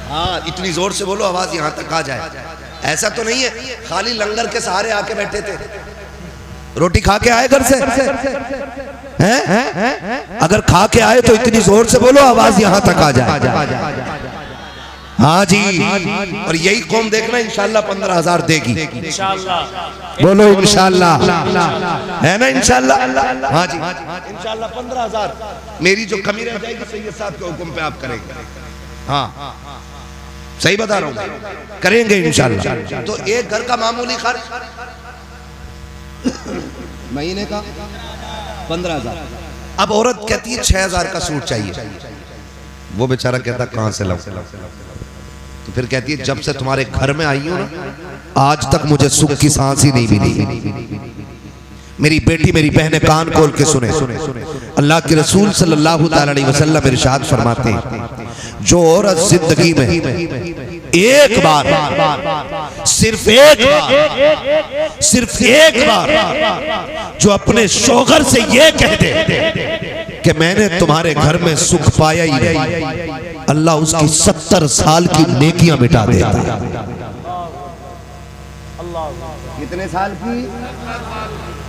हाँ, इतनी जोर से बोलो आवाज यहां तक आ जाए। ऐसा तो नहीं है खाली लंगर के सहारे आके बैठे थे, रोटी खा के आए घर से हैं? अगर खा के आए तो इतनी जोर से बोलो आवाज यहां तक आ जाए। हाँ जी, और यही कौम देखना इंशाल्लाह 15,000 देगी। इंशाअल्लाह बोलो इंशाल्लाह, है ना इंशाल्लाह? हाँ जी इंशाल्लाह 15,000 मेरी जो कमी रह जाएगी सैयद साहब के हुक्म पे आप करेंगे। हाँ सही बता रहा हूँ, करेंगे इंशाल्लाह। तो एक घर का मामूली खर्च महीने का 15,000। अब औरत कहती है 6,000 का सूट चाहिए, वो बेचारा कहता कहां से लाऊं? तो फिर कहती है जब से तुम्हारे घर में आई हूं ना, आज तक मुझे सुख की सांस ही नहीं मिली। मेरी बेटी मेरी बहनें कान खोल के सुने, अल्लाह के रसूल सल्लल्लाहु अलैहि वसल्लम इरशाद फरमाते हैं, जो औरत जिंदगी में एक बार, सिर्फ एक बार जो अपने शौहर से ये कह दे कि मैंने तुम्हारे घर में सुख पाया ही नहीं, अल्लाह उसकी 70 साल की नेकियां मिटा देता है। कितने साल की?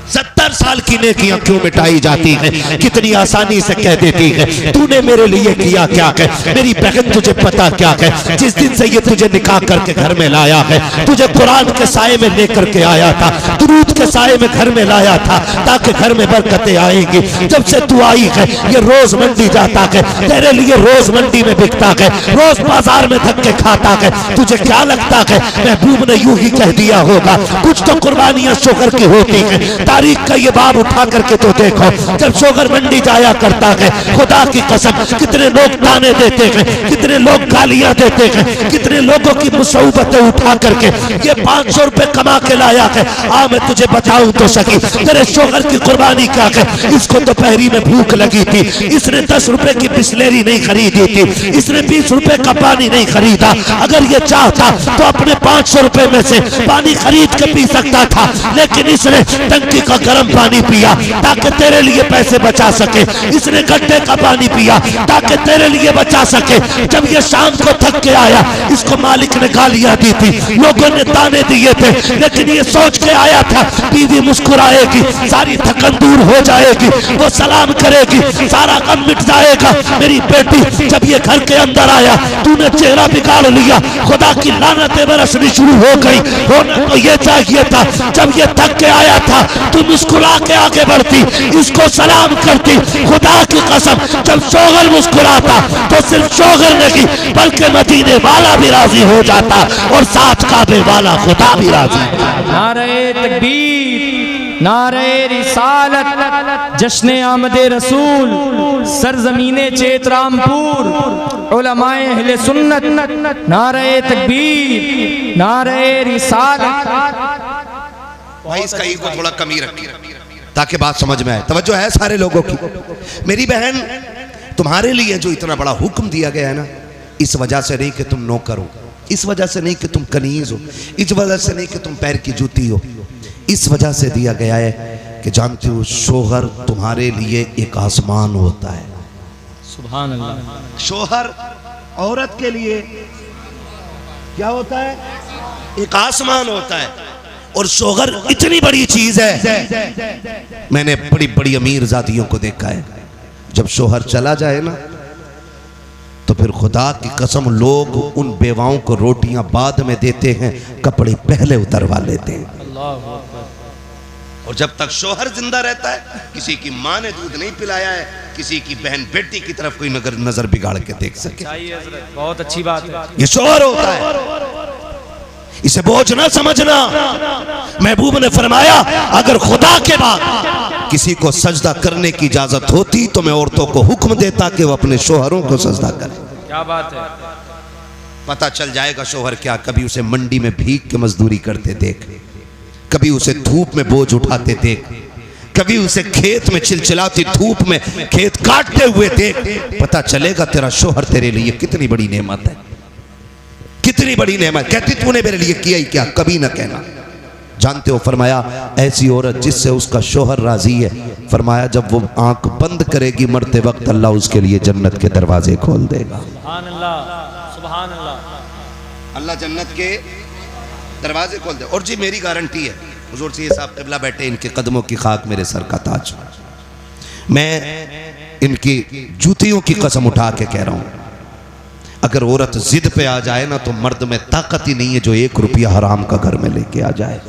70 साल की नेकियां क्यों मिटाई जाती है? कितनी आसानी से कह देती है तूने मेरे लिए किया क्या है? मेरी बहन तुझे पता क्या है, जिस दिन से ये तुझे निकाह करके घर में लाया है, तुझे कुरान के साए में लेकर के आया था, दुरूद के साए में घर में लाया था ताकि घर में बरकतें आएंगी। जब से तू आई है ये रोज मंडी जाता है, तेरे लिए रोज मंडी में बिकता है, रोज बाजार में धक्के खाता है। तुझे क्या लगता है महबूब ने यूं ही कह दिया होगा? कुछ तो कुर्बानियां शौहर की होती है। तारीख का ये बाब उठा करके तो देखो, जब शौहर मंडी जाया करता है, खुदा की कसम कितने लोग ताने देते हैं, कितने लोग गालियां देते हैं, कितने लोगों की मुसीबतें उठा करके ये 500 रुपए कमा के लाया है। आ मैं तुझे बताऊं तो सकी, तेरे शौहर की कुर्बानी क्या है? इसको तो पहरी में भूख लगी थी, इसने 10 रुपए की बिस्लेरी नहीं खरीदी थी, इसने 20 रुपए का पानी नहीं खरीदा। अगर ये चाहता तो अपने 500 रुपए में से पानी खरीद के पी सकता था, लेकिन इसने टंकी का गर्म पानी पिया ताकि तेरे लिए पैसे बचा सके, इसने गड्ढे का पानी पिया ताकि तेरे लिए बचा सके। जब ये शाम को थक के आया, इसको मालिक ने गालियां दी थी, लोगों ने ताने दिए थे, लेकिन ये सोच के आया था बीवी मुस्कुराएगी, सारी थकन दूर हो जाएगी, वो सलाम करेगी, सारा गम मिट जाएगा। मेरी बेटी जब ये घर के अंदर आया, तूने चेहरा बिगाड़ लिया, खुदा की लानतें बरसनी शुरू हो गई। होना तो ये चाहिए था जब ये थक के आया था तू मुस्कुरा के आगे बढ़ती, इसको सलाम करती। खुदा की कसम जब शौहर मुस्कुराता तो सिर्फ शौहर नहीं बल्कि मदीने वाला भी राजी हो जाता और साथ काबे वाला खुदा भी राजी। नारे तकबीर, नारे रिसालत, जश्न आमदे रसूल, सरजमीने चेतरामपुर, उलमाए अहले सुन्नत, नारे तकबीर, नारे रिसालत। भाई इसका ईगो थोड़ा कमी रखिए ताकि बात समझ में आए। तवज्जो है सारे लोगों की। मेरी बहन, तुम्हारे लिए जो इतना बड़ा हुक्म दिया गया है ना, इस वजह से नहीं कि तुम नौकर हो, इस वजह से नहीं कि तुम कनीज हो, इस वजह से नहीं कि तुम पैर की जूती हो, इस वजह से दिया गया है कि जानते हो शौहर तुम्हारे लिए एक आसमान होता है। सुभान अल्लाह। शौहर औरत के लिए क्या होता है? एक आसमान होता है। और शौहर इतनी बड़ी चीज है, मैंने बड़ी बड़ी अमीर जातियों को देखा है, जब शौहर चला जाए ना तो फिर खुदा की कसम लोग उन बेवाओं को रोटियां बाद में देते हैं, कपड़े पहले उतरवा लेते हैं। अल्लाहु अकबर। और जब तक शोहर जिंदा रहता है, किसी की माँ ने दूध नहीं पिलाया है, किसी की बहन बेटी की तरफ कोई नजर बिगाड़ के देख सके। बहुत अच्छी बात है। ये शोहर होता है, इसे बोझ ना समझना। महबूब ने फरमाया अगर खुदा के बाद किसी को सजदा करने की इजाजत होती तो मैं औरतों को हुक्म देता कि वो अपने शोहरों को सजदा करें। क्या बात है। पता चल जाएगा शोहर क्या, कभी उसे मंडी में भीख के मजदूरी करते देख, कभी उसे धूप में बोझ उठाते देख, कभी उसे खेत में चिलचिलाती धूप में खेत काटते हुए देख, पता चलेगा तेरा शोहर तेरे लिए कितनी बड़ी नेमत है, कितनी बड़ी नेमत। कहती तूने मेरे लिए किया ही क्या, कभी ना कहना। जानते हो फरमाया ऐसी औरत जिससे उसका शोहर राजी है, फरमाया जब वो आंख बंद करेगी मरते वक्त अल्लाह उसके लिए जन्नत के दरवाजे खोल देगा। सुभान अल्लाह, सुभान अल्लाह। अल्लाह जन्नत के दरवाजे खोल दे। और जी मेरी गारंटी है, हुजूर से साहब क़िबला बैठे, इनके कदमों की खाक मेरे सर का ताज। मैं इनकी जूतियों की कसम उठा के कह रहा हूं, अगर औरत जिद पे आ जाए ना तो मर्द में ताकत ही नहीं है जो 1 रुपया हराम का घर में लेके आ जाए।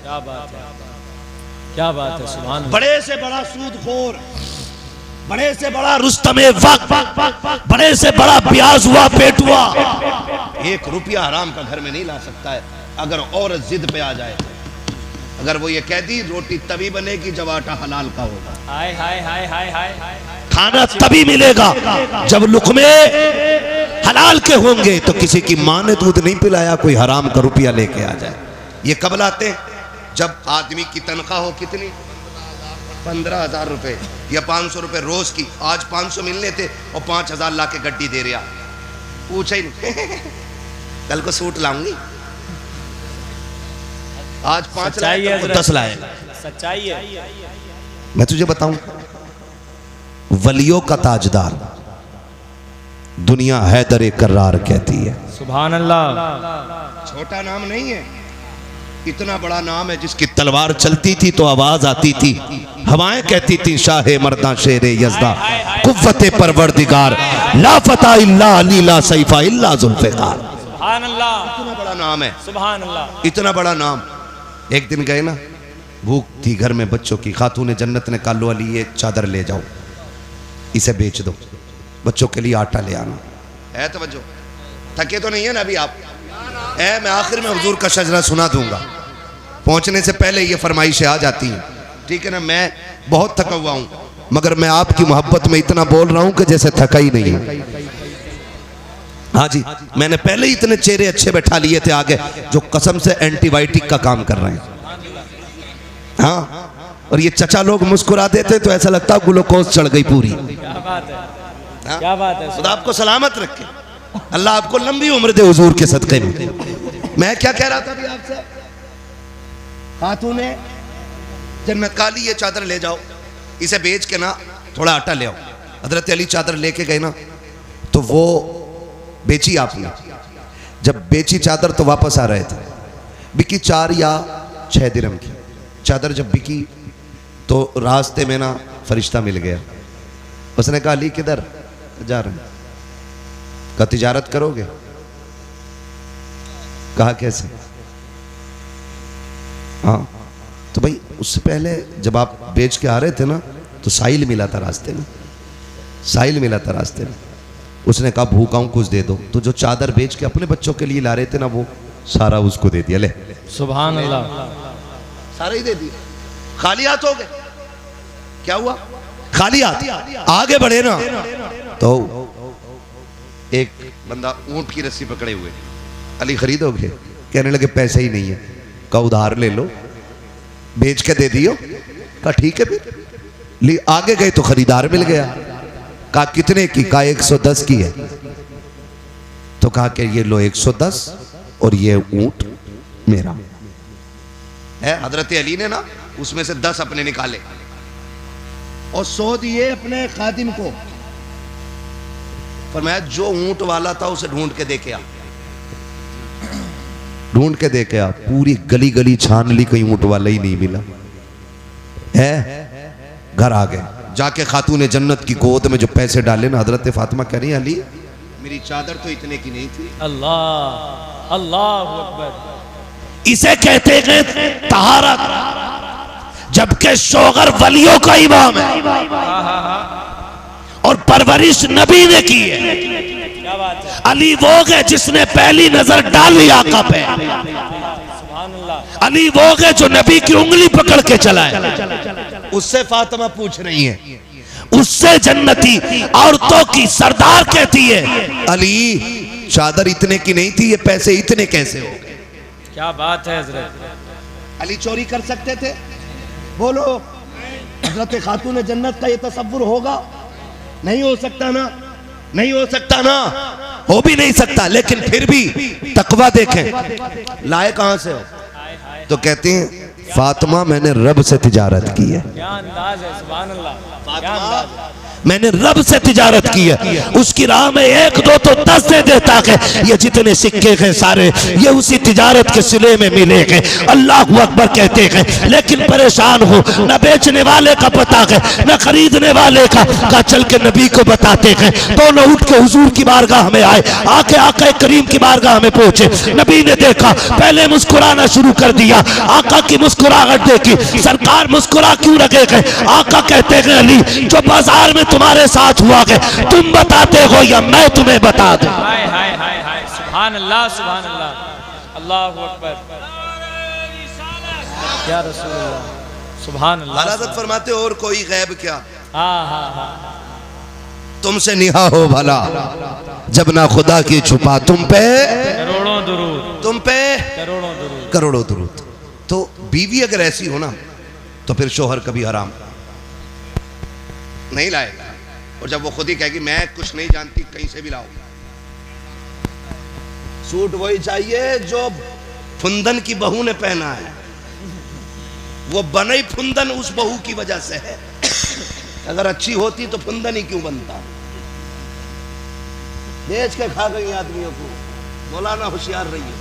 क्या बात है, क्या बात है। सुभान अल्लाह। बड़े से बड़ा सूदखोर, बड़े से बड़ा रुस्तमे वक्त, बड़े से बड़ा ब्याज हुआ पेटुआ 1 रुपया हराम का घर में नहीं ला सकता है अगर औरत जिद पे आ जाए। अगर वो ये कह दी रोटी तभी बनेगी जब आटा हलाल का होगा, हाय हाय हाय हाय हाय हाय। खाना तभी मिलेगा जब लुकमे हलाल के होंगे। तो किसी की माँ ने दूध नहीं पिलाया, कोई हराम का रुपया लेके आ जाए। ये कब लाते हैं? जब आदमी की तनख्वाह हो कितनी, 15,000 रुपए या 500 रुपए रोज की। आज 500 मिलने थे और 5,000 ला के गड्डी दे रहा, पूछा ही नहीं कल को सूट लाऊंगी, आज 5 लाए तो 10 लाए। सच्चाई है। मैं तुझे बताऊं, वलियों का ताजदार दुनिया हैदर कर्रार कहती है। सुभान अल्लाह। छोटा नाम नहीं है, इतना बड़ा नाम है जिसकी तलवार चलती थी तो आवाज आती थी, हवाएं कहती थी शाहे मर्दा शेरे यज़दा कुव्वते परवरदिगार ला फता इल्ला अली ला सैफा इल्ला जुल्फ़िकार। सुभान अल्लाह। इतना बड़ा नाम है, सुभान अल्लाह। इतना बड़ा नाम। एक दिन गए ना, भूख थी घर में बच्चों की, खातून जन्नत ने कहा लो अली ये चादर ले जाओ, इसे बेच दो, बच्चों के लिए आटा ले आना है। तवज्जो, थके तो नहीं है ना अभी आप? मैं आखिर में हुजूर का शजरा सुना दूंगा, पहुंचने से पहले ये फरमाइशें आ जाती हैं, ठीक है ना? मैं बहुत थका हुआ हूं, मगर मैं आपकी मोहब्बत में इतना बोल रहा हूं कि जैसे थका ही नहीं है। हाँ जी, मैंने पहले ही इतने चेहरे अच्छे बैठा लिए थे आगे जो कसम से एंटीबायोटिक का काम कर रहे हैं। हाँ, और ये चचा लोग मुस्कुरा देते तो ऐसा लगता ग्लूकोज चढ़ गई पूरी। क्या बात है, क्या बात है। खुदा आपको सलामत रखे, अल्लाह आपको लंबी उम्र दे हुजूर के सदक़े में। मैं क्या कह रहा था अभी आपसे, खातून जन्नत का ली ये चादर ले जाओ, इसे बेच के ना थोड़ा आटा ले आओ। हजरत अली चादर लेके गए ना तो वो बेची आपने, जब बेची चादर तो वापस आ रहे थे, बिकी 4 या 6 दिरहम की चादर। जब बिकी तो रास्ते में ना फरिश्ता मिल गया, उसने कहा अली किधर जा रहे हैं? कहा तिजारत करोगे? कहा कैसे? हाँ, तो भाई उससे पहले जब आप बेच के आ रहे थे ना तो साहिल मिला था रास्ते में, साहिल मिला था रास्ते में। उसने कहा भूखा हूं कुछ दे दो, तो जो चादर बेच के अपने बच्चों के लिए ला रहे थे ना वो सारा उसको दे दिया। ले सुभान अल्लाह, सारा ही दे दिया, खाली हाथ हो गए। क्या हुआ? खाली हाथ आगे बढ़े ना तो एक बंदा ऊंट की रस्सी पकड़े हुए, अली खरीदोगे? कहने लगे पैसे ही नहीं है। कहा उधार ले लो, बेच के दे दियो। कहा ठीक है, फिर आगे गए तो खरीदार मिल गया। कहा कितने की? कहा 110 की है। तो कहा कि ये लो 110 और ये ऊंट मेरा है। हजरत अली ने ना उसमें से 10 अपने निकाले और 100 दिए अपने खादिम को। फरमाया जो ऊंट वाला था उसे ढूंढ के दे के आ, ढूंढ के दे के आ। पूरी गली गली छान ली, कहीं ऊंट वाला ही नहीं मिला है। घर आ गए, जाके खातून जन्नत की गोद में जो पैसे डाले ना, हजरत फातिमा कह रही अली मेरी चादर तो इतने की नहीं थी। अल्लाह अल्लाह अकबर। इसे कहते हैं तहारत, जबकि शोगर वलियों का इमाम है और परवरिश नबी ने की है। क्या बात है। अली वो है जिसने पहली नजर डाली आका पे। सुभान अल्लाह। अली वो है जो नबी की उंगली पकड़ के चला है। उससे फातिमा पूछ रही है, उससे जन्नती औरतों की सरदार कहती है, अली चादर इतने की नहीं थी, ये पैसे इतने कैसे हो गए? क्या बात है हजरत। अली चोरी कर सकते थे? बोलो, हजरत खातून जन्नत का ये तसव्वुर होगा? नहीं हो सकता ना, नहीं हो सकता ना, हो भी नहीं सकता। लेकिन फिर भी तकवा देखें, लाए कहां से हो? तो कहते हैं फातिमा मैंने रब से तिजारत की है। क्या अंदाज है। सुभान अल्लाह। क्या अंदाज है। मैंने रब से तिजारत की है, उसकी राह में 1 2 तो 10 दे देता है। ये जितने सिक्के हैं सारे ये उसी तिजारत के सिले में मिले हैं। अल्लाह अकबर कहते हैं। लेकिन परेशान हो, न बेचने वाले का पता है न खरीदने वाले का चल के नबी को बताते हैं। दोनों उठ के हुजूर की बारगाह में आए, आके आका करीम की बारगाह में पहुंचे। नबी ने देखा, पहले मुस्कुराना शुरू कर दिया। आका की मुस्कुराहट देखी, सरकार मुस्कुरा क्यों रखे हैं? आका कहते हैं अली जो बाजार में तुम्हारे साथ हुआ है तुम बताते हो या मैं तुम्हें बता दूं? हाय हाय हाय हाय। सुभान अल्लाह सुभान अल्लाह। अल्लाह अकबर। या रसूल अल्लाह। सुभान अल्लाह। हज़रत फरमाते और कोई गैब क्या हाँ हाँ हाँ। तुमसे निहा हो भला, जब ना खुदा की छुपा तुम पे करोड़ों दुरूद, तुम पे करोड़ों दुरूद। करोड़ों दुरूद। तो बीवी अगर ऐसी हो ना तो फिर शोहर कभी हराम नहीं लाएगा। और जब वो खुद ही कहेगी मैं कुछ नहीं जानती, कहीं से भी लाओ, सूट वही चाहिए जो फुंदन की बहू ने पहना है। वो बने फुंदन उस बहू की वजह से है। अगर अच्छी होती तो फुंदन ही क्यों बनता? बेच के खा गई आदमियों को। मौलाना होशियार रही है।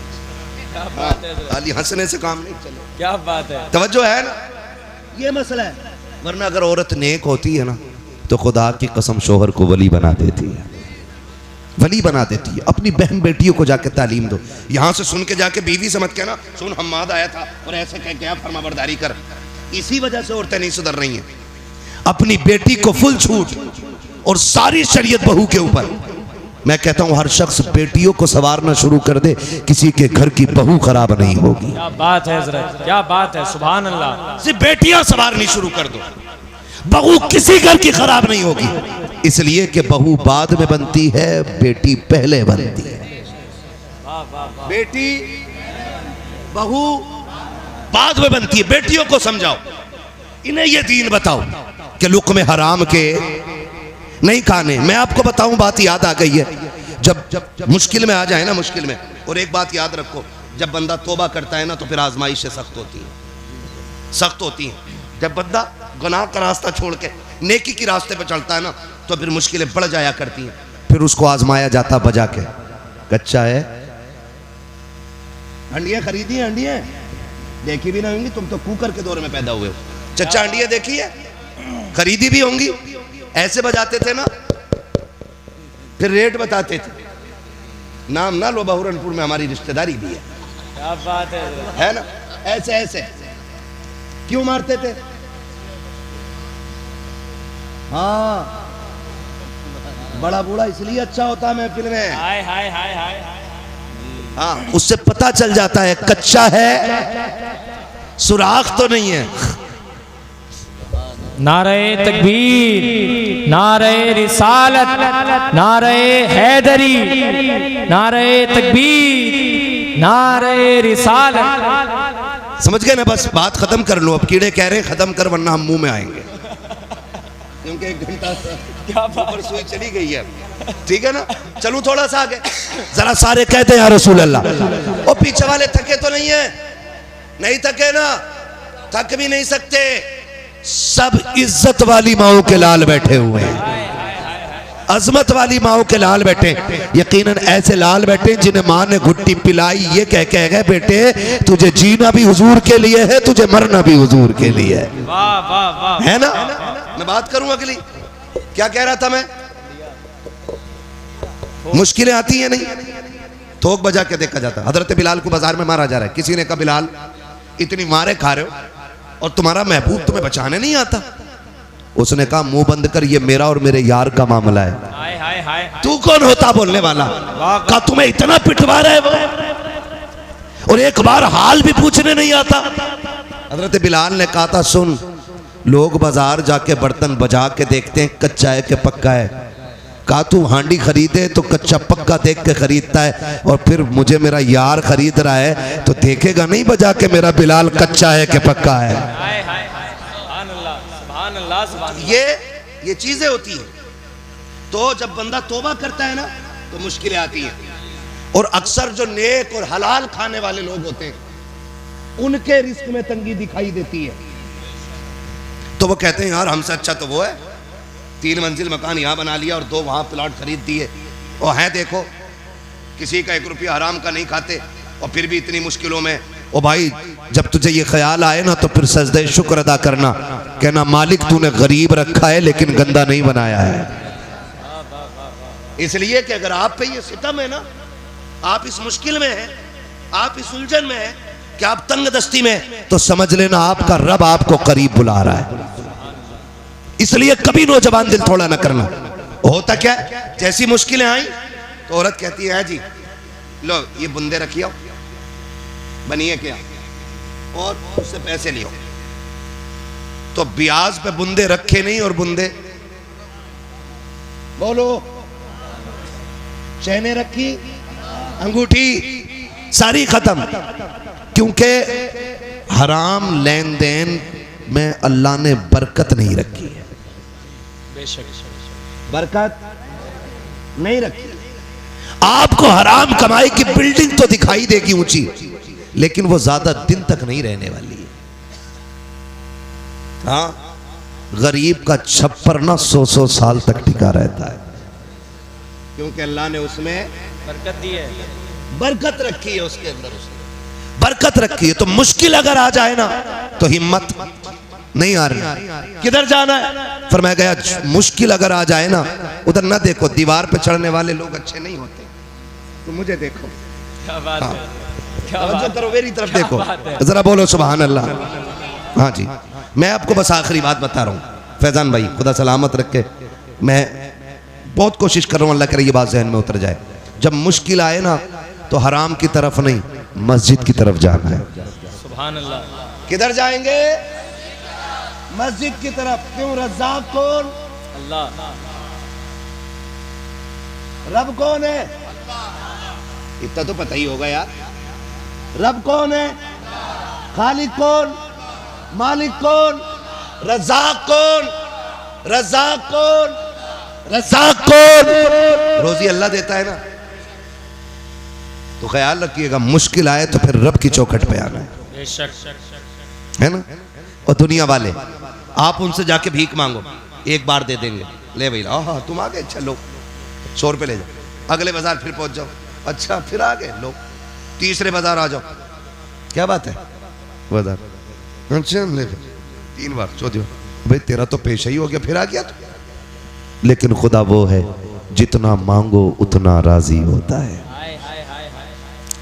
क्या बात है हजरत। खाली हंसने से काम नहीं चले। क्या बात है। तवज्जो है ना, ये मसला है। वरना अगर औरत नेक होती है ना तो खुदा की कसम शोहर को वली बना देती है, वली बना देती है। अपनी बहन बेटियों को जाके तालीम दो। यहां से सुन के जाके बीवी से मत कहना सुन हम्माद आया था और ऐसे कह के फरमाबरदारी कर। इसी वजह से औरतें नहीं सुधर रही हैं। अपनी बेटी को फुल छूट और सारी शरीयत बहू के ऊपर। मैं कहता हूं हर शख्स बेटियों को संवारना शुरू कर दे, किसी के घर की बहू खराब नहीं होगी। क्या बात है हजरत। क्या बात है। सुभान अल्लाह। सिर्फ बेटियां संवारनी शुरू कर दो, बहू किसी घर की खराब नहीं होगी। इसलिए कि बहू बाद में बनती है, बेटी पहले बनती है। बेटी बहू बाद में बनती है। बेटियों को समझाओ, इन्हें ये दीन बताओ कि लुक़्मे हराम के नहीं खाने। मैं आपको बताऊं, बात याद आ गई है। जब मुश्किल में आ जाए ना, मुश्किल में, और एक बात याद रखो, जब बंदा तौबा करता है ना तो फिर आजमाइशें सख्त होती हैं, सख्त होती हैं। जब बंदा गुनाह का रास्ता छोड़ के नेकी की रास्ते पर चलता है ना तो फिर मुश्किलें बढ़ जाया करती हैं। फिर उसको आजमाया जाता बजा के, कच्चा है, अंडियां खरीदी हैं, अंडियां देखी भी ना होंगी, तुम तो कुकर के दौर में पैदा हुए हो। चच्चा अंडियां देखी है, खरीदी भी होंगी। ऐसे बजाते थे ना, फिर रेट बताते थे। नाम ना लो, बहुरनपुर में हमारी रिश्तेदारी भी है। क्या बात है ना? ऐसे ऐसे क्यों मारते थे? हाँ, बड़ा बूढ़ा इसलिए अच्छा होता है महफिल में। हाय हाय हाय हाय। हाँ, उससे पता चल जाता है कच्चा है, सुराख तो नहीं है। नारे तकबीर, नारे रिसालत, नारे हैदरी, नारे तकबीर, नारे रिसालत। समझ गए ना? बस बात खत्म कर लो। अब कीड़े कह रहे हैं खत्म कर वरना हम मुंह में आएंगे, क्योंकि 1 घंटा क्या ऊपर सुई चली गई है। ठीक है ना? चलूं थोड़ा सा आगे, जरा सारे कहते हैं या रसूल अल्लाह। और पीछे वाले थके तो नहीं है? नहीं थके ना, थक भी नहीं सकते। सब इज्जत वाली माओ के लाल बैठे हुए हैं, अजमत वाली माओ के लाल बैठे। यकीनन ऐसे लाल बैठे जिन्हें माँ ने घुट्टी पिलाई, ये कह के गए बेटे तुझे जीना भी हुजूर के लिए है, तुझे मरना भी हुजूर के लिए है। वाह वाह वाह। है ना? मैं बात करूं अगली, क्या कह रहा था मैं? मुश्किलें आती हैं नहीं, थोक बजा के देखा जाता। हजरत बिलाल को बाजार में मारा जा रहा है, किसी ने कहा बिलाल इतनी मारे खा रहे हो और तुम्हारा महबूब तुम्हें बचाने नहीं आता। उसने कहा मुंह बंद कर, ये मेरा और मेरे यार का मामला है, हाय हाय हाय। तू कौन होता बोलने वाला। कहा तुम्हें इतना पिटवा रहा है वो, और एक बार हाल भी पूछने नहीं आता। हजरत बिलाल ने कहा था सुन, लोग बाजार जाके बर्तन बजा के देखते हैं कच्चा है कि पक्का है। कहा तू हांडी खरीदे तो कच्चा पक्का देख के खरीदता है, और फिर मुझे मेरा यार खरीद रहा है तो देखेगा नहीं बजा के मेरा बिलाल कच्चा है कि पक्का है। हाय हाय हाय। सुभान अल्लाह सुभान अल्लाह सुभान अल्लाह। ये चीजें होती हैं। तो जब बंदा तौबा करता है ना तो मुश्किलें आती हैं, और अक्सर जो नेक और हलाल खाने वाले लोग होते हैं उनके रिस्क में तंगी दिखाई देती है। तो वो कहते हैं यार हमसे अच्छा तो वो है, 3 मंजिल मकान यहाँ बना लिया और 2 वहाँ प्लॉट खरीद दिए, और हैं देखो किसी का 1 रुपया हराम का नहीं खाते और फिर भी इतनी मुश्किलों में। ओ भाई जब तुझे ये ख्याल आए ना तो फिर सजदे शुक्र अदा करना, कहना मालिक तूने गरीब रखा है लेकिन गंदा नहीं बनाया है। इसलिए कि अगर आप पे ये सितम है ना, आप इस मुश्किल में हैं, आप इस उलझन में हैं कि आप तंग दस्ती में, तो समझ लेना आपका रब आपको करीब बुला रहा है। इसलिए कभी नौजवान दिल थोड़ा ना करना। होता क्या है, जैसी मुश्किलें आई तो औरत कहती है जी लो ये बुंदे रखियो बनिए क्या, और उससे पैसे लियो। तो ब्याज पे बुंदे रखे नहीं और बुंदे बोलो, चैने रखी, अंगूठी सारी खत्म, क्योंकि हराम लेन देन में अल्लाह ने बरकत नहीं रखी है। बेशक बरकत नहीं रखी। आपको हराम कमाई की बिल्डिंग तो दिखाई देगी ऊंची, लेकिन वो ज्यादा दिन तक नहीं रहने वाली है। हाँ, गरीब का छप्पर ना 100 साल तक टिका रहता है, क्योंकि अल्लाह ने उसमें बरकत दी है, बरकत रखी है, उसके अंदर उसने बरकत रखी है। तो मुश्किल अगर आ जाए ना तो हिम्मत नहीं आ रही, किधर जाना है। फरमाया गया मुश्किल अगर आ जाए ना उधर ना देखो, दीवार पे चढ़ने वाले लोग अच्छे नहीं होते, तो मुझे देखो। क्या बात हाँ। है, क्या बात करो मेरी तरफ क्या देखो, बात है। जरा बोलो सुभान अल्लाह। हाँ जी, मैं आपको बस आखिरी बात बता रहा हूँ फैजान भाई, खुदा सलामत रखे। मैं बहुत कोशिश कर रहा हूँ अल्लाह करे ये बात जहन में उतर जाए। जब मुश्किल आए ना तो हराम की तरफ नहीं, मस्जिद की तरफ जाना है। सुभान अल्लाह। किधर जाएंगे? मस्जिद की तरफ। क्यों? रज़्ज़ाक़ कौन? अल्लाह। रब कौन है? इतना तो पता ही होगा यार। रब कौन है? खालिक कौन? मालिक कौन? रज़्ज़ाक़ कौन? रज़्ज़ाक़ कौन? रज़्ज़ाक़ कौन? रोजी अल्लाह देता है ना। तो ख्याल रखिएगा मुश्किल आए तो फिर रब की चौखट पे आना है, बेशक है ना। और दुनिया वाले आप उनसे जाके भीख मांगो, एक बार दे देंगे, ले भाई हाँ तुम आ गए, चलो 100 रुपये ले जाओ। अगले बाजार फिर पहुंच जाओ, अच्छा फिर आ गए, लो तीसरे बाजार आ जाओ, क्या बात है बाजार, अच्छा ले 3 बार 14 बार, भाई तेरा तो पेशा ही हो गया, फिर आ गया तो। लेकिन खुदा वो है जितना मांगो उतना राजी होता है,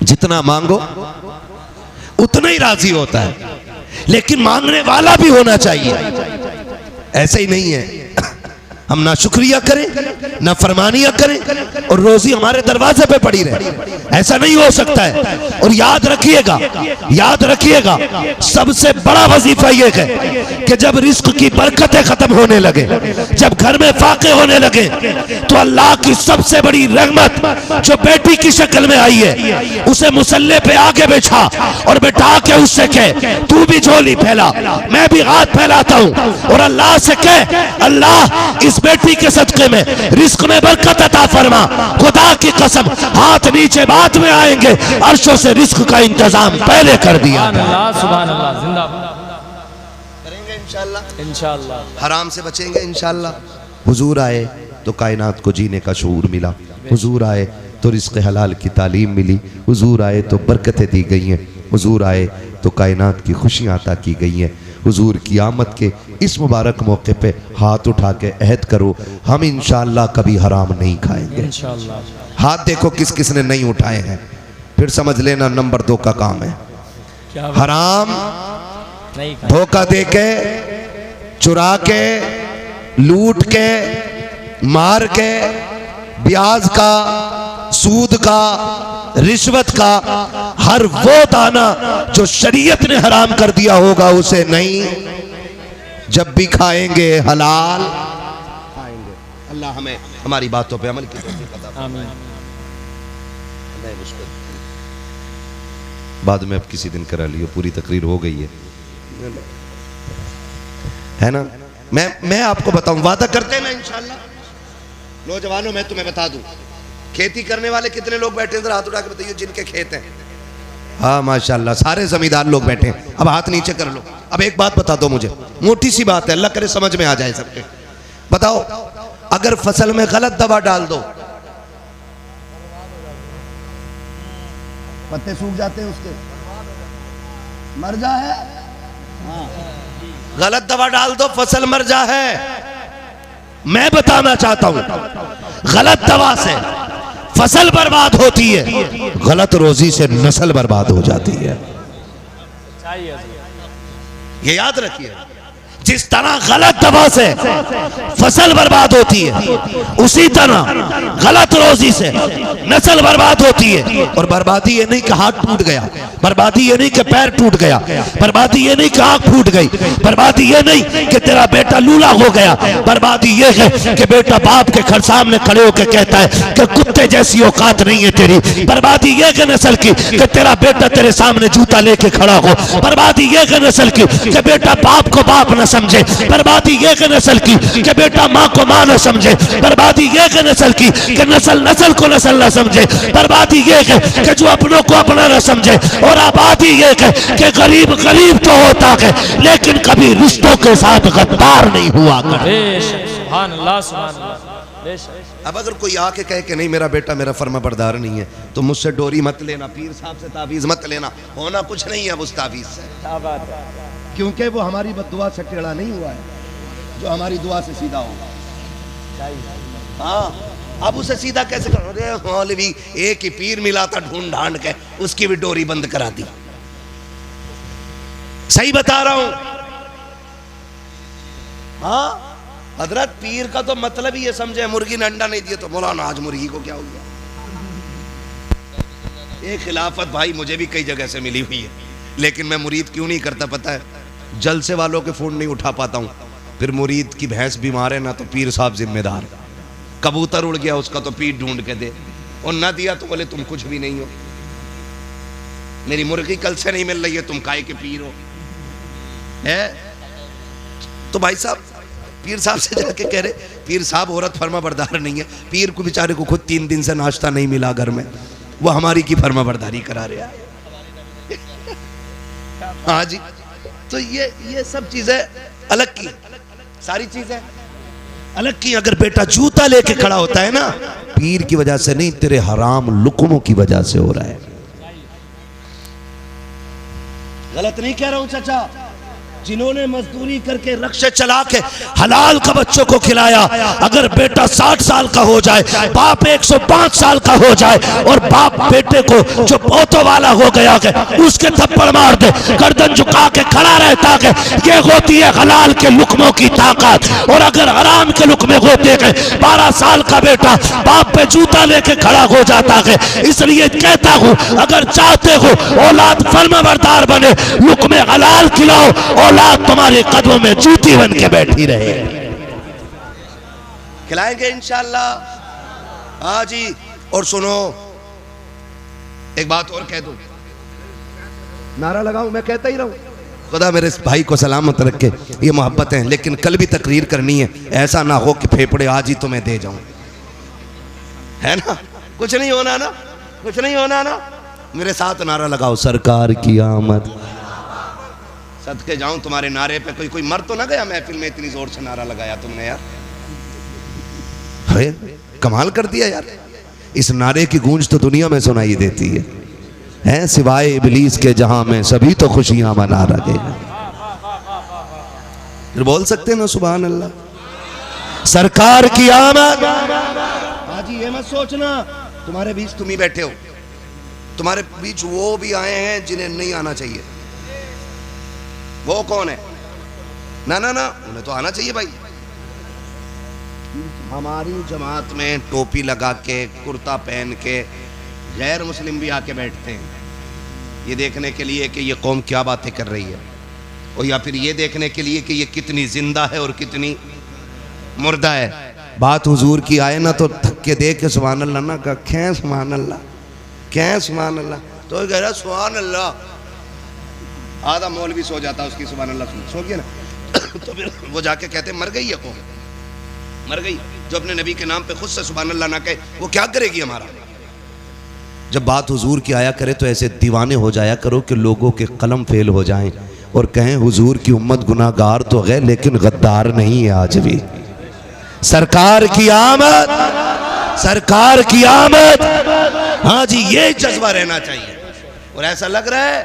जितना मांगो उतना ही राजी होता है। लेकिन मांगने वाला भी होना चाहिए। ऐसा ही नहीं है हम ना शुक्रिया करें ना फरमानियां करें और रोजी हमारे दरवाजे पे पड़ी रहे, ऐसा नहीं हो सकता है। और याद रखिएगा, याद रखिएगा, सबसे बड़ा वजीफा यह है कि जब रिस्क की बरकतें खत्म होने लगे, जब घर में फाके होने लगे, तो अल्लाह की सबसे बड़ी रहमत जो बेटी की शक्ल में आई है, उसे मुसल्ले पे आगे बैठा और बैठा के उससे कहे तू भी झोली फैला, मैं भी हाथ फैलाता हूं, और अल्लाह से कहे अल्लाह इस बेटी के सदके में रिस्क में बरकत अता फरमा। खुदा की कसम हाथ नीचे बाद में आएंगे, अर्शों से रिस्क का इंतजाम पहले कर दिया। सुभान अल्लाह, जिंदाबाद करेंगे इंशाअल्लाह, इंशाअल्लाह। हराम से बचेंगे इंशाअल्लाह। हुजूर आए तो कायनात को जीने का शऊर मिला, हुजूर आए तो रिस्क हलाल की तालीम मिली, हुजूर आए तो बरकतें दी गई हैं, हुजूर आए तो कायनात की खुशियाँ अता की गई हैं। हुजूर की आमद के इस मुबारक मौके पे हाथ उठा के अहद करो हम इंशाअल्लाह कभी हराम नहीं खाएंगे। इंशाअल्लाह। हाथ देखो किस किस ने नहीं उठाए हैं, फिर समझ लेना नंबर 2 का काम है। क्या हराम, नहीं खाया। धोखा दे के, चुरा के, लूट के, मार के, ब्याज का, सूद का, रिश्वत का, हर वो दाना जो शरीयत ने हराम कर दिया होगा उसे नहीं। जब भी खाएंगे हलाल खाएंगे। अल्लाह हमें हमारी बातों पे अमल की तौफीक अता फरमाए। आमीन। बाद में अब किसी दिन करा लियो, पूरी तकरीर हो गई है ना। मैं आपको बताऊं, वादा करते हैं ना इंशाल्लाह। नौजवानों, मैं तुम्हें बता दूं, खेती करने वाले कितने लोग बैठे हैं, हाथ उठा के बताइए जिनके खेत हैं। हाँ माशाल्लाह, सारे जमींदार लोग बैठे हैं। अब हाथ नीचे कर लो। अब एक बात बता दो मुझे, मोटी सी बात है, अल्लाह करे समझ में आ जाए सबके। बताओ, अगर फसल में गलत दवा डाल दो, पत्ते सूख जाते हैं, उसके मर जा है। गलत दवा डाल दो, फसल मर जा है। मैं बताना चाहता हूं, गलत दवा से फसल बर्बाद होती है, गलत रोजी से नस्ल बर्बाद हो जाती है। ये याद रखिए, जिस तरह गलत दवा से फसल बर्बाद होती है, उसी तरह गलत रोजी से नस्ल बर्बाद होती है। और बर्बादी ये नहीं कि हाथ टूट गया, बर्बादी ये नहीं कि पैर टूट गया, बर्बादी ये नहीं कि आंख फूट गई, बर्बादी ये नहीं कि तेरा बेटा लूला हो गया, बर्बादी ये है कि बेटा बाप के घर सामने खड़े होकर कहता है कि कुत्ते जैसी औकात नहीं है तेरी। बर्बादी ये कि नस्ल की कि तेरा बेटा तेरे सामने जूता लेके खड़ा हो। बर्बादी ये कि नस्ल की कि बेटा बाप को बाप न समझे। बर्बादी ये कि नस्ल की कि बेटा माँ को माँ न समझे। बर्बादी ये कि नस्ल की कि नस्ल को नस्ल न समझे। बर्बादी ये है कि जो अपनों को अपना न समझे। और आबादी ये है कि गरीब गरीब तो होता है लेकिन कभी रिश्तों के साथ गद्दार नहीं हुआ कर। बेशक, सुभान अल्लाह, सुभान अल्लाह, बेशक। अब अगर कोई आके कहे कि नहीं मेरा बेटा मेरा फर्माबरदार नहीं है, तो मुझसे डोरी मत लेना, पीर साहब से तावीज मत लेना, होना कुछ नहीं है उस तावीज से। क्या बात है। क्योंकि वो हमारी बद्दुआ से टेढ़ा नहीं हुआ है, जो हमारी दुआ से सीधा होगा। हाँ, अब उसे सीधा कैसे करो? अरे मौलवी एक ही पीर मिला था ढूंढ ढांड के, उसकी भी डोरी बंद करा दी। सही बता रहा हूं। हाँ, हजरत पीर का तो मतलब ही ये समझे, मुर्गी ने अंडा नहीं दिया तो मौलाना आज मुर्गी को क्या हो गया। ये खिलाफत भाई मुझे भी कई जगह से मिली हुई है, लेकिन मैं मुरीद क्यों नहीं करता पता है? जलसे वालों के फोन नहीं उठा पाता हूं। फिर मुरीद की भैंस बीमार है ना, तो पीर साहब जिम्मेदार। कबूतर उड़ गया उसका, तो पीर ढूंढ के दे, और ना दिया तो बोले तुम कुछ भी नहीं हो। मेरी मुर्गी कल से नहीं मिल रही है, तुम काहे के पीर हो? है तो भाई साहब पीर साहब से जाके कह रहे, पीर साहब औरत फर्मा बरदार नहीं है। पीर को बेचारे को खुद 3 दिन से नाश्ता नहीं मिला घर में, वो हमारी की फर्मा बरदारी करा रहा है। हाँ जी, तो ये सब चीजें अलग की, सारी चीजें अलग की। अगर बेटा जूता लेके खड़ा होता है ना, पीर की वजह से नहीं, तेरे हराम लुकमों की वजह से हो रहा है। गलत नहीं कह रहा हूं चाचा। जिन्होंने मजदूरी करके रक्शे चला के हलाल का बच्चों को खिलाया, अगर बेटा 60 साल का हो जाए, बाप 105 साल का हो जाए, और बाप बेटे को जो पोतों वाला हो गया है उसके थप्पड़ मार दे, गर्दन झुका के खड़ा रहता है, ये होती है हलाल के लुकमों की ताकत। और अगर हराम के लुकमे होते हैं, 12 साल का बेटा बाप पे जूता लेके खड़ा हो जाता है। इसलिए कहता हूं, अगर चाहते हो औलाद फर्माबरदार बने, लुकमे हलाल खिलाओ, औलाद तुम्हारे कदमों में जूती बन के बैठी रहे। खिलाएंगे इंशाअल्लाह। हाँ जी, और सुनो एक बात और कह दूं, नारा लगाऊं, मैं कहता ही रहूं। खुदा मेरे इस भाई को सलामत रखे, ये मोहब्बत है, लेकिन कल भी तकरीर करनी है, ऐसा ना हो कि फेफड़े आज ही तुम्हें दे जाऊं, है ना? कुछ नहीं होना ना, कुछ नहीं होना ना। मेरे साथ नारा लगाओ, सरकार की आमद। सदके जाऊं तुम्हारे नारे पे, कोई मर तो ना गया महफिल में, इतनी जोर से नारा लगाया तुमने यार। कमाल कर दिया यार। इस नारे की गूंज तो दुनिया में सुनाई देती है, सिवाय इबलीस के जहां में सभी तो खुशियां मना रहे हैं। बोल सकते ना सुभान अल्लाह। सरकार की आमद। हाँ जी, ये मत सोचना तुम्हारे बीच तुम ही बैठे हो, तुम्हारे बीच वो भी आए हैं जिन्हें नहीं आना चाहिए। वो कौन है? ना ना ना, उन्हें तो आना चाहिए भाई। हमारी जमात में टोपी लगा के, कुर्ता पहन के गैर मुस्लिम भी आके बैठते हैं, ये देखने के लिए कि ये कौम क्या बातें कर रही है, और या फिर ये देखने के लिए कि ये कितनी जिंदा है और कितनी मुर्दा है। बात हुजूर की आए ना तो थक के देख के सुभान अल्लाह ना का, खे सुभान अल्लाह, क्या सुभान अल्लाह, तो कह रहा सुभान अल्लाह। आधा मौलवी सो जाता, उसकी सुभान अल्लाह सो गया ना तो फिर वो जाके कहते मर गई है कौन, मर गई। जो अपने नबी के नाम पे खुद से सुभान अल्लाह ना कहे वो क्या करेगी हमारा। जब बात हुजूर की आया करे तो ऐसे दीवाने हो जाया करो कि लोगों के कलम फेल हो जाएं और कहें हुजूर की उम्मत गुनाहगार तो है लेकिन गद्दार नहीं है आज भी। सरकार की आमद, सरकार की आमद, हाँ जी, ये जज्बा रहना चाहिए। और ऐसा लग रहा है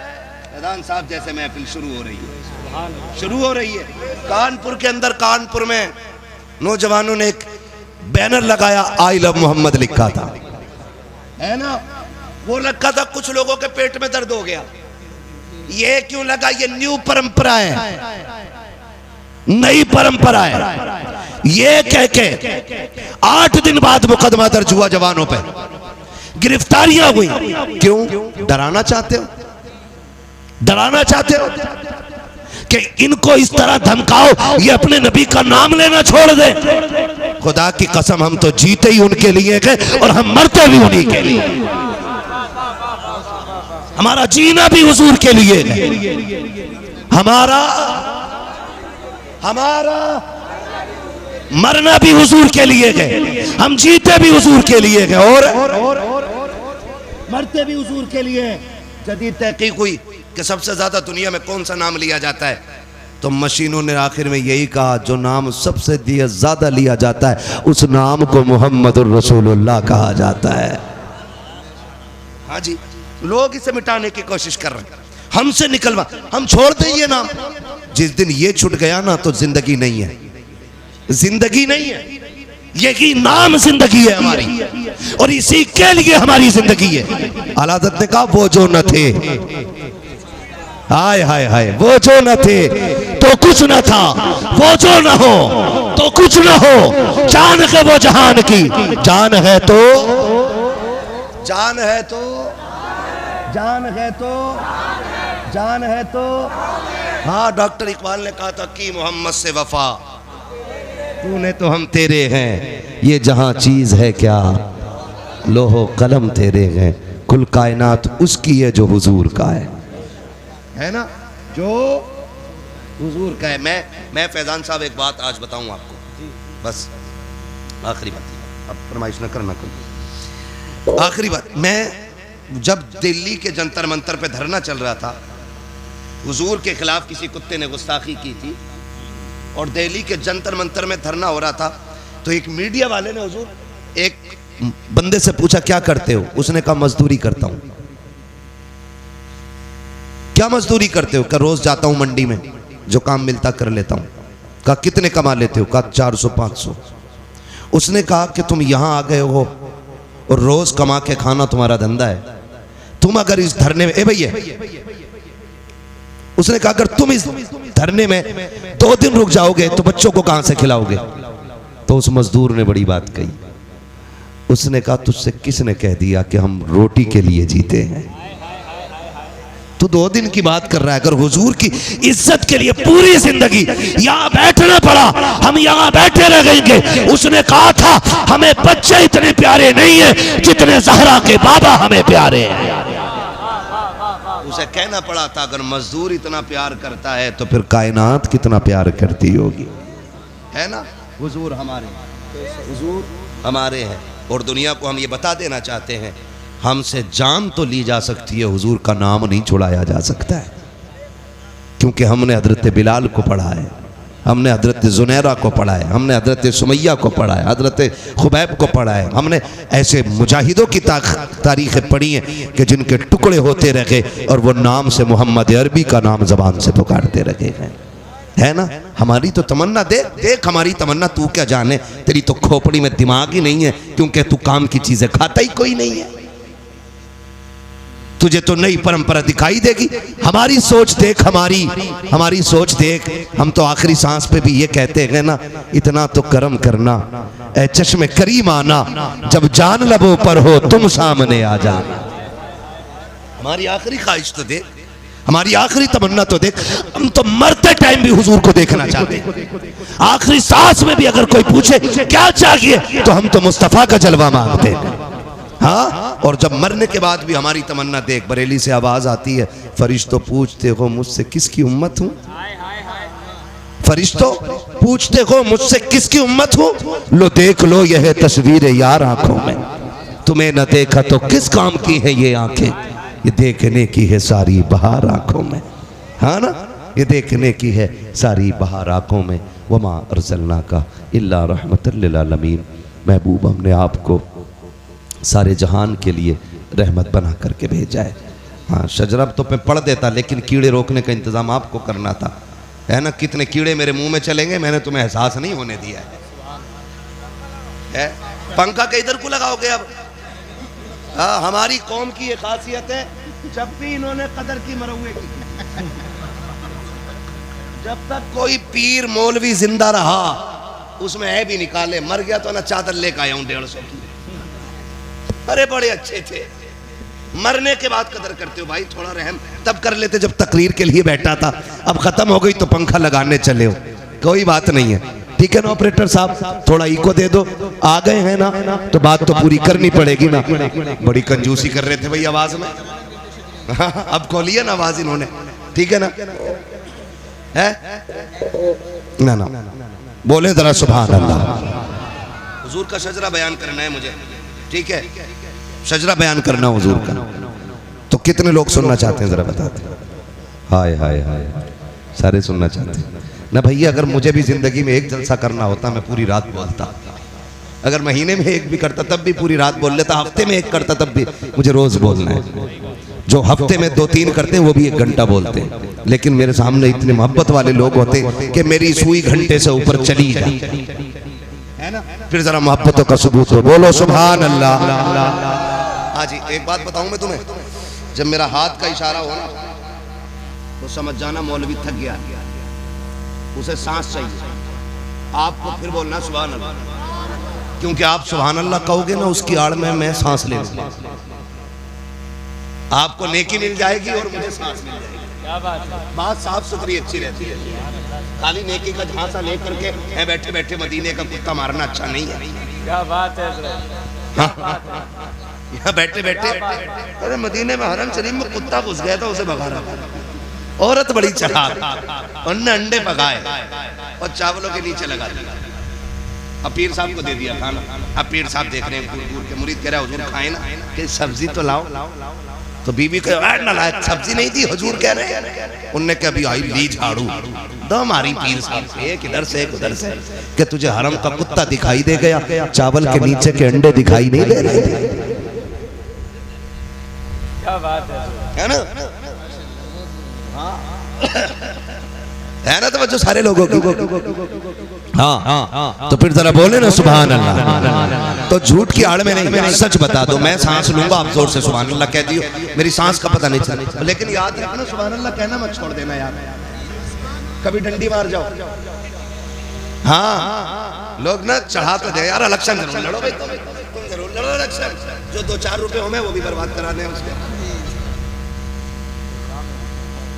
फैजान साहब जैसे महफिल शुरू हो रही है, शुरू हो रही है। कानपुर के अंदर, कानपुर में नौजवानों ने एक बैनर लगाया, आई लव मोहम्मद लिखा था, है ना, वो रखा था। कुछ लोगों के पेट में दर्द हो गया, ये क्यों लगा? ये न्यू परंपरा है, नई परंपरा है। ये कह के 8 दिन बाद मुकदमा दर्ज हुआ जवानों पे, गिरफ्तारियां हुई। क्यों? डराना चाहते हो, डराना चाहते हो कि इनको इस तरह धमकाओ ये अपने नबी का नाम लेना छोड़ दे। खुदा की कसम हम तो जीते ही उनके लिए गए और हम मरते भी उन्हीं के लिए। हमारा जीना भी हुजूर के लिए है, हमारा मरना भी हुजूर के लिए गए, हम जीते भी हुजूर के लिए गए और मरते भी हुजूर के लिए। जदीद तहकीक हुई कि सबसे ज्यादा दुनिया में कौन सा नाम लिया जाता है, तो मशीनों ने आखिर में यही कहा जो नाम सबसे ज्यादा लिया जाता है उस नाम को मुहम्मदुर रसूलुल्लाह कहा जाता है। हाँ जी, लोग इसे मिटाने की कोशिश कर रहे हैं, हमसे निकलवा, हम छोड़ दें ये नाम। जिस दिन ये छूट गया ना तो जिंदगी नहीं है, जिंदगी नहीं है, यही नाम जिंदगी है हमारी और इसी के लिए हमारी जिंदगी है। आला हज़रत ने कहा वो जो न थे, हाय हाय हाय, वो जो न थे तो कुछ न था, वो जो न हो तो कुछ न हो। जान है वो जहान की, जान है तो, जान है तो, जान है तो, जान है तो। हाँ, डॉक्टर इकबाल ने कहा था कि मोहम्मद से वफा, तूने तो हम तेरे हैं, ये जहां चीज है क्या, लोहो कलम तेरे हैं, कुल कायनात उसकी है जो हुजूर का है ना, जो हुजूर का है। मैं फैजान साहब एक बात आज बताऊं आपको, बस आखिरी बात, अब फरमाइश न करना कोई। आखिरी बात, मैं जब दिल्ली के जंतर मंतर पे धरना चल रहा था, हुजूर के खिलाफ किसी कुत्ते ने गुस्ताखी की थी और दिल्ली के जंतर मंतर में धरना हो रहा था, तो एक मीडिया वाले ने हुजूर एक बंदे से पूछा क्या करते हो, उसने कहा मजदूरी करता हूं। क्या मजदूरी करते हो? कहा रोज जाता हूं मंडी में, जो काम मिलता कर लेता हूं। कहा कितने कमा लेते हो? कहा 400-500। उसने कहा कि तुम यहां आ गए हो और रोज कमा के खाना तुम्हारा धंधा है, तुम अगर इस धरने में, ए भैया, उसने कहा अगर तुम इस धरने में 2 दिन रुक जाओगे तो बच्चों को कहां से खिलाओगे? तो उस मजदूर ने बड़ी बात कही, उसने कहा तुझसे किसने कह दिया कि हम रोटी के लिए जीते हैं? तू 2 दिन की बात कर रहा है। अगर हुजूर की इज्जत के लिए पूरी जिंदगी यहाँ बैठना पड़ा, हम यहाँ बैठे रह गएंगे। उसने कहा था हमें बच्चे इतने प्यारे नहीं है जितने ज़हरा के बाबा हमें प्यारे हैं। उसे कहना पड़ा था अगर मजदूर इतना प्यार करता है तो फिर कायनात कितना प्यार करती होगी, है ना। हुजूर हमारे, हुजूर हमारे हैं और दुनिया को हम ये बता देना चाहते हैं, हमसे जान तो ली जा सकती है, हुजूर का नाम नहीं छुड़ाया जा सकता है। क्योंकि हमने हजरत बिलाल को पढ़ा है, हमने हजरत जुनैरा को पढ़ा है, हमने हजरत सुमैया को पढ़ा है, हजरत खुबैब को पढ़ा है। हमने ऐसे मुजाहिदों की तारीखें पढ़ी हैं कि जिनके टुकड़े होते रहे और वो नाम से मोहम्मद अरबी का नाम ज़बान से पुकारते रहे हैं, है ना। हमारी तो तमन्ना देख देख, हमारी तमन्ना तू क्या जाने, तेरी तो खोपड़ी में दिमाग ही नहीं है, क्योंकि तू काम की चीजें खाता ही कोई नहीं है। तुझे तो नई परंपरा दिखाई देगी। हमारी सोच देख, हमारी सोच देख। हम तो आखिरी सांस पे भी ये कहते हैं ना, इतना तो कर्म करना ए चश्मे करीम आना, जब जान लबों पर हो तुम सामने आ जाना। हमारी आखिरी ख्वाहिश तो देख, हमारी आखिरी तमन्ना तो देख। हम तो मरते टाइम भी हुजूर को देखना चाहते, आखिरी सांस में भी अगर कोई पूछे क्या चाहिए तो हम तो मुस्तफा का जलवा मांगते। हाँ, और जब मरने के बाद भी हमारी तमन्ना देख, बरेली से आवाज आती है, फरिश्तों पूछते हो मुझसे किसकी उम्मत हूं, फरिश्तों पूछते हो मुझसे किसकी उम्मत हूं, लो देख लो यह तस्वीर यार आंखों में, तुम्हें न देखा तो किस काम की है ये आंखें, ये देखने की है सारी बहार आंखों में। हाँ ना, ये देखने की है सारी बहार आंखों में। वमा अरसलना का इल्ला रहमतल लिल आलमीन, महबूब हमने आपको सारे जहान के लिए रहमत बना करके भेजा है। हाँ, शजरा तो मैं पढ़ देता, लेकिन कीड़े रोकने का इंतजाम आपको करना था, है ना। कितने कीड़े मेरे मुंह में चलेंगे, मैंने तुम्हें एहसास नहीं होने दिया है। पंखा के इधर को लगाओगे अब। हाँ, हमारी कौम की ये खासियत है, जब भी इन्होंने कदर की मरहुए की, जब तक कोई पीर मौलवी जिंदा रहा उसमें है भी निकाले, मर गया तो ना चादर लेकर आया हूं 150 की। अरे बड़े अच्छे थे, मरने के बाद कदर करते हो भाई, थोड़ा रहम तब कर लेते जब तकरीर के लिए बैठा था, अब खत्म हो गई तो पंखा लगाने चले हो, कोई बात नहीं है। ठीक है ना ऑपरेटर साहब, थोड़ा इको दे दो, आ गए हैं ना तो बात तो पूरी करनी पड़ेगी ना। बड़ी कंजूसी कर रहे थे भाई आवाज में, अब खोलिए ना आवाज इन्होंने, ठीक है ना, है ना ना, बोले जरा सुभान अल्लाह। हुजूर का शजरा बयान करना है मुझे, ठीक है, शजरा बयान करना हुजूर का। तो कितने लोग सुनना चाहते हैं जरा बताते। हाय हाय हाय, सारे सुनना चाहते हैं ना भैया। अगर मुझे भी जिंदगी में एक जलसा करना होता मैं पूरी रात बोलता, अगर महीने में एक भी करता तब भी पूरी रात बोल लेता, हफ्ते में एक करता तब भी, मुझे रोज बोलना है। जो हफ्ते में 2-3 करते हैं वो भी 1 घंटा बोलते हैं, लेकिन मेरे सामने इतने मोहब्बत वाले लोग होते कि मेरी सुई घंटे से ऊपर चली जाए, है ना। फिर जरा मोहब्बतों का सबूत हो, बोलो सुभान अल्लाह। हाँ जी, एक बात बताऊं मैं तुम्हें, जब मेरा हाथ का इशारा हो ना तो समझ जाना मौलवी थक गया, उसे सांस चाहिए। आपको फिर बोलना सुभान अल्लाह, क्योंकि आप सुभान अल्लाह कहोगे ना उसकी आड़ में मैं सांस ले लूंगा, आपको नेकी मिल जाएगी और मुझे सांस मिल जाएगी। क्या बात साफ सुथरी अच्छी रहती है, खाली नेकी का झांसा लेकर के बैठे बैठे मदीने का कुत्ता मारना अच्छा नहीं है। क्या बात है। हाँ, यहाँ बैठे बैठे, अरे मदीने में हरम शरीफ में कुत्ता घुस गया था, उसे भगा रहा, औरत बड़ी चालाक, उनने अंडे पकाए और चावलों के नीचे लगा दिया, अब पीर साहब को दे दिया खाना। अब पीर साहब देख रहे हैं, दूर के मुरीद कह रहे हैं हुजूर खाए ना, कि सब्जी तो लाओ, तो बीबी को नालायक सब्जी नहीं थी, हुजूर कह रहे हैं। उनने कहा अभी आई ली झाड़ू दो हमारी पीर साहब से, एक इधर से एक उधर से, कि तुझे हरम का कुत्ता दिखाई दे गया, चावल के नीचे के अंडे दिखाई नहीं दे रहे थे। क्या बात है ना, है ना, तो बच्चों सारे लोगों की। हाँ, तो फिर जरा बोले ना सुभान अल्लाह। तो झूठ की आड़ में नहीं, सच बता दो। मैं सांस लूंगा, आप जोर से सुभान अल्लाह कह दियो, मेरी सांस का पता नहीं चला, लेकिन याद रखना सुभान अल्लाह कहना मत छोड़ देना यार, कभी डंडी मार जाओ। हाँ, लोग ना चढ़ा तो दे यार, इलेक्शन जरूर लड़ो भाई, तुम जरूर लड़ो इलेक्शन, जो 2-4 रुपए हो मैं वो भी बर्बाद करा दें उसके,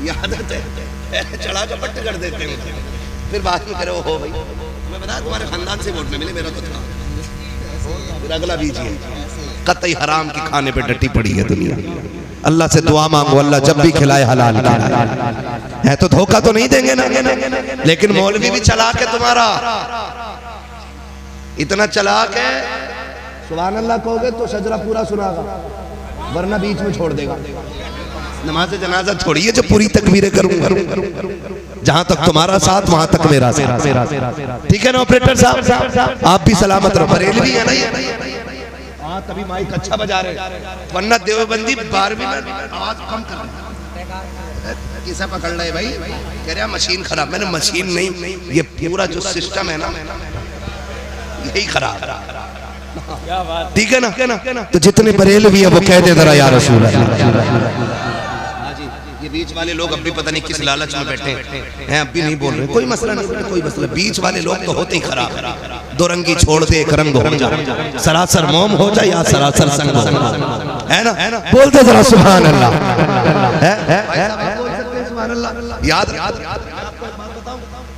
याद है, चढ़ा के पट्ट कर देते हैं, फिर बाद में करे हो भाई मैं बता तुम्हारे खानदान से वोट में मिले, मेरा तो था, फिर अगला बीजिए। कतई हराम की खाने पे डटी पड़ी है दुनिया। अल्लाह से दुआ मांगो, अल्लाह जब भी खिलाए हलाल है, तो धोखा तो नहीं देंगे ना। लेकिन मौलवी भी चला के तुम्हारा, इतना चला के सुभान अल्लाह कहोगे तो शजरा पूरा सुनागा, वरना बीच में छोड़ देगा। नमाज जनाजा छोड़िए, जो पूरी तकबीरें करूंगा, जहां तक तुम्हारा साथ वहां तक मेरा साथ, ठीक है ना ऑपरेटर साहब, आप भी सलामत रहो। बरेलवी है ना, हाँ तभी माइक अच्छा बजा रहे, वरना देवबंदी 12वीं में आवाज कम कर रहे हैं। किसे पकड़ रहे भाई? कह रहा मशीन खराब। मैंने मशीन नहीं, ये पूरा जो सिस्टम है ना यही खराब। क्या बात। ठीक है ना? तो जितने बरेलवी है वो कह दे जरा या रसूल अल्लाह। ये बीच वाले लोग अब भी पता नहीं किस लालच में बैठे हैं, अब भी नहीं बोल रहे। कोई मसला नहीं, कोई मसला। बीच वाले लोग तो होते ही खराब। दो रंगी छोड़ दे, एक रंग हो जाए, सरासर मोम हो जाए या सरासर संग हो, है ना? बोलते जरा सुभान अल्लाह। याद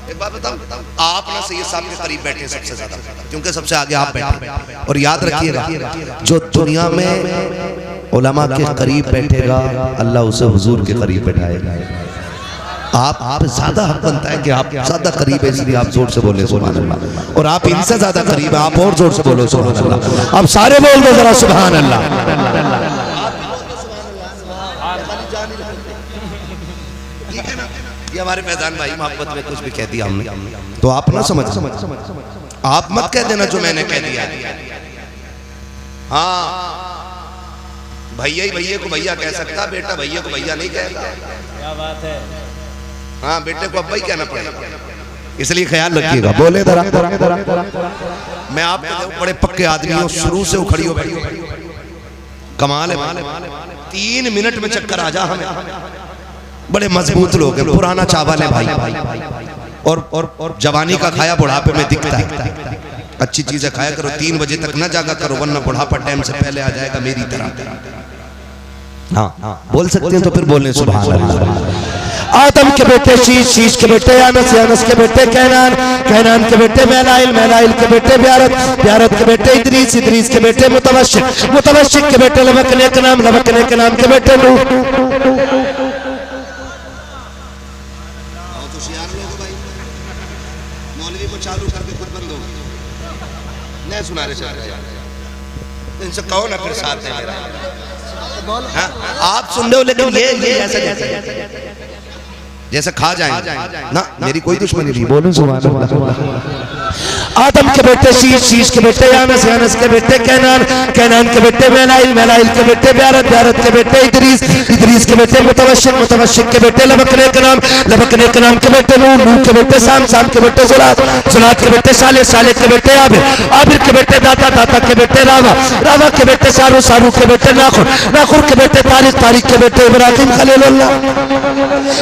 एक बात बताऊं, आप ना सैयद साहब के करीब बैठे सबसे ज्यादा, क्योंकि सबसे आगे आप बैठे। और याद रखिएगा, जो दुनिया में उलमा के करीब बैठेगा अल्लाह उसे हुजूर के करीब बैठाएगा। आप ज्यादा हक बनता है कि आप ज्यादा करीब है, इसलिए आप जोर से बोले सुभान अल्लाह। और आप इनसे ज्यादा करीब है, आप और जोर से बोलो सुभान अल्लाह। अब सारे बोल दो जरा सुभान अल्लाह। ये हमारे फैजान भाई मोहब्बत में कुछ भी कह दिया हमने तो आप ना समझ, आप मत कह देना जो मैंने कह दिया। हाँ, भैया ही भैया को भैया कह सकता, बेटा भैया को भैया नहीं कहेगा। क्या बात है। हाँ, बेटे को अब्बा ही कहना पड़ेगा, इसलिए ख्याल रखिएगा। बोले जरा। मैं आपको बड़े पक्के आदमी हूँ, शुरू से उखड़ी हो बैठी, कमाल है। 3 मिनट में चक्कर आ जा हमें। बड़े मजबूत लोग हैं, पुराना चावल है भाई। और जवानी का खाया बुढ़ापे में दिखता है। अच्छी चीजें खाया करो, 3 बजे तक ना जागा करो, वरना बुढ़ापा टाइम से पहले आ जाएगा मेरी तरह। हाँ, बोल सकते हैं तो फिर बोलने सुभान अल्लाह। आदम के बेटे शीश, शीश के बेटे यानस, यानस के बेटे कैनान, कैनान के बेटे मैलाइल, मैलाइल के बेटे ब्यारत, ब्यारत के बेटे इदरीस, इदरीस के बेटे मुतवश्शिक, मुतवश्शिक के बेटे लबकने के नाम, लबकने के नाम के बेटे नूह। मौलवी को चालू करके खुद बंद हो नहीं सुना रहे। इनसे कहो ना फिर साथ है मेरा। हाँ, आप सुन रहे हो, लेकिन ये ऐसा जैसे खा जाए ना, मेरी कोई दुश्मनी नहीं। बोलो सुभान अल्लाह। आदम के बेटे शीश, शीश के बेटे यानस, यानस के बेटे कैनान, कैनान के बेटे मैलाइल, मैलाइल के बेटे ब्यारत, ब्यारत के बेटे इदरीस, इदरीस के बेटे मुतवश्शिक, मुतवश्शिक के बेटे लबकने के नाम, लबकने के नाम के बेटे नूह, नूह के बेटे साम, साम के बेटे जुलात, जुलात के बेटे साले, साले के बेटे आबिर, आबिर के बेटे दाता, दाता के बेटे रावा, रावा के बेटे सारू, सारू के बेटे नाखुर, नाखुर के बेटे तारिक, तारिक के बेटे इब्राहिम खलीलुल्लाह,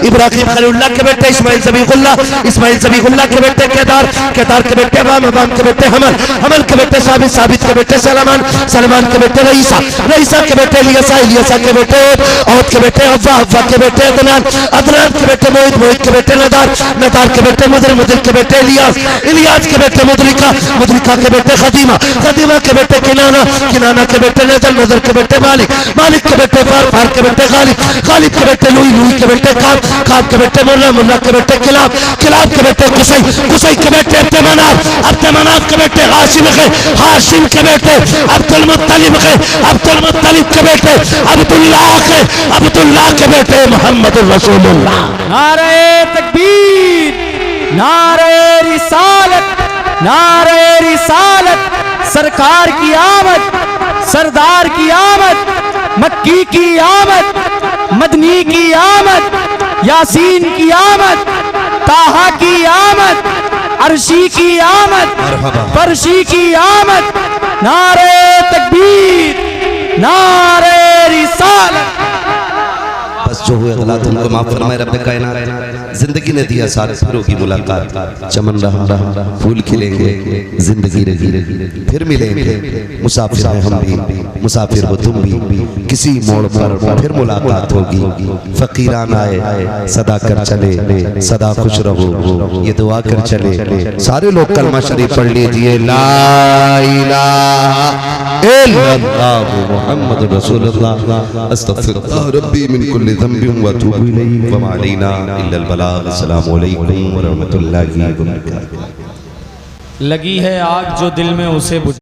इब्राहिम खलीलुल्लाह के बेटे इस्माइल ज़बीहुल्लाह, इस्माइल ज़बीहुल्लाह के बेटे केदार, केदार के बेटे अबाम, अबाम के बेटे हमल, हमल के बेटे साबित, साबित के बेटे सलमान, सलमान के बेटे रईसा, रईसा के बेटे इलियासा, इलियासा के बेटे औद के बेटे हव्वा, हव्वा के बेटे अदनान, अदनान के बेटे मोहित, मोहित के बेटे नदार, नदार के बेटे मुदर, मुदर के बेटे इलियास, इलियास के बेटे मुदरिका, मुदरिका के बेटे खदीमा, खदीमा के बेटे किनाना, किनाना के बेटे नजर, नजर के बेटे मालिक, मालिक के बेटे फार, फार के बेटे गालिब, गालिब के बेटे लुई, लुई के बेटे काब, काब के बेटे मुल्ला, मुल्ला के बेटे किलाब, किलाब के बेटे कुसै, कुसै के बेटे अब्दे मनाफ, अब्दे मनाफ के बेटे हाशिम है, हाशिम के बेटे अब्दुल मुत्तलिब है, अब्दुल मुत्तलिब के बेटे अब्दुल्लाह है, अब्दुल्लाह के बेटे मोहम्मद रसूलुल्लाह। नारे तकबीर, नारे रिसालत, नारे रिसालत, सरकार की आमद, सरदार की आमद, मक्की की आमद, मदनी की आमद, यासीन की आमद, ताहा की आमद, अर्शी की आमद, फरशी की आमद। नारे तकबीर, नारे रिसालत। बस जो हुए गलत उनको माफ फरमाए रब्बे कायनात। जिंदगी ने दिया साथ, फिर होगी मुलाकात, चमन रहा, फूल खिलेंगे, जिंदगी रहेगी, फिर मिलेंगे। मुसाफिर हैं हम भी, मुसाफिर हो तुम भी, किसी मोड़ पर फिर मुलाकात होगी। फकीरान आए सदा कर चले, सदा खुश रहो, ये दुआ कर चले। सारे लोग कलमा शरीफ पढ़ लीजिए, ला इलाहा इल्लल्लाह मुहम्मद रसूलुल्लाह, अस्तगफिरुल्लाह रब्बी मिन कुल्लि ज़ंबिन व अतूबु इलैहि व मा अलैना इल्लल बलाग। अस्सलामु अलैकुम व रहमतुल्लाहि व बरकातुहू। लगी है आग जो दिल में उसे बुझ